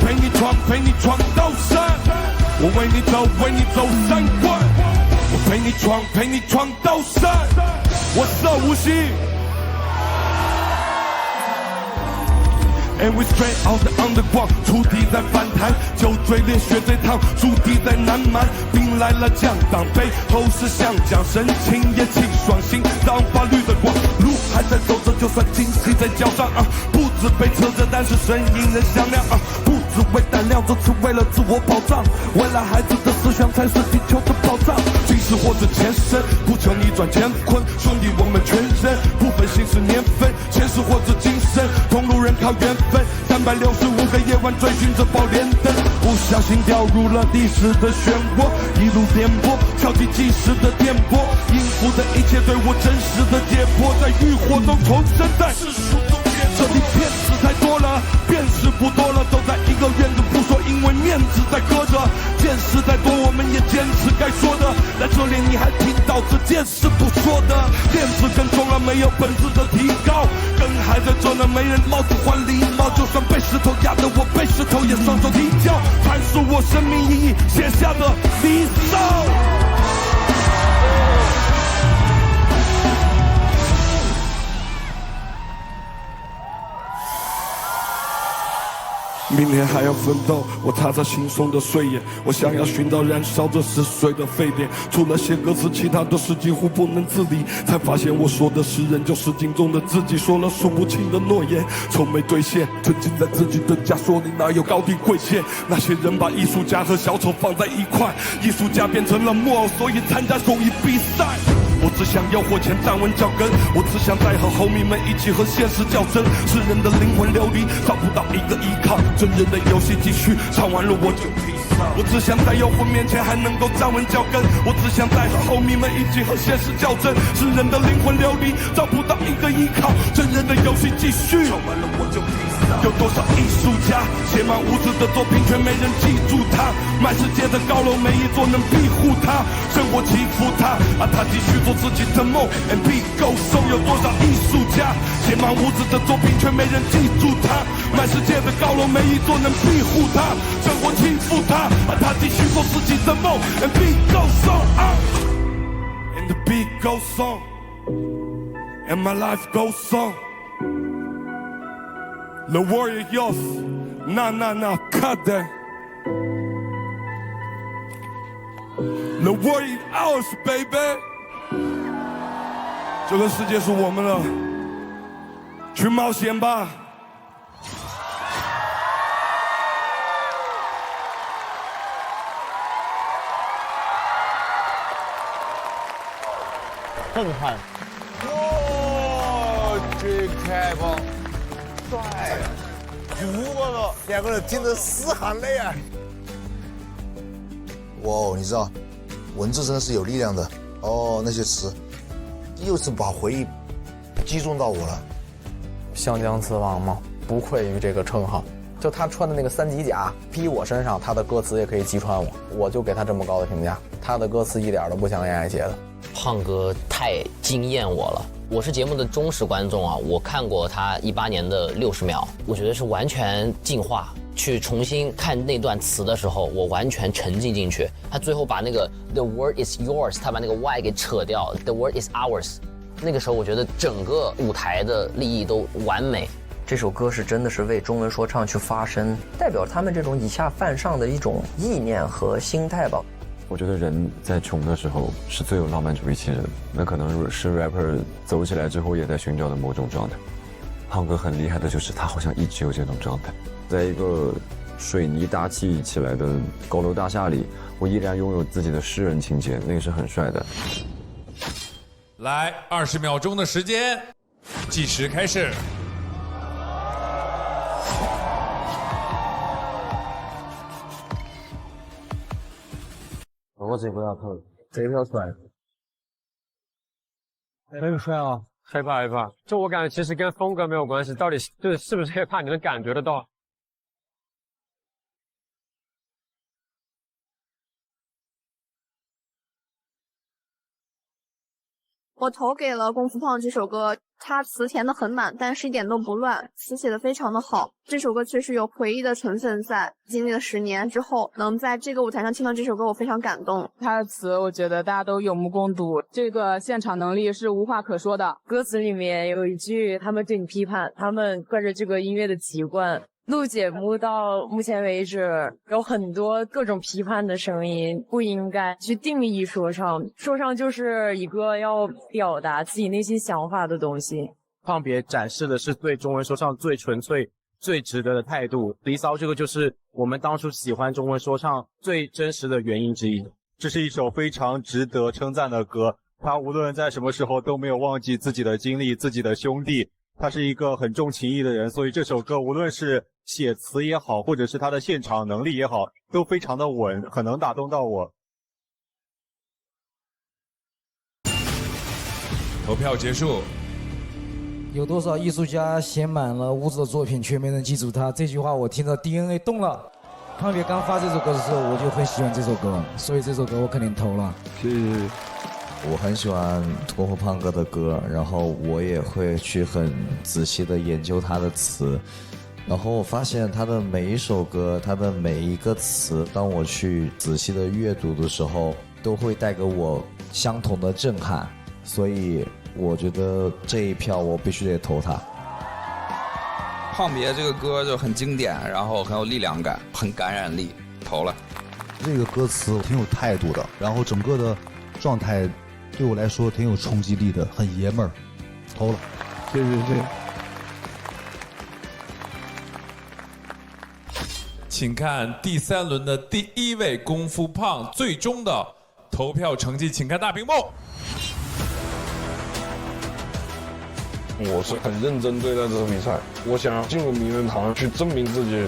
陪你闯刀山，我为你走3关，我陪你闯刀山。我是无锡。And we straight out the underground， 出地在反弹，酒醉烈血最烫，驻地在南蛮，兵来了将挡，背后是湘江，神情也气爽，心脏法律的光，路还在走着，就算惊喜在脚上啊，步子被扯着，但是声音仍响亮啊，不只为胆量，这次为了自我保障，未来孩子的思想才是地球的宝藏，今世或者前生，不求逆转乾坤，兄弟我们全人，不分姓氏年份，前世或者今生，同路人靠缘分。365个夜晚追寻着宝莲灯，不小心掉入了历史的漩涡，一路颠簸，敲击计时的电波，应付的一切对我真实的解剖，在欲火中重生在世俗中间。这里骗子太多了，辨识不多了，都在一个院子不说，因为面子在搁着。见识再多，我们也坚持该说的。来这里你还听到这件事不说的，电子更重了，没有本质的提高，根还在这呢，没人帽子换礼貌，就算被石头压得我被石头也双手提交，阐述我生命意义写下的离骚。明天还要奋斗，我踏着惺忪的睡眼，我想要寻到燃烧着逝水的沸点。除了写歌词，其他的事几乎不能自理。才发现我说的是人，就是镜中的自己，说了数不清的诺言，从没兑现。沉浸在自己的枷锁里，哪有高低贵贱？那些人把艺术家和小丑放在一块，艺术家变成了木偶，所以参加综艺比赛。我只想要火前站稳脚跟，我只想再和homie们一起和现实较真。世人的灵魂流离，找不到一个依靠，真人的游戏继续，唱完了我就披上。我只想在妖魂面前还能够站稳脚跟，我只想再和homie们一起和现实较真。世人的灵魂流离，找不到一个依靠，真人的游戏继续，唱完了我就披上。有多少艺术家写满无知的作品，却没人记住他？满世界的高楼，没一座能庇护他。生活欺负他，他继续做自己的梦 and be go so。 有多少艺术家写满无知的作品，却没人记住他？满世界的高楼，没一座能庇护他。生活欺负他，他继续做自己的梦 and be go so and the beat goes on and my life goes on。 The world is yours, nah, cut that. The world is ours, baby. 这个世界是我们的，去冒险吧！震撼！哇，这太棒！帅！我操，两个人听着嘶喊泪啊！哇哦，你知道，文字真的是有力量的哦，那些词。 又是把回忆击中到我了。湘江词王嘛，不愧于这个称号。就他穿的那个三级甲披我身上，他的歌词也可以击穿我，我就给他这么高的评价。他的歌词一点都不像 AI 写的。胖哥太惊艳我了。我是节目的忠实观众啊，我看过他18年的60秒，我觉得是完全进化。去重新看那段词的时候，我完全沉浸进去。他最后把那个 The word is yours， 他把那个 Y 给扯掉 ，The word is ours。那个时候我觉得整个舞台的立意都完美。这首歌是真的是为中文说唱去发声，代表他们这种以下犯上的一种意念和心态吧。我觉得人在穷的时候是最有浪漫主义气质的，那可能是 rapper 走起来之后也在寻找的某种状态。胖哥很厉害的就是他好像一直有这种状态，在一个水泥搭砌起来的高楼大厦里，我依然拥有自己的诗人情节，那个是很帅的。来，20秒钟的时间，计时开始。我这一票投，这一票帅，很帅啊！害怕害怕，就我感觉其实跟风格没有关系，到底是不是害怕，你能感觉得到。我投给了《功夫胖》这首歌，它词填得很满，但是一点都不乱，词写得非常的好。这首歌确实有回忆的成分在，经历了10年之后，能在这个舞台上听到这首歌，我非常感动。他的词，我觉得大家都有目共睹，这个现场能力是无话可说的。歌词里面有一句，他们对你批判，他们惯着这个音乐的习惯。录节目到目前为止，有很多各种批判的声音，不应该去定义说唱。说唱就是一个要表达自己内心想法的东西。胖别展示的是对中文说唱最纯粹、最值得的态度。离骚这个就是我们当初喜欢中文说唱最真实的原因之一。这是一首非常值得称赞的歌，他无论在什么时候都没有忘记自己的经历、自己的兄弟。他是一个很重情义的人，所以这首歌无论是写词也好，或者是他的现场能力也好，都非常的稳，很能打动到我。投票结束。有多少艺术家写满了无知的作品，却没人记住他？这句话我听着 DNA 动了。胖别刚发这首歌的时候，我就很喜欢这首歌，所以这首歌我肯定投了。谢谢。我很喜欢功夫胖哥的歌，然后我也会去很仔细的研究他的词，然后我发现他的每一首歌，他的每一个词，当我去仔细的阅读的时候，都会带给我相同的震撼，所以我觉得这一票我必须得投他。胖别这个歌就很经典，然后很有力量感，很感染力，投了。这个歌词挺有态度的，然后整个的状态对我来说挺有冲击力的，很爷们儿，投了。谢谢。请看第3轮的第1位功夫胖最终的投票成绩，请看大屏幕。我是很认真对待这场比赛，我想进入名人堂去证明自己。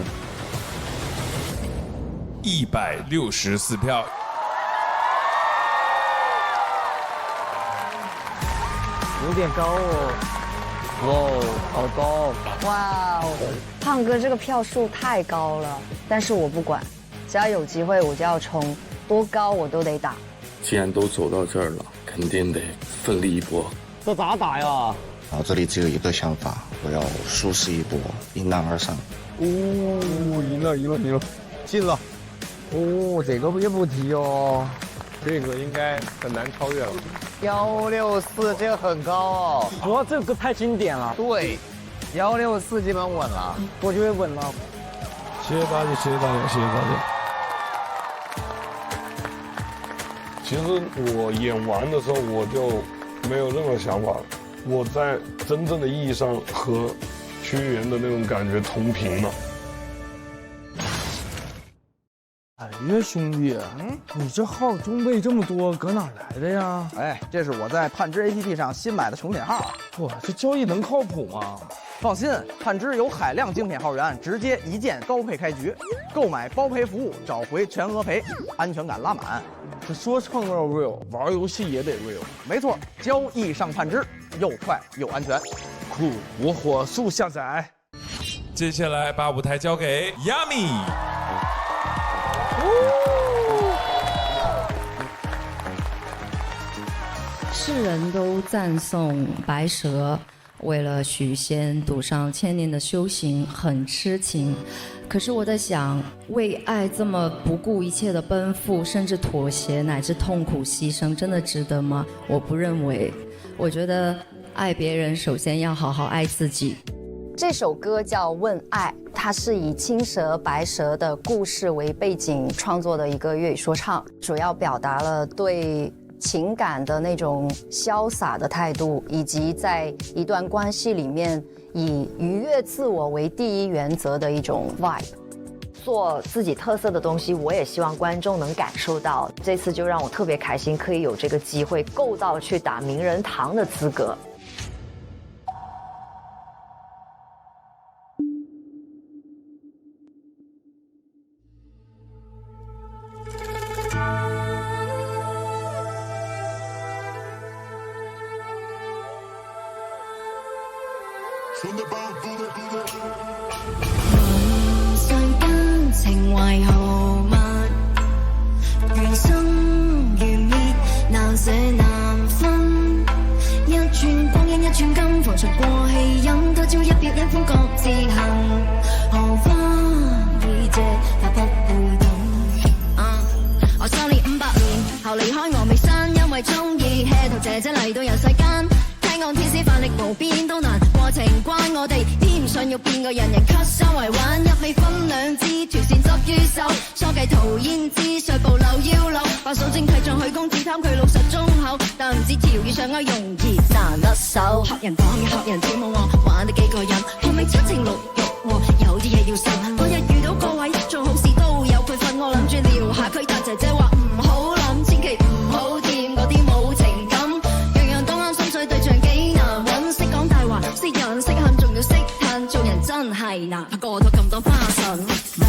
164票。有点高哦。哇，好高！哇哦，胖哥这个票数太高了，但是我不管，只要有机会我就要冲，多高我都得打。既然都走到这儿了，肯定得奋力一搏。这咋打呀？脑子里只有一个想法，我要舒适一搏，迎难而上。哦，赢了，进了。哦，这个也不提哦，这个应该很难超越了。164，这个很高哦。哇，这个太经典了。对，164基本稳了，我觉得稳了。谢谢大家。其实我演完的时候我就没有任何想法了，我在真正的意义上和屈原的那种感觉同频了。哎呀，兄弟，你这号装备这么多，搁哪来的呀？哎，这是我在盼之 APP 上新买的成品号。哇，这交易能靠谱吗？放心，盼之有海量精品号源，直接一键高配开局，购买包赔服务，找回全额赔，安全感拉满。这说唱要 real， 玩游戏也得 real。没错，交易上盼之，又快又安全。酷，我火速下载。接下来把舞台交给 Yummy。世人都赞颂白蛇为了许仙赌上1000年的修行很痴情，可是我在想，为爱这么不顾一切的奔赴，甚至妥协乃至痛苦牺牲，真的值得吗？我不认为。我觉得爱别人首先要好好爱自己。这首歌叫《问爱》，它是以青蛇、白蛇的故事为背景创作的一个粤语说唱，主要表达了对情感的那种潇洒的态度，以及在一段关系里面以愉悦自我为第一原则的一种 vibe。做自己特色的东西，我也希望观众能感受到。这次就让我特别开心，可以有这个机会够到去打名人堂的资格。世間情為豪邁，緣生緣滅，難捨難分。一寸光陰一寸金，浮出過氣飲，他朝一別一歡各自行。荷花已謝，它不會等。我修煉500年後離開峨眉山，因為鍾意 hea 頭姐姐嚟到人世間。聽講天師範力無邊都難，過程關我哋，偏唔信要變個人人 cut 三圍玩，一味分兩支，條線執於手，初計塗胭脂，上步柳腰柳，白素正契像許公子貪佢老實忠厚，但唔知條件上愛容易難得手，學人講嘅學人跳舞我玩得幾個人，係咪七情六欲喎？有啲嘢要信，嗰日遇到個位做好事都有佢份，我諗住撩下佢，但姐姐話唔好諗，千祈唔好掂嗰啲冇情感，樣樣都啱心水對象幾難揾，識講大話，識人識恨，仲要識嘆，做人真係難，過到咁多花神。問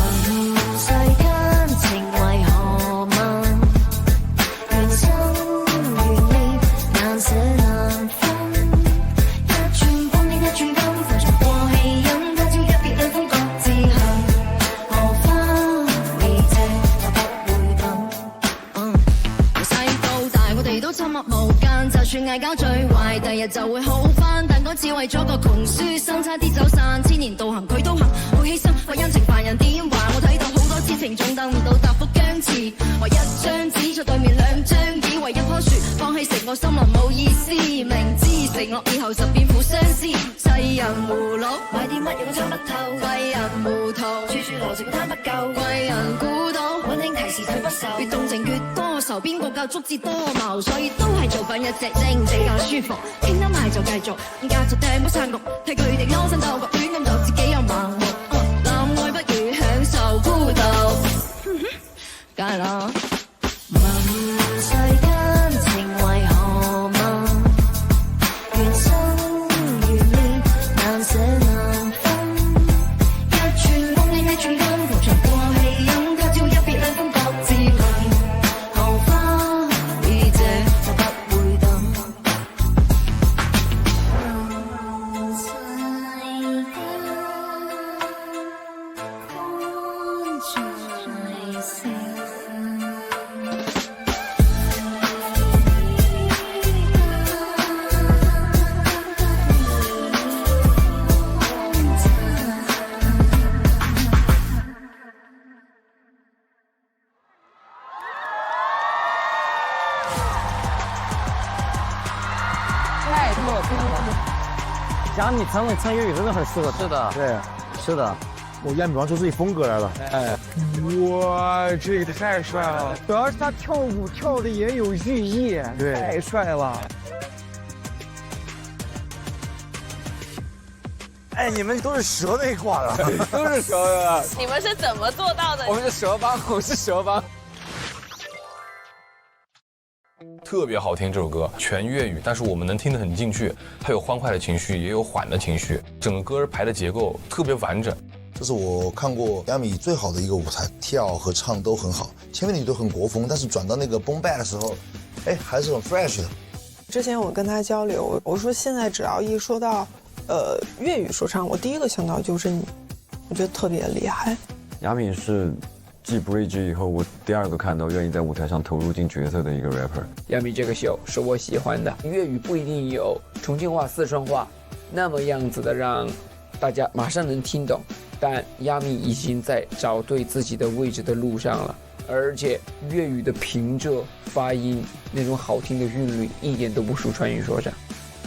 世間情為何物，緣生緣滅，難捨難分。一寸光陰一寸金，浮沉過氣飲，他朝一別兩風各自行。荷花未謝，就不會等。由細到大，我哋都親密無間，就算嗌交最壞，第日就會好返。但嗰次為咗個窮書生，差啲走散，千年道行佢都行，好犧牲為恩情凡人點話？我睇到好多痴情，仲等唔到答覆僵持，為一張紙在對面兩張椅，為一棵樹放講起食我心靈冇意思，明知承諾以後實變苦相思。世人葫蘆買啲乜嘢都猜不透，為人糊塗處處邏輯貪不夠，為人估到溫馨提示最不受，越動情越多愁，邊個夠足智多謀，所以都係做飯一隻蒸比較舒服，傾得埋就繼續，價值掟冇散局，睇佢哋勾心鬥角，亂咁就自己又盲目，男愛不如享受孤獨，梗係啦。問世間情為何物，緣生緣滅，難捨難分。一寸光陰一寸金，浮沉過氣飲，他朝一別兩分各自憑。桃花已謝就不會等。問世間看在心。亚米唱粤语真的很适合，是的，对，是的，我亚米玩出自己风格来了。哎，哇，这个太帅了！主要是他跳舞跳的也有寓意，对，太帅了。哎，你们都是蛇那一挂的，都是蛇的。你们是怎么做到的？我们是蛇帮，我是蛇帮。特别好听这首歌，全粤语，但是我们能听得很进去。它有欢快的情绪，也有缓的情绪，整个歌排的结构特别完整。这是我看过亚米最好的一个舞台，跳和唱都很好，前面的都很国风，但是转到那个boom bap的时候，哎，还是很 fresh 的。之前我跟他交流，我说现在只要一说到，粤语说唱，我第一个想到就是你，我觉得特别厉害。亚米是继 Bridge 以后，我第二个看到愿意在舞台上投入进角色的一个 rapper。亚米这个秀是我喜欢的，粤语不一定有重庆话、四川话那么样子的让大家马上能听懂，但亚米已经在找对自己的位置的路上了，而且粤语的平仄、发音那种好听的韵律一点都不输川渝说唱。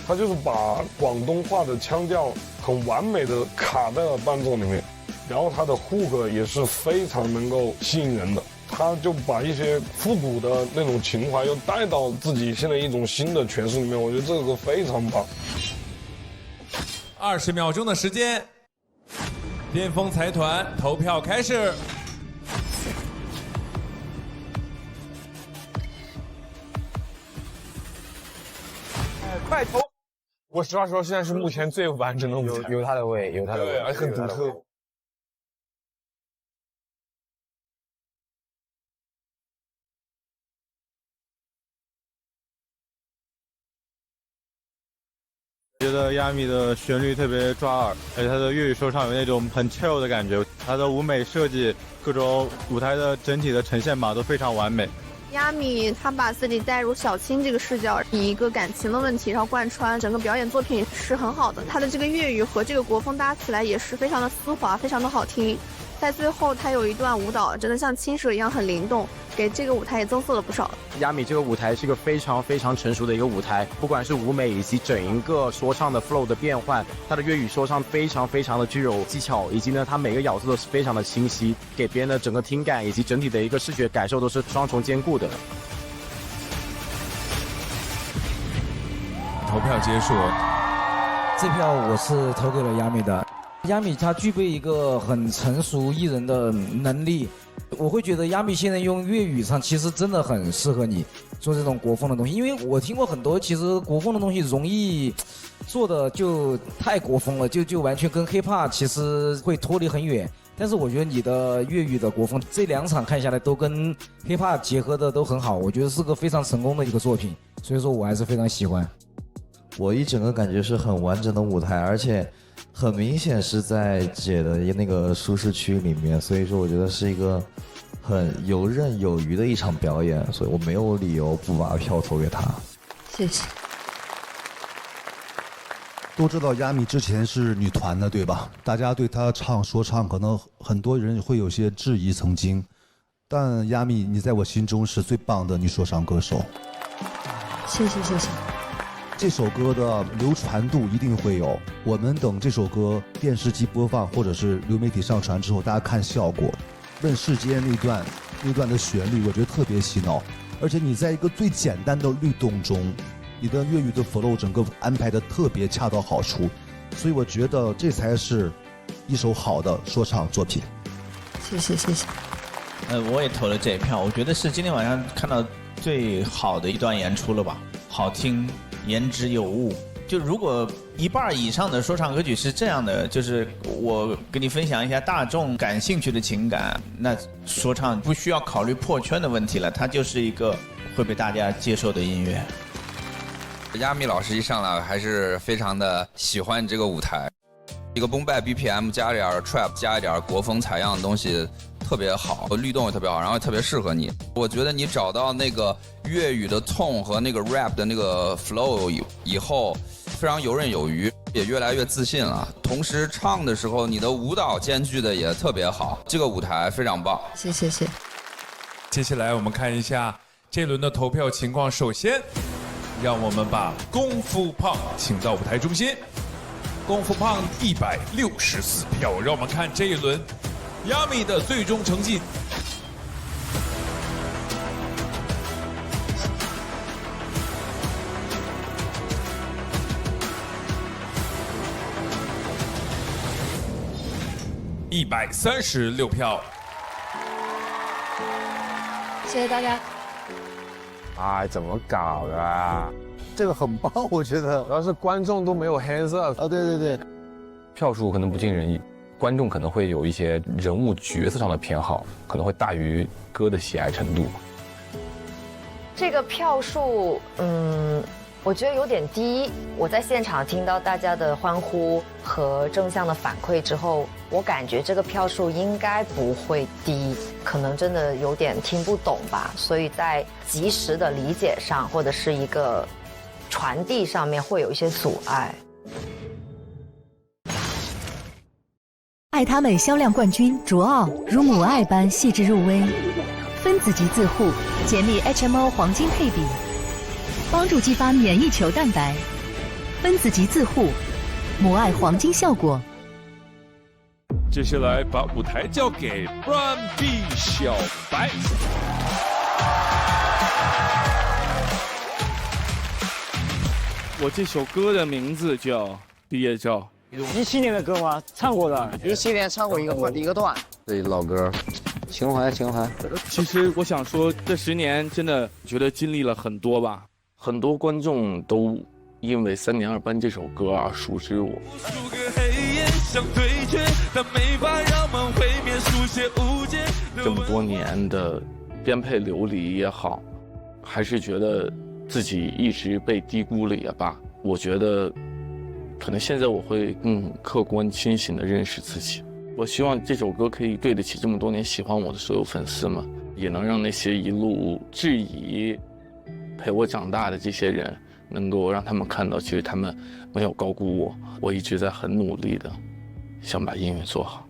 他就是把广东话的腔调很完美的卡在了伴奏里面，然后他的 hook 也是非常能够吸引人的，他就把一些复古的那种情怀又带到自己现在一种新的诠释里面，我觉得这个歌非常棒。20秒钟的时间，巅峰财团投票开始。快投！我实话说，现在是目前最完整的舞台，有他的味，有他的味，对，而且很独特。觉得亚米的旋律特别抓耳，而且他的粤语说唱有那种很 chill 的感觉，他的舞美设计、各种舞台的整体的呈现吧都非常完美。亚米他把自己带入小青这个视角，以一个感情的问题，然后贯穿整个表演作品是很好的。他的这个粤语和这个国风搭起来也是非常的丝滑，非常的好听。在最后他有一段舞蹈，真的像青蛇一样很灵动，给这个舞台也增色了不少。亚米这个舞台是一个非常非常成熟的一个舞台，不管是舞美以及整一个说唱的 flow 的变换，他的粤语说唱非常非常的具有技巧，以及呢，他每个咬字都是非常的清晰，给别人的整个听感以及整体的一个视觉感受都是双重兼顾的。投票结束，这票我是投给了亚米的。亚米他具备一个很成熟艺人的能力，我会觉得亚米现在用粤语唱其实真的很适合你做这种国风的东西，因为我听过很多，其实国风的东西容易做的就太国风了，就完全跟 hiphop 其实会脱离很远。但是我觉得你的粤语的国风这2场看下来都跟 hiphop 结合的都很好，我觉得是个非常成功的一个作品，所以说我还是非常喜欢。我一整个感觉是很完整的舞台，而且很明显是在姐的那个舒适区里面，所以说我觉得是一个很游刃有余的一场表演，所以我没有理由不把票投给他。谢谢。都知道亚米之前是女团的，对吧？大家对她说唱可能很多人会有些质疑曾经，但亚米你在我心中是最棒的女说唱歌手。谢谢谢谢。这首歌的流传度一定会有，我们等这首歌电视机播放或者是流媒体上传之后，大家看效果。问世间那段的旋律，我觉得特别洗脑，而且你在一个最简单的律动中，你的粤语的 flow 整个安排的特别恰到好处，所以我觉得这才是一首好的说唱作品。谢谢谢谢。我也投了这一票，我觉得是今天晚上看到最好的一段演出了吧，好听，言之有物。就如果一半以上的说唱歌曲是这样的，就是我跟你分享一下大众感兴趣的情感，那说唱不需要考虑破圈的问题了，它就是一个会被大家接受的音乐。亚米老师一上来还是非常的喜欢这个舞台，一个 boom bap BPM 加一点 trap 加一点国风采样的东西特别好，律动也特别好，然后也特别适合你。我觉得你找到那个粤语的 tone 和那个 rap 的那个 flow 以后，非常游刃有余，也越来越自信了。同时唱的时候，你的舞蹈兼具的也特别好，这个舞台非常棒。谢谢谢。接下来我们看一下这轮的投票情况。首先，让我们把功夫胖请到舞台中心。功夫胖164票，让我们看这一轮Yummy 的最终成绩。136票。谢谢大家。哎，怎么搞的啊？这个很棒，我觉得。主要是观众都没有 hands up 啊，对对对。票数可能不尽人意，观众可能会有一些人物角色上的偏好，可能会大于歌的喜爱程度。这个票数，我觉得有点低。我在现场听到大家的欢呼和正向的反馈之后，我感觉这个票数应该不会低，可能真的有点听不懂吧，所以在及时的理解上或者是一个传递上面会有一些阻碍。爱他美销量冠军卓奥如母爱般细致入微，分子级自护简历 HMO 黄金配比，帮助激发免疫球蛋白，分子级自护，母爱黄金效果。接下来把舞台交给 Run B 小白。我这首歌的名字叫《毕业照》。17年的歌吗？唱过的，17年唱过一个段。这老歌，情怀。其实我想说，这10年真的觉得经历了很多吧。很多观众都因为3年2班这首歌而熟知我。这么多年的颠沛流离也好，还是觉得自己一直被低估了也罢，我觉得可能现在我会更客观清醒地认识自己。我希望这首歌可以对得起这么多年喜欢我的所有粉丝们，也能让那些一路质疑陪我长大的这些人，能够让他们看到其实他们没有高估我，我一直在很努力的想把音乐做好。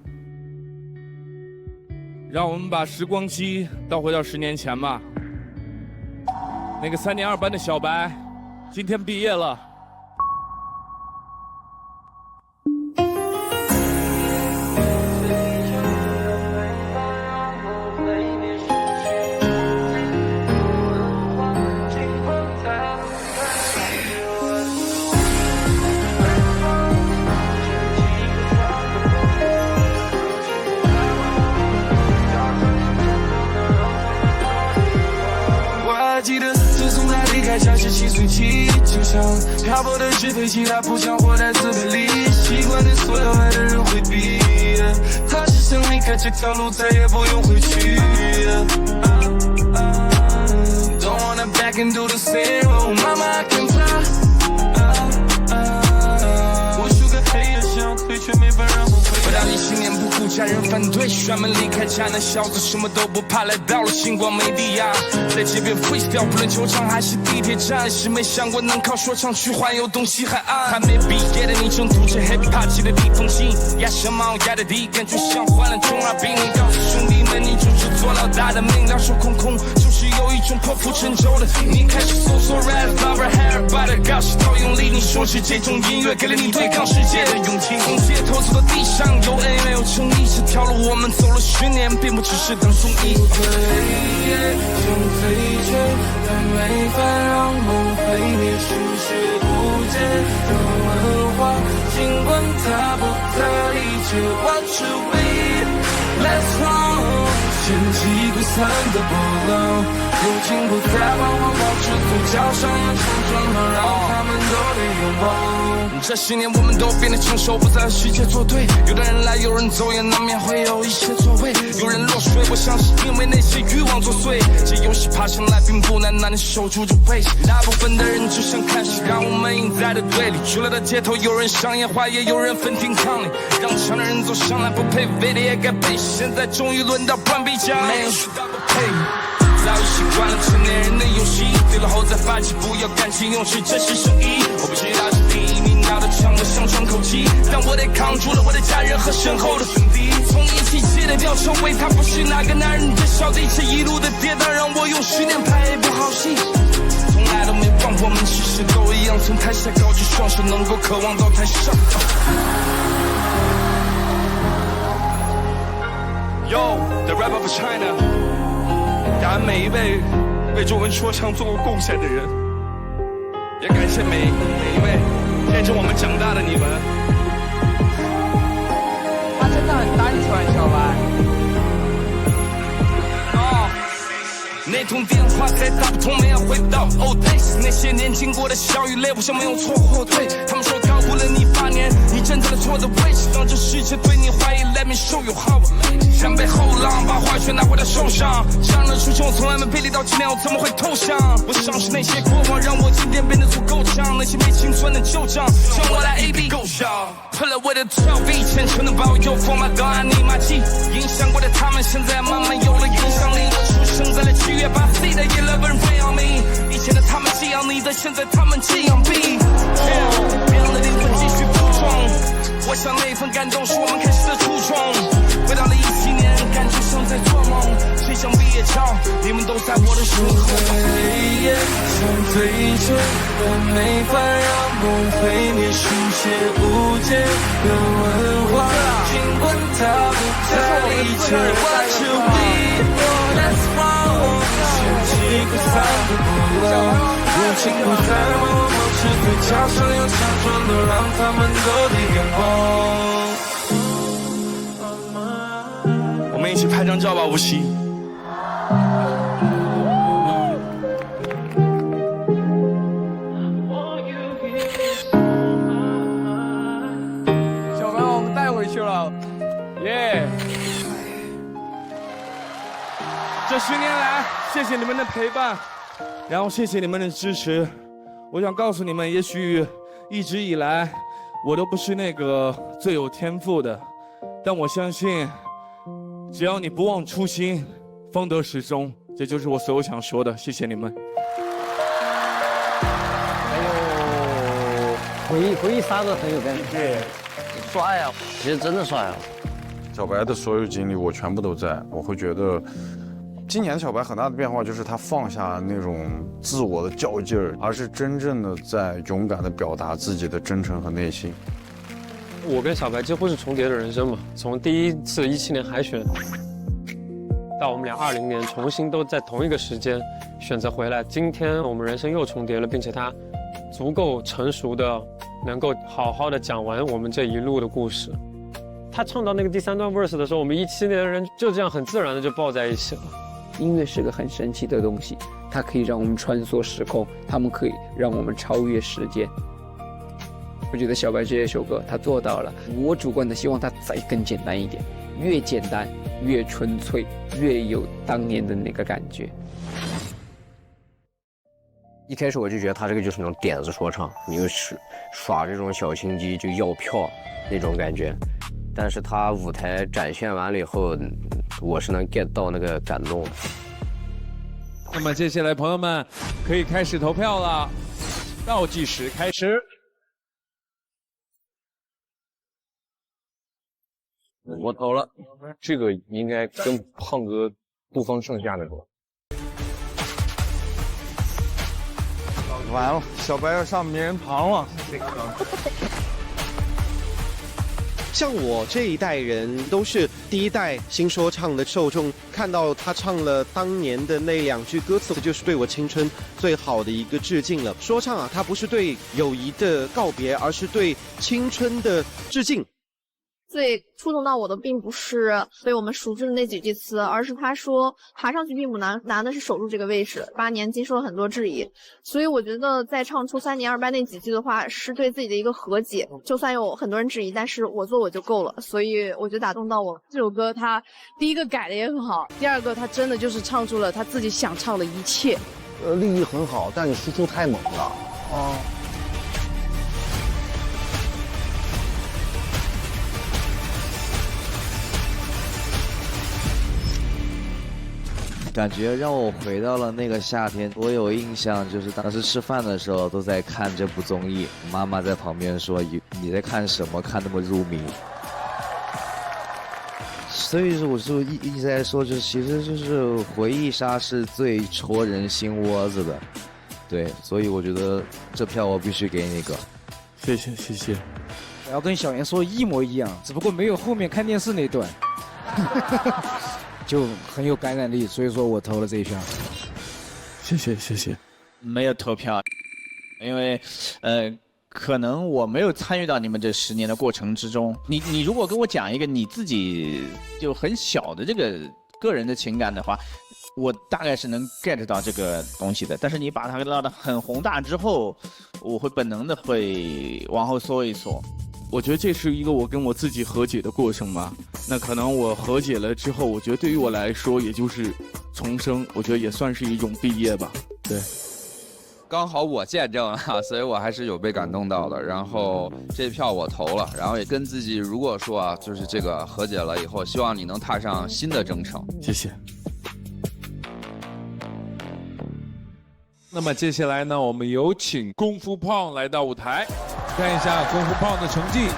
让我们把时光机倒回到10年前吧。那个3年2班的小白，今天毕业了。记得自从他离开家17岁起，就像漂泊的纸飞机，他不想活在自卑里，习惯对所有爱的人回避。他只想离开这条路，再也不用回去。Don't wanna back and do the same, oh mama I can fly。无数个黑夜想退，却没法让我回。回到你信念不顾家人反对，专门离开家那小子什么都不怕，来到了星光美地亚，在街边 freestyle， 不论球场还是地铁站，是没想过能靠说唱去环游东西海岸。还没毕业的你正读着 hip hop 记得地风信，压什么压的地，感觉像患了中二病。告诉兄弟们，你就是做老大的命，两手空空，就是有一一种破釜沉舟的。你开始搜索 rap lover hair by the gosh， 到用力，你说是这种音乐给了你对抗世界的勇气。从街头走到地上，有恩没有诚意，这条路我们走了10年，并不只是等送医。像醉酒，但没法让梦毁灭，书写无解的文化，尽管它不太理解。What should we？Let's run， 掀起溃散的波浪，友情不再彷徨，保持嘴角上扬，成长了，让他们都得拥抱。这些年我们都变得成熟，不再和世界作对。有的人来，有人走，也难免会有一些错位。有人落水，我想是因为那些欲望作祟。这游戏爬上来并不难，那你守住这位置。大部分的人只想看戏，让我们赢在的队里。娱乐的街头，有人商业化，也有人分庭抗礼。让强的人走上来，不配非得也该背。现在终于轮到半壁江，没有渠道不配。早已习惯了成年人的游戏，对了后再发起，不要感情用事，这是生意。我不知道是第一名拿的枪，我想喘口气，但我得扛住了我的家人和身后的兄弟。从一起借的表成为他不是那个男人的小弟，这一路的跌宕让我用10年拍一部好戏。从来都没忘我们其实都一样，从台下高举双手，能够渴望到台上。Yo, the rap of China。感恩每一位为中文说唱做过贡献的人，也感谢每一位见证我们长大的你们。他真的很单纯，小白。那通电话再打不通，没有回到 old days。那些年经过的笑与泪，我像没有错或对。他们说高估了你8年，你站在了错的位置。当这世界对你怀疑 ，Let me show you how。前辈后浪，把话全拿回到手上。这样的出现我从来没背离到今天，我怎么会投降？我相信那些过往让我今天变得足够强，那些没清算的旧账，让我来 AB 够笑。Pull up with a 12V， 虔诚的保佑，for my God， 尼玛记。影响过的他们，现在慢慢有了影响力。我出生在了7月8日的11 rain on me。以前的他们这样你的，现在他们这样 be。别让的灵魂继续负重。我想那份感动是我们开始的初衷。回到了17年，感觉像在做梦。谁想毕业照，你们都在我的身后。像醉酒，但没法让梦毁灭，书写无解的文化，尽管它不太理解。What should we？Let's run， 掀起溃散的波浪，友情不再茫茫，保持嘴角上扬，强壮的让他们都得眼光。我们一起拍张照吧，无锡。小白，我们带回去了，耶！这10年来，谢谢你们的陪伴，然后谢谢你们的支持。我想告诉你们，也许一直以来我都不是那个最有天赋的，但我相信，只要你不忘初心，方得始终。这就是我所有想说的，谢谢你们。回忆杀的很有感觉，帅啊！其实真的帅啊！小白的所有经历我全部都在，我会觉得，今年小白很大的变化就是他放下那种自我的较劲儿，而是真正的在勇敢的表达自己的真诚和内心。我跟小白几乎是重叠的人生嘛，从第一次17年海选，到我们俩20年重新都在同一个时间选择回来，今天我们人生又重叠了，并且他足够成熟的能够好好的讲完我们这一路的故事。他唱到那个第3段 verse 的时候，我们17年的人就这样很自然的就抱在一起了。音乐是个很神奇的东西，它可以让我们穿梭时空，它们可以让我们超越时间。我觉得小白这首歌他做到了，我主观的希望它再更简单一点，越简单越纯粹，越有当年的那个感觉。一开始我就觉得他这个就是那种点子说唱，你就是耍这种小心机就要票那种感觉，但是他舞台展现完了以后，我是能 get 到那个感动。那么接下来朋友们可以开始投票了，倒计时开始。我投了，这个应该跟胖哥不分上下那种。完了，小白要上名人堂了。像我这一代人都是第一代新说唱的受众，看到他唱了当年的那2句歌词，就是对我青春最好的一个致敬了。说唱啊，它不是对友谊的告别，而是对青春的致敬。最触动到我的并不是被我们熟知的那几句词，而是他说爬上去并不难，难的是守住这个位置。8年经受了很多质疑，所以我觉得在唱出3年2班那几句的话，是对自己的一个和解。就算有很多人质疑，但是我做我就够了，所以我觉得打动到我。这首歌他第一个改的也很好，第二个他真的就是唱出了他自己想唱的一切。立意很好，但你输出太猛了。哦。感觉让我回到了那个夏天。我有印象，就是当时吃饭的时候都在看这部综艺，妈妈在旁边说：“你在看什么？看那么入迷。”所以说，我就一直在说，就是其实就是回忆杀是最戳人心窝子的。对，所以我觉得这票我必须给你个。谢谢谢谢。我要跟小严说一模一样，只不过没有后面看电视那段。就很有感染力，所以说我投了这一票。谢谢谢谢。没有投票，因为可能我没有参与到你们这10年的过程之中。你如果跟我讲一个你自己就很小的这个个人的情感的话，我大概是能 get 到这个东西的。但是你把它拉得很宏大之后，我会本能的会往后缩一缩。我觉得这是一个我跟我自己和解的过程吧。那可能我和解了之后，我觉得对于我来说，也就是重生，我觉得也算是一种毕业吧。对，刚好我见证了，所以我还是有被感动到的。然后这票我投了，然后也跟自己如果说啊，就是这个和解了以后，希望你能踏上新的征程。谢谢。那么接下来呢，我们有请功夫胖来到舞台，看一下功夫胖的成绩。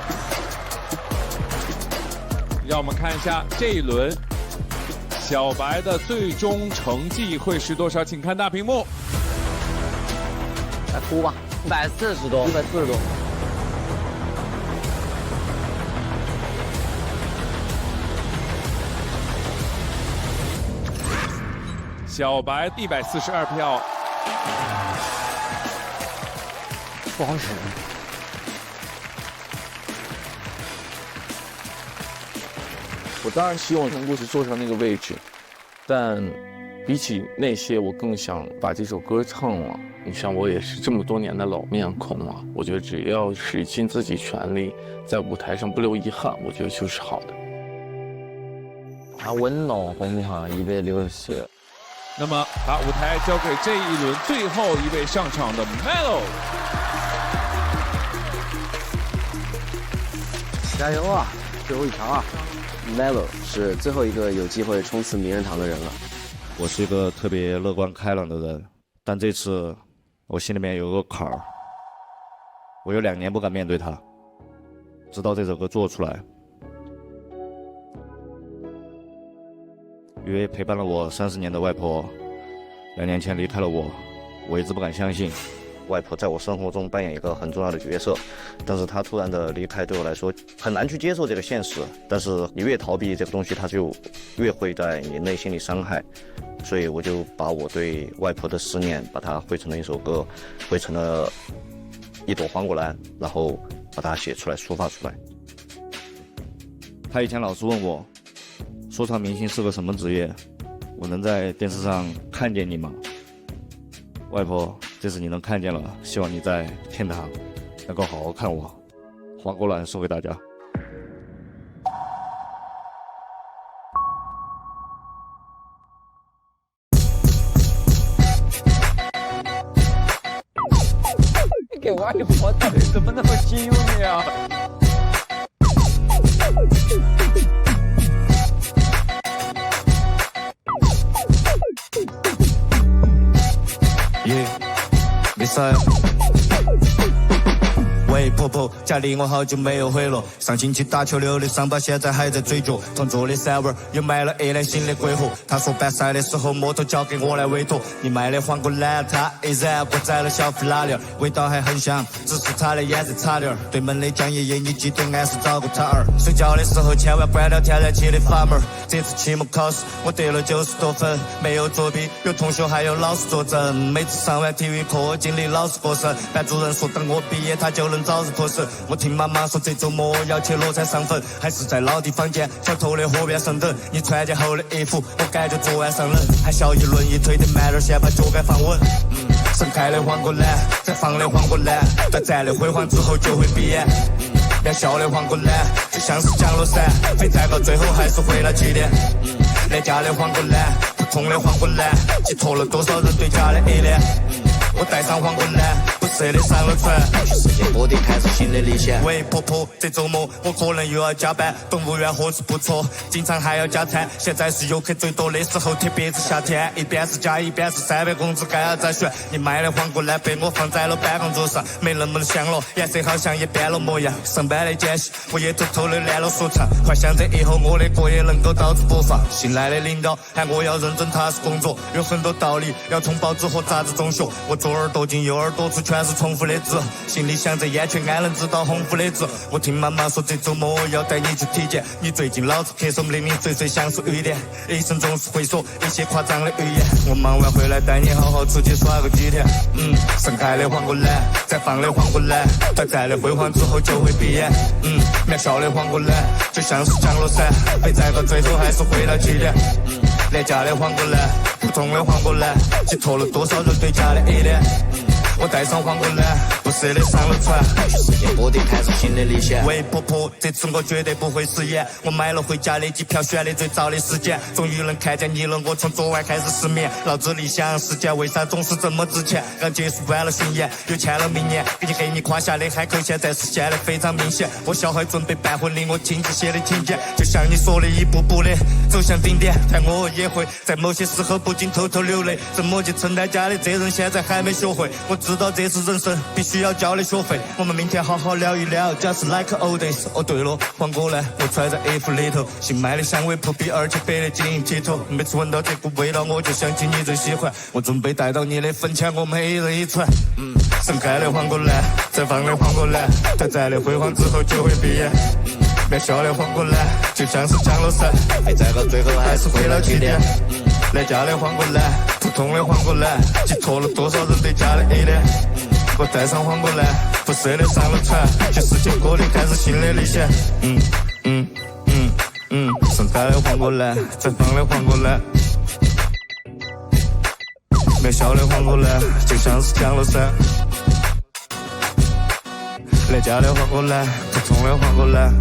让我们看一下这一轮小白的最终成绩会是多少，请看大屏幕。来哭吧，140多，140多。小白142票。不好使。我当然希望能够是坐上那个位置，但比起那些，我更想把这首歌唱了。你像我也是这么多年的老面孔了，我觉得只要使尽自己全力，在舞台上不留遗憾，我觉得就是好的。他稳了，功夫胖160。那么把舞台交给这一轮最后一位上场的 Melo。加油啊！最后一场啊 ！Melo 是最后一个有机会冲刺名人堂的人了。我是一个特别乐观开朗的人，但这次我心里面有个坎儿，我有2年不敢面对它，直到这首歌做出来。因为陪伴了我30年的外婆，2年前离开了我，我一直不敢相信，外婆在我生活中扮演一个很重要的角色，但是她突然的离开，对我来说很难去接受这个现实。但是你越逃避这个东西，它就越会在你内心里伤害，所以我就把我对外婆的思念，把它汇成了一首歌，汇成了一朵黄果兰，然后把它写出来，抒发出来。她以前老是问我，说唱明星是个什么职业？我能在电视上看见你吗？外婆，这次你能看见了，希望你在天堂能够好好看我。黄果兰送给大家。给外婆打，怎么那么揪你啊？喂婆婆，家里我好久没有回了，上星期打球留的伤疤现在还在嘴角。同桌的三娃又买了一辆新的鬼火，他说办赛的时候摩托交给我来委托。你卖的黄瓜烂，他一然我宰了小弗拉利，味道还很香，只是他的颜色差点。对门的江爷爷，你记得俺是找过他儿。睡觉的时候千万关掉天然气的阀门。这次期末考试我得了90多分，没有作弊，有同学还有老师作证。每次上完体育课，经理老是过生，班主任说等我毕业他就能早日脱身。我听妈妈说这周末要去罗山上坟，还是在老地方见小偷的河边上等。你穿件厚的衣服，我感觉昨晚上冷，还小一轮一推的慢点，先把脚杆放稳。盛开的黄瓜烂，绽放的黄瓜烂，短暂的辉煌之后就会闭眼。渺小的黄瓜烂，就像是降落伞，飞站到最后还是回到起点。廉价的黄瓜烂，普通的黄瓜烂，寄托了多少人对家的依恋。我带上黄瓜烂，不舍得上了船，去世界各地开始新的历险。喂婆婆，这周末我可能又要加班，动物园伙食不错，经常还要加餐。现在是游客最多的时候，特别是夏天，一边是加一边是300工资，该要再选。你卖的黄瓜烂被我放在了办公桌上，没那么香了，颜色好像也变了模样。上班的间隙，我也偷偷的练了说唱，幻想着以后我的歌也能够到处播放。新来的领导喊我要认真踏实工作，有很多道理要从报纸和杂志中学。我左耳朵进右耳朵出，全是重复的字，心里想着眼前安能知道红福的字。我听妈妈说这周末要带你去体检，你最近老是咳嗽，明明嘴嘴像是雨点，医生总是会说一些夸张的语言。我忙完回来带你好好出去耍个几天。盛开的黄瓜烂，绽放的黄瓜烂，短暂的辉煌之后就会闭眼。渺小的黄瓜烂，就像是降落伞，飞站到最后还是回到起点。廉价的黄瓜烂，普通的黄瓜烂，寄托了多少人对家的依恋。我带上黄瓜烂，不舍得上了船，去世界各地开始新的历险。喂婆婆，这次我绝对不会食言，我买了回家的机票，选的最早的时间，终于能看见你了，我从昨晚开始失眠。脑子里想时间为啥总是这么值钱，刚结束完了巡演，又签了明年，给你夸下的海口现在实现的非常明显。我小孩准备办婚礼，我亲自写的请柬，就像你说的一步步的走向顶点，但我也会在某些时候不禁偷偷流泪，怎么去承担家的责任现在还没学会，我知道这是人生必须要交的学费。我们明天好好聊一聊 Just like old days。 哦对了，黄瓜呢我揣在衣服里头，新买的香味扑鼻而且白的晶莹剔透，每次闻到这股味道我就想起你最喜欢，我准备带到你的坟前，我们一人一串。盛开的黄瓜烂，绽放的黄瓜烂，短暂的辉煌之后就会闭眼。渺小的黄瓜烂，就像是降落伞，飞站到最后还是回到起点。廉价的黄瓜烂，普通的黄瓜烂，寄托了多少人对家的依恋。我带上黄瓜烂，不舍得上了船，去世界各地开始新的历险。盛开的黄瓜烂，绽放的黄瓜烂，渺小的黄瓜烂，就像是降落伞。廉价的黄瓜烂，普通的黄瓜烂，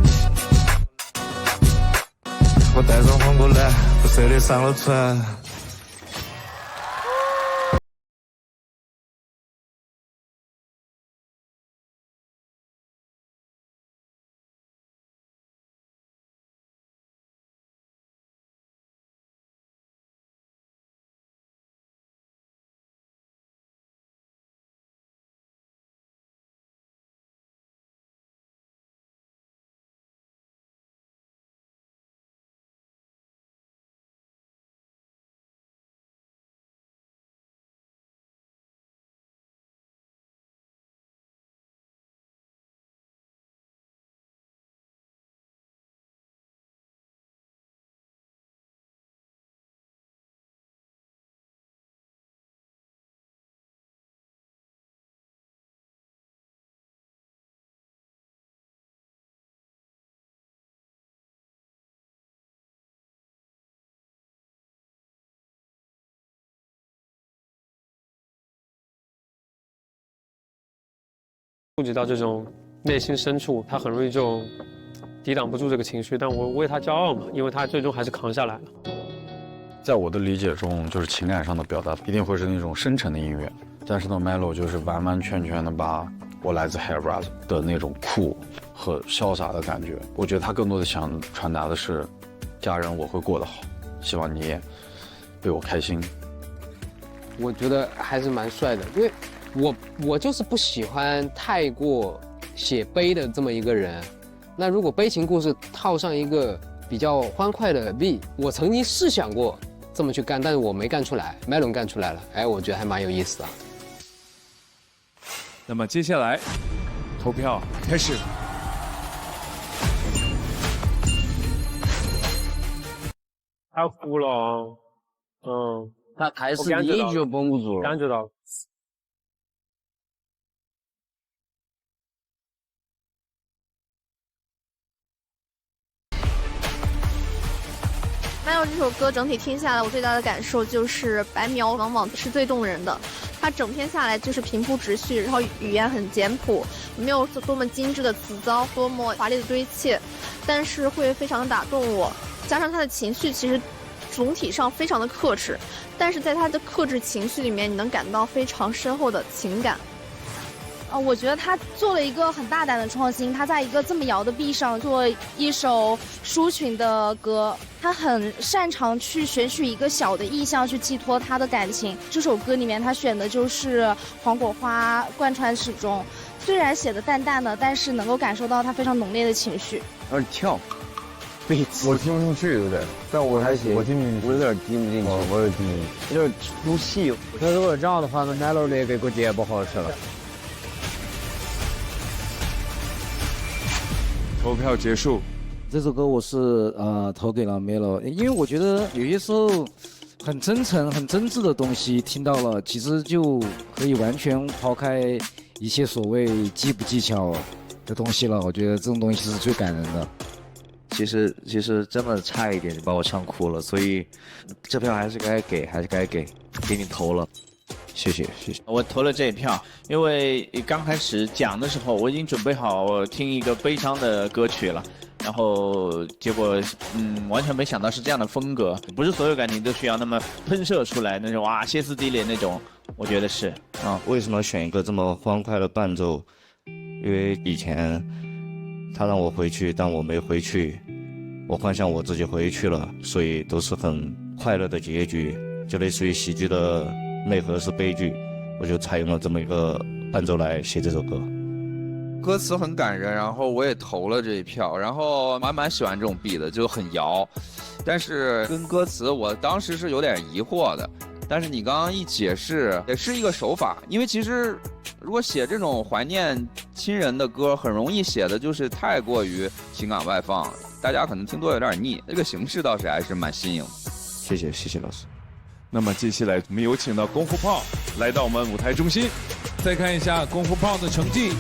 我带上黄瓜烂，不舍得上了船。触及到这种内心深处，他很容易就抵挡不住这个情绪，但我为他骄傲嘛，因为他最终还是扛下来了。在我的理解中，就是情感上的表达一定会是那种深沉的音乐，但是呢 ，Melo 就是完完全全的把我来自 Hairbras 的那种酷和潇洒的感觉，我觉得他更多的想传达的是，家人我会过得好，希望你也为我开心。我觉得还是蛮帅的，因为我就是不喜欢太过写悲的这么一个人，那如果悲情故事套上一个比较欢快的 V， 我曾经试想过这么去干，但是我没干出来，Melon干出来了，哎，我觉得还蛮有意思的。那么接下来投票开始。他哭了，他台词第一句就绷不住了，感觉到。Melo 这首歌整体听下来，我最大的感受就是白描往往是最动人的。它整篇下来就是平铺直叙，然后语言很简朴，没有多么精致的词藻，多么华丽的堆砌，但是会非常的打动我。加上他的情绪其实总体上非常的克制，但是在他的克制情绪里面，你能感到非常深厚的情感。我觉得他做了一个很大胆的创新，他在一个这么摇的臂上做一首抒情的歌，他很擅长去选取一个小的意象去寄托他的感情。这首歌里面他选的就是黄果花贯穿始终，虽然写的淡淡的，但是能够感受到他非常浓烈的情绪。有点跳，我听不进去有点，但我还行，我听不进去，我有点听不进去，我也听不进去，有点出戏。那如果这样的话，那 Melody 给估计也不好使了。投票结束。这首歌我是投给了 Melo， 因为我觉得有些时候很真诚、很真挚的东西听到了，其实就可以完全抛开一切所谓技不技巧的东西了。我觉得这种东西是最感人的。其实真的差一点就把我唱哭了，所以这票还是该给你投了。谢谢。我投了这一票，因为刚开始讲的时候，我已经准备好听一个悲伤的歌曲了，然后结果完全没想到是这样的风格，不是所有感情都需要那么喷射出来那种歇斯底里那种，我觉得是为什么选一个这么欢快的伴奏？因为以前他让我回去，但我没回去，我幻想我自己回去了，所以都是很快乐的结局，就类似于喜剧的内核是悲剧，我就采用了这么一个伴奏来写这首歌。歌词很感人，然后我也投了这一票，然后我还蛮喜欢这种 beat 的，就很摇，但是跟歌词我当时是有点疑惑的，但是你刚刚一解释，也是一个手法，因为其实如果写这种怀念亲人的歌，很容易写的就是太过于情感外放，大家可能听多有点腻，这个形式倒是还是蛮新颖的。谢谢老师。那么接下来我们有请到功夫炮来到我们舞台中心，再看一下功夫炮的成绩。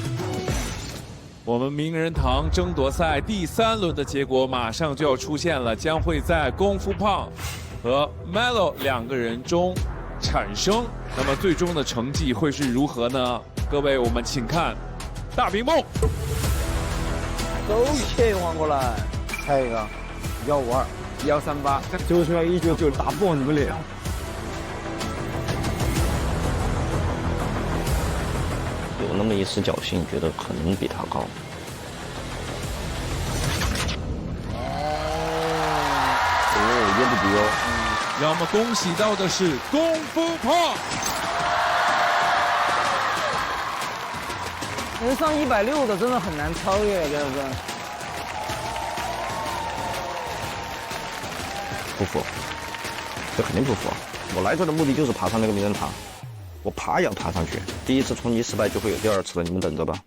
我们名人堂争夺赛第3轮的结果马上就要出现了，将会在功夫炮和 Melo 2个人中产生。那么最终的成绩会是如何呢？各位，我们请看大屏幕。都切换过来，猜一个152、138，就是出来199打爆你们脸。有那么一丝侥幸，觉得可能比他高。也不低哦。让我们恭喜到的是功夫炮。能上160的真的很难超越，真的是。不服，这肯定不服。我来这的目的就是爬上那个名人堂。我爬也要爬上去，第一次冲击失败就会有第2次的，你们等着吧。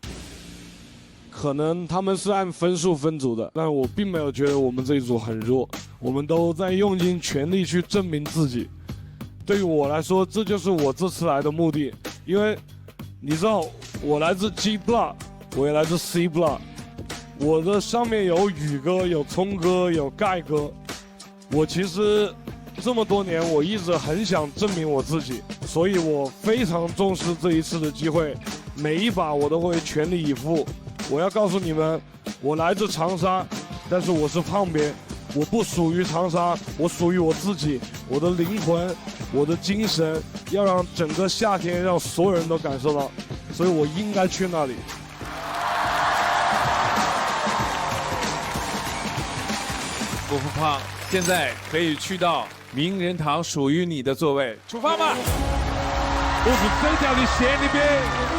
可能他们是按分数分组的，但我并没有觉得我们这一组很弱，我们都在用尽全力去证明自己。对于我来说，这就是我这次来的目的，因为你知道我来自 G Block， 我也来自 C Block， 我的上面有宇哥、有聪哥、有盖哥，我其实这么多年，我一直很想证明我自己，所以我非常重视这一次的机会，每一把我都会全力以赴。我要告诉你们，我来自长沙，但是我是胖边，我不属于长沙，我属于我自己，我的灵魂，我的精神，要让整个夏天让所有人都感受到，所以我应该去那里。功夫胖现在可以去到名人堂属于你的座位，出发吧！我们这条的线里边。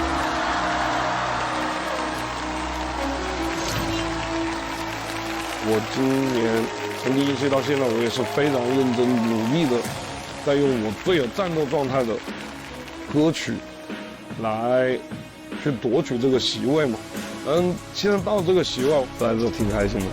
我今年从第一期到现在，我也是非常认真努力的，在用我最有战斗状态的歌曲来去夺取这个席位嘛。现在到这个席位，还是挺开心的。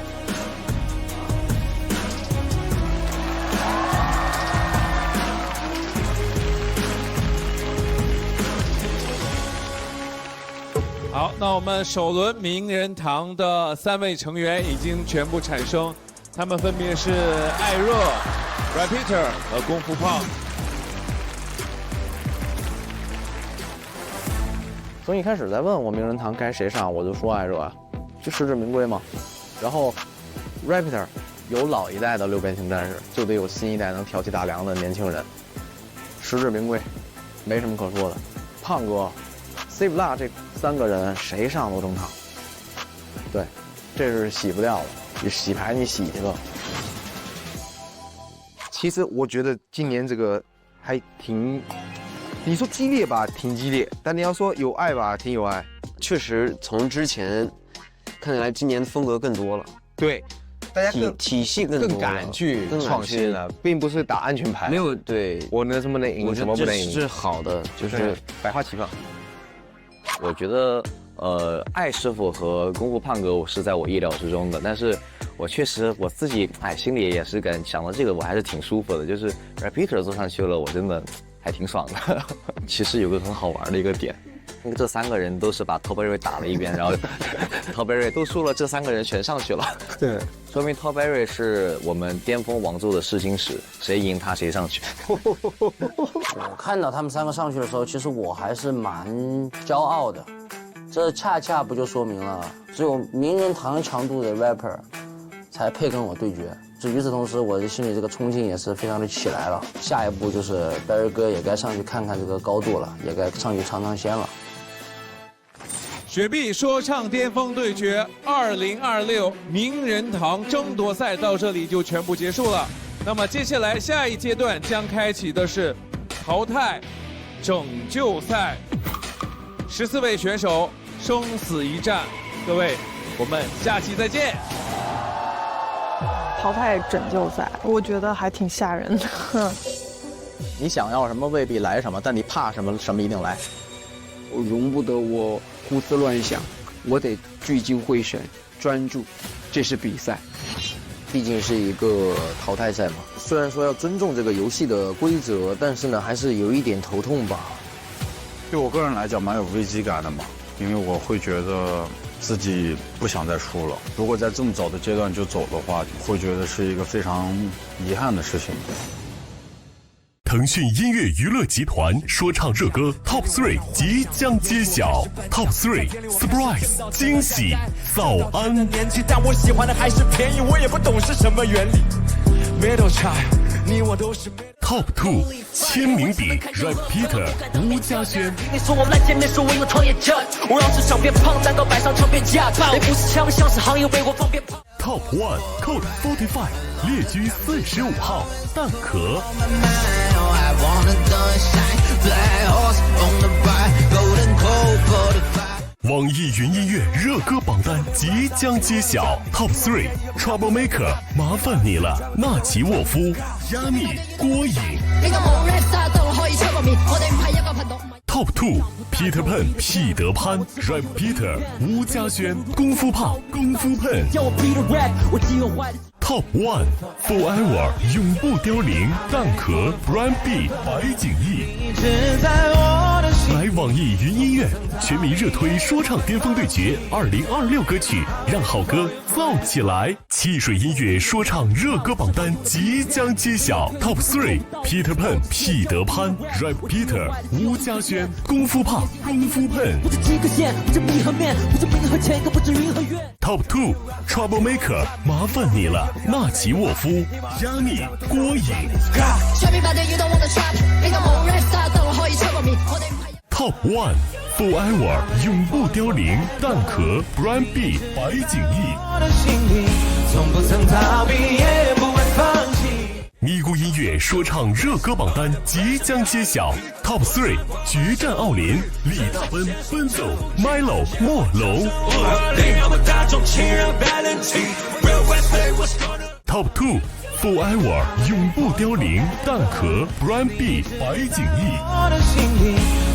好，那我们首轮名人堂的3位成员已经全部产生，他们分别是艾热、Repeater 和功夫胖。从一开始在问我名人堂该谁上，我就说艾热，就实至名归嘛。然后 Repeater 有老一代的六边形战士，就得有新一代能挑起大梁的年轻人，实至名归，没什么可说的。胖哥、Save La 这3个人谁上都正常。对，这是洗不掉的，你洗牌你洗去吧。其实我觉得今年这个还挺，你说激烈吧，挺激烈，但你要说有爱吧，挺有爱。确实，从之前看起来，今年风格更多了。对，大家体系更敢去创新了，并不是打安全牌。没有对，我能什么能赢，什么不能赢，这是好的，就是百花齐放。我觉得艾师傅和功夫胖哥我是在我意料之中的，但是我确实我自己心里也是想到这个我还是挺舒服的，就是 Repeater 坐上去了，我真的还挺爽的。其实有个很好玩的一个点，这3个人都是把 Topberry 打了一遍，然后 Topberry 都输了，这3个人全上去了。对，说明 Topberry 是我们巅峰王座的试金石，谁赢他谁上去。我看到他们3个上去的时候，其实我还是蛮骄傲的。这恰恰不就说明了，只有名人堂强度的 rapper 才配跟我对决。与此同时，我的心里这个冲劲也是非常的起来了。下一步就是 Berry 哥也该上去看看这个高度了，也该上去尝尝鲜了。雪碧说唱巅峰对决2026名人堂争夺赛到这里就全部结束了。那么接下来下一阶段将开启的是淘汰拯救赛，14位选手生死一战。各位，我们下期再见。淘汰拯救赛，我觉得还挺吓人的。你想要什么未必来什么，但你怕什么，什么一定来。我容不得我胡思乱想，我得聚精会神，专注。这是比赛，毕竟是一个淘汰赛嘛。虽然说要尊重这个游戏的规则，但是呢，还是有一点头痛吧。对我个人来讲，蛮有危机感的嘛，因为我会觉得自己不想再输了。如果在这么早的阶段就走的话，会觉得是一个非常遗憾的事情。腾讯音乐娱乐集团说唱热歌 Top 3即将揭晓 ，Top 3 Surprise 惊喜早安。年纪，但我喜欢的还是便宜，我也不懂是什么原理。Middle child， 你我都是。Top 2签名笔 Repeater 吴嘉轩。你说我烂见面说我有讨厌症，我让市场变胖，蛋糕摆上场变价，那不是枪，像是行业为我放鞭炮。Top 1 Code 45列居45号蛋壳。网易云音乐热歌榜单即将揭晓 ，Top 3 Troublemaker 麻烦你了，纳奇沃夫、亚米、郭颖。Top 2 Peter Pan 彼得潘 Repeater 吴嘉轩、功夫胖、功夫喷。Top 1 Forever 永不凋零蛋壳 Brand B 白景逸。来网易云音乐全民热推说唱巅峰对决2026歌曲，让好歌燥起来。汽水音乐说唱热歌榜单即将揭晓 ，Top 3 Peter Pan 彼得潘 Repeater 吴嘉轩、功夫胖、功夫喷。Top 2 Troublemaker 麻烦你了，纳奇沃夫、亚米、郭颖。Top 1 Forever 永不凋零蛋壳 Brand B 白景逸。咪咕音乐说唱热歌榜单即将揭晓 ，Top 3决战奥林，李大奔、奔走、Milo、莫龙。Top 2 Forever 永不凋零，蛋壳 Brian B 白景逸。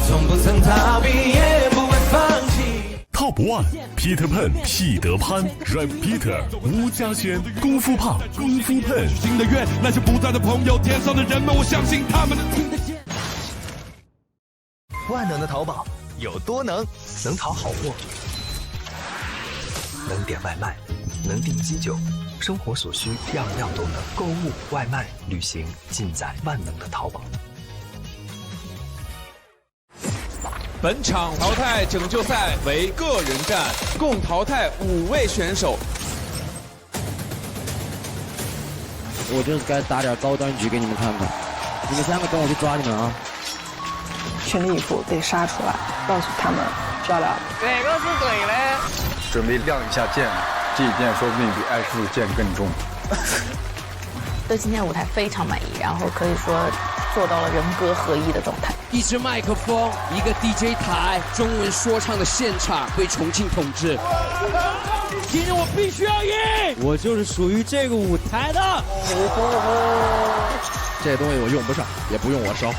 从不曾逃避，也不会放弃。Top 1 Peter Pan 彼得潘 Rap Peter 吴嘉轩功夫胖功夫喷新的愿，那些不在的朋友，天上的人们，我相信他们能听得见。万能的淘宝有多能？能淘好货，能点外卖，能订机酒，生活所需样样都能。购物、外卖、旅行，尽在万能的淘宝。本场淘汰拯救赛为个人战，共淘汰5位选手。我就是该打点高端局给你们看看，你们3个跟我去抓你们啊！全力以赴得杀出来，告诉他们漂亮。哪个是怼嘞？准备亮一下剑，这一剑说不定比艾叔的剑更重。对今天的舞台非常满意，然后可以说做到了人歌合一的状态。一支麦克风，一个 DJ 台，中文说唱的现场被重庆统治。今天我必须要赢！我就是属于这个舞台的。这东西我用不上，也不用我烧。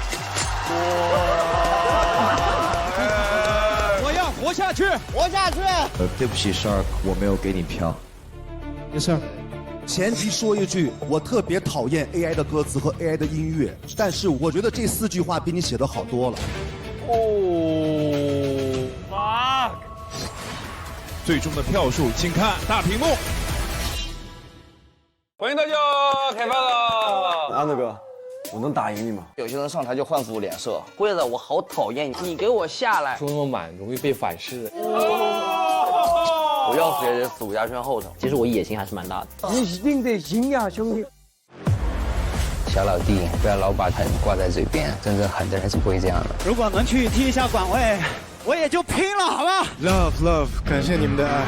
我要活下去，活下去。对不起 Shark， 我没有给你票。没事。前提说一句，我特别讨厌 AI 的歌词和 AI 的音乐，但是我觉得这4句话比你写的好多了。fuck！ 最终的票数，请看大屏幕。欢迎大家开饭了。安德哥，我能打赢你吗？有些人上台就换副脸色，辉子，我好讨厌你，你给我下来！说那么满，容易被反噬。我要死也得死吴嘉轩后头。其实我野心还是蛮大的。你一定得赢呀，兄弟！小老弟，不要老把狠挂在嘴边，真正狠的人是不会这样的。如果能去踢一下馆位，我也就拼了，好吧 ？Love， 感谢你们的爱。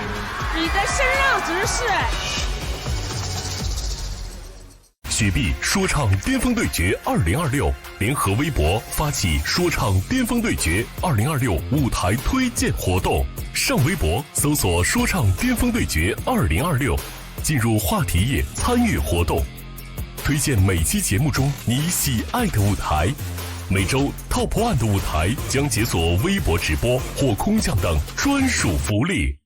你的身让直视。雪碧说唱巅峰对决2026联合微博发起说唱巅峰对决2026舞台推荐活动，上微博搜索说唱巅峰对决2026，进入话题页参与活动，推荐每期节目中你喜爱的舞台。每周 Top 1的舞台将解锁微博直播或空降等专属福利。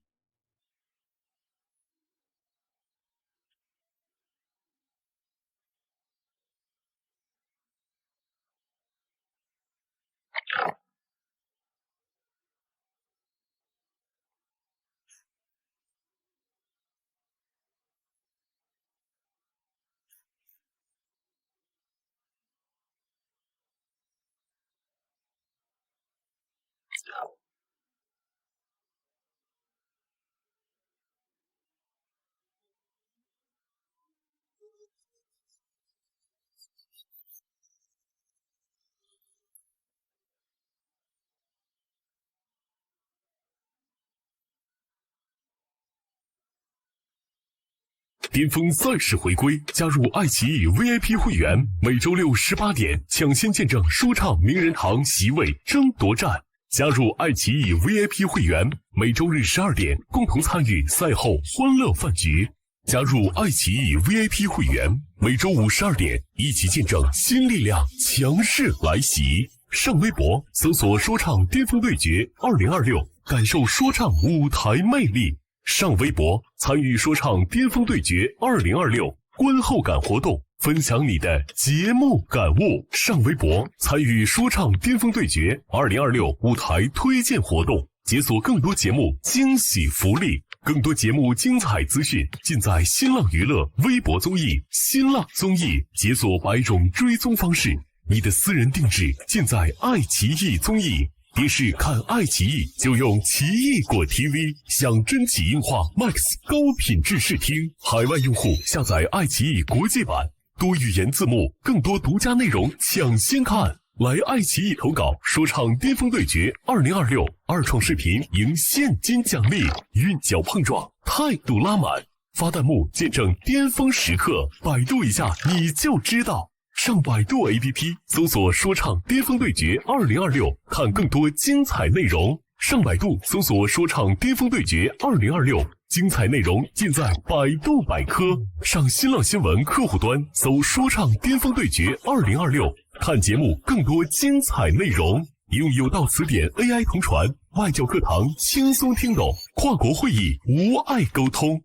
巅峰赛事回归，加入爱奇艺 VIP 会员，每周六18点抢先见证说唱名人堂席位争夺战。加入爱奇艺 VIP 会员，每周日12点共同参与赛后欢乐饭局。加入爱奇艺 VIP 会员，每周5 12点一起见证新力量强势来袭。上微博搜索说唱巅峰对决2026，感受说唱舞台魅力。上微博参与说唱巅峰对决2026观后感活动，分享你的节目感悟。上微博参与说唱巅峰对决2026舞台推荐活动，解锁更多节目惊喜福利。更多节目精彩资讯尽在新浪娱乐微博综艺新浪综艺，解锁100种追踪方式。你的私人定制尽在爱奇艺综艺。电视看爱奇艺就用奇异果 TV， 享真启映画 Max 高品质视听。海外用户下载爱奇艺国际版，多语言字幕，更多独家内容抢先看。来爱奇艺投稿说唱巅峰对决2026，二创视频赢现金奖励，韵脚碰撞，态度拉满，发弹幕见证巅峰时刻，百度一下你就知道。上百度 APP 搜索说唱巅峰对决2026，看更多精彩内容。上百度搜索说唱巅峰对决2026，精彩内容尽在百度百科。上新浪新闻客户端搜说唱巅峰对决2026，看节目更多精彩内容。用有道词典 AI 同传，外教课堂轻松听懂，跨国会议无碍沟通。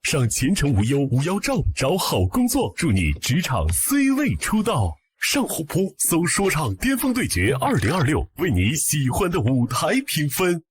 上前程无忧无忧照找好工作，祝你职场 C 位出道。上虎扑搜说唱巅峰对决2026，为你喜欢的舞台评分。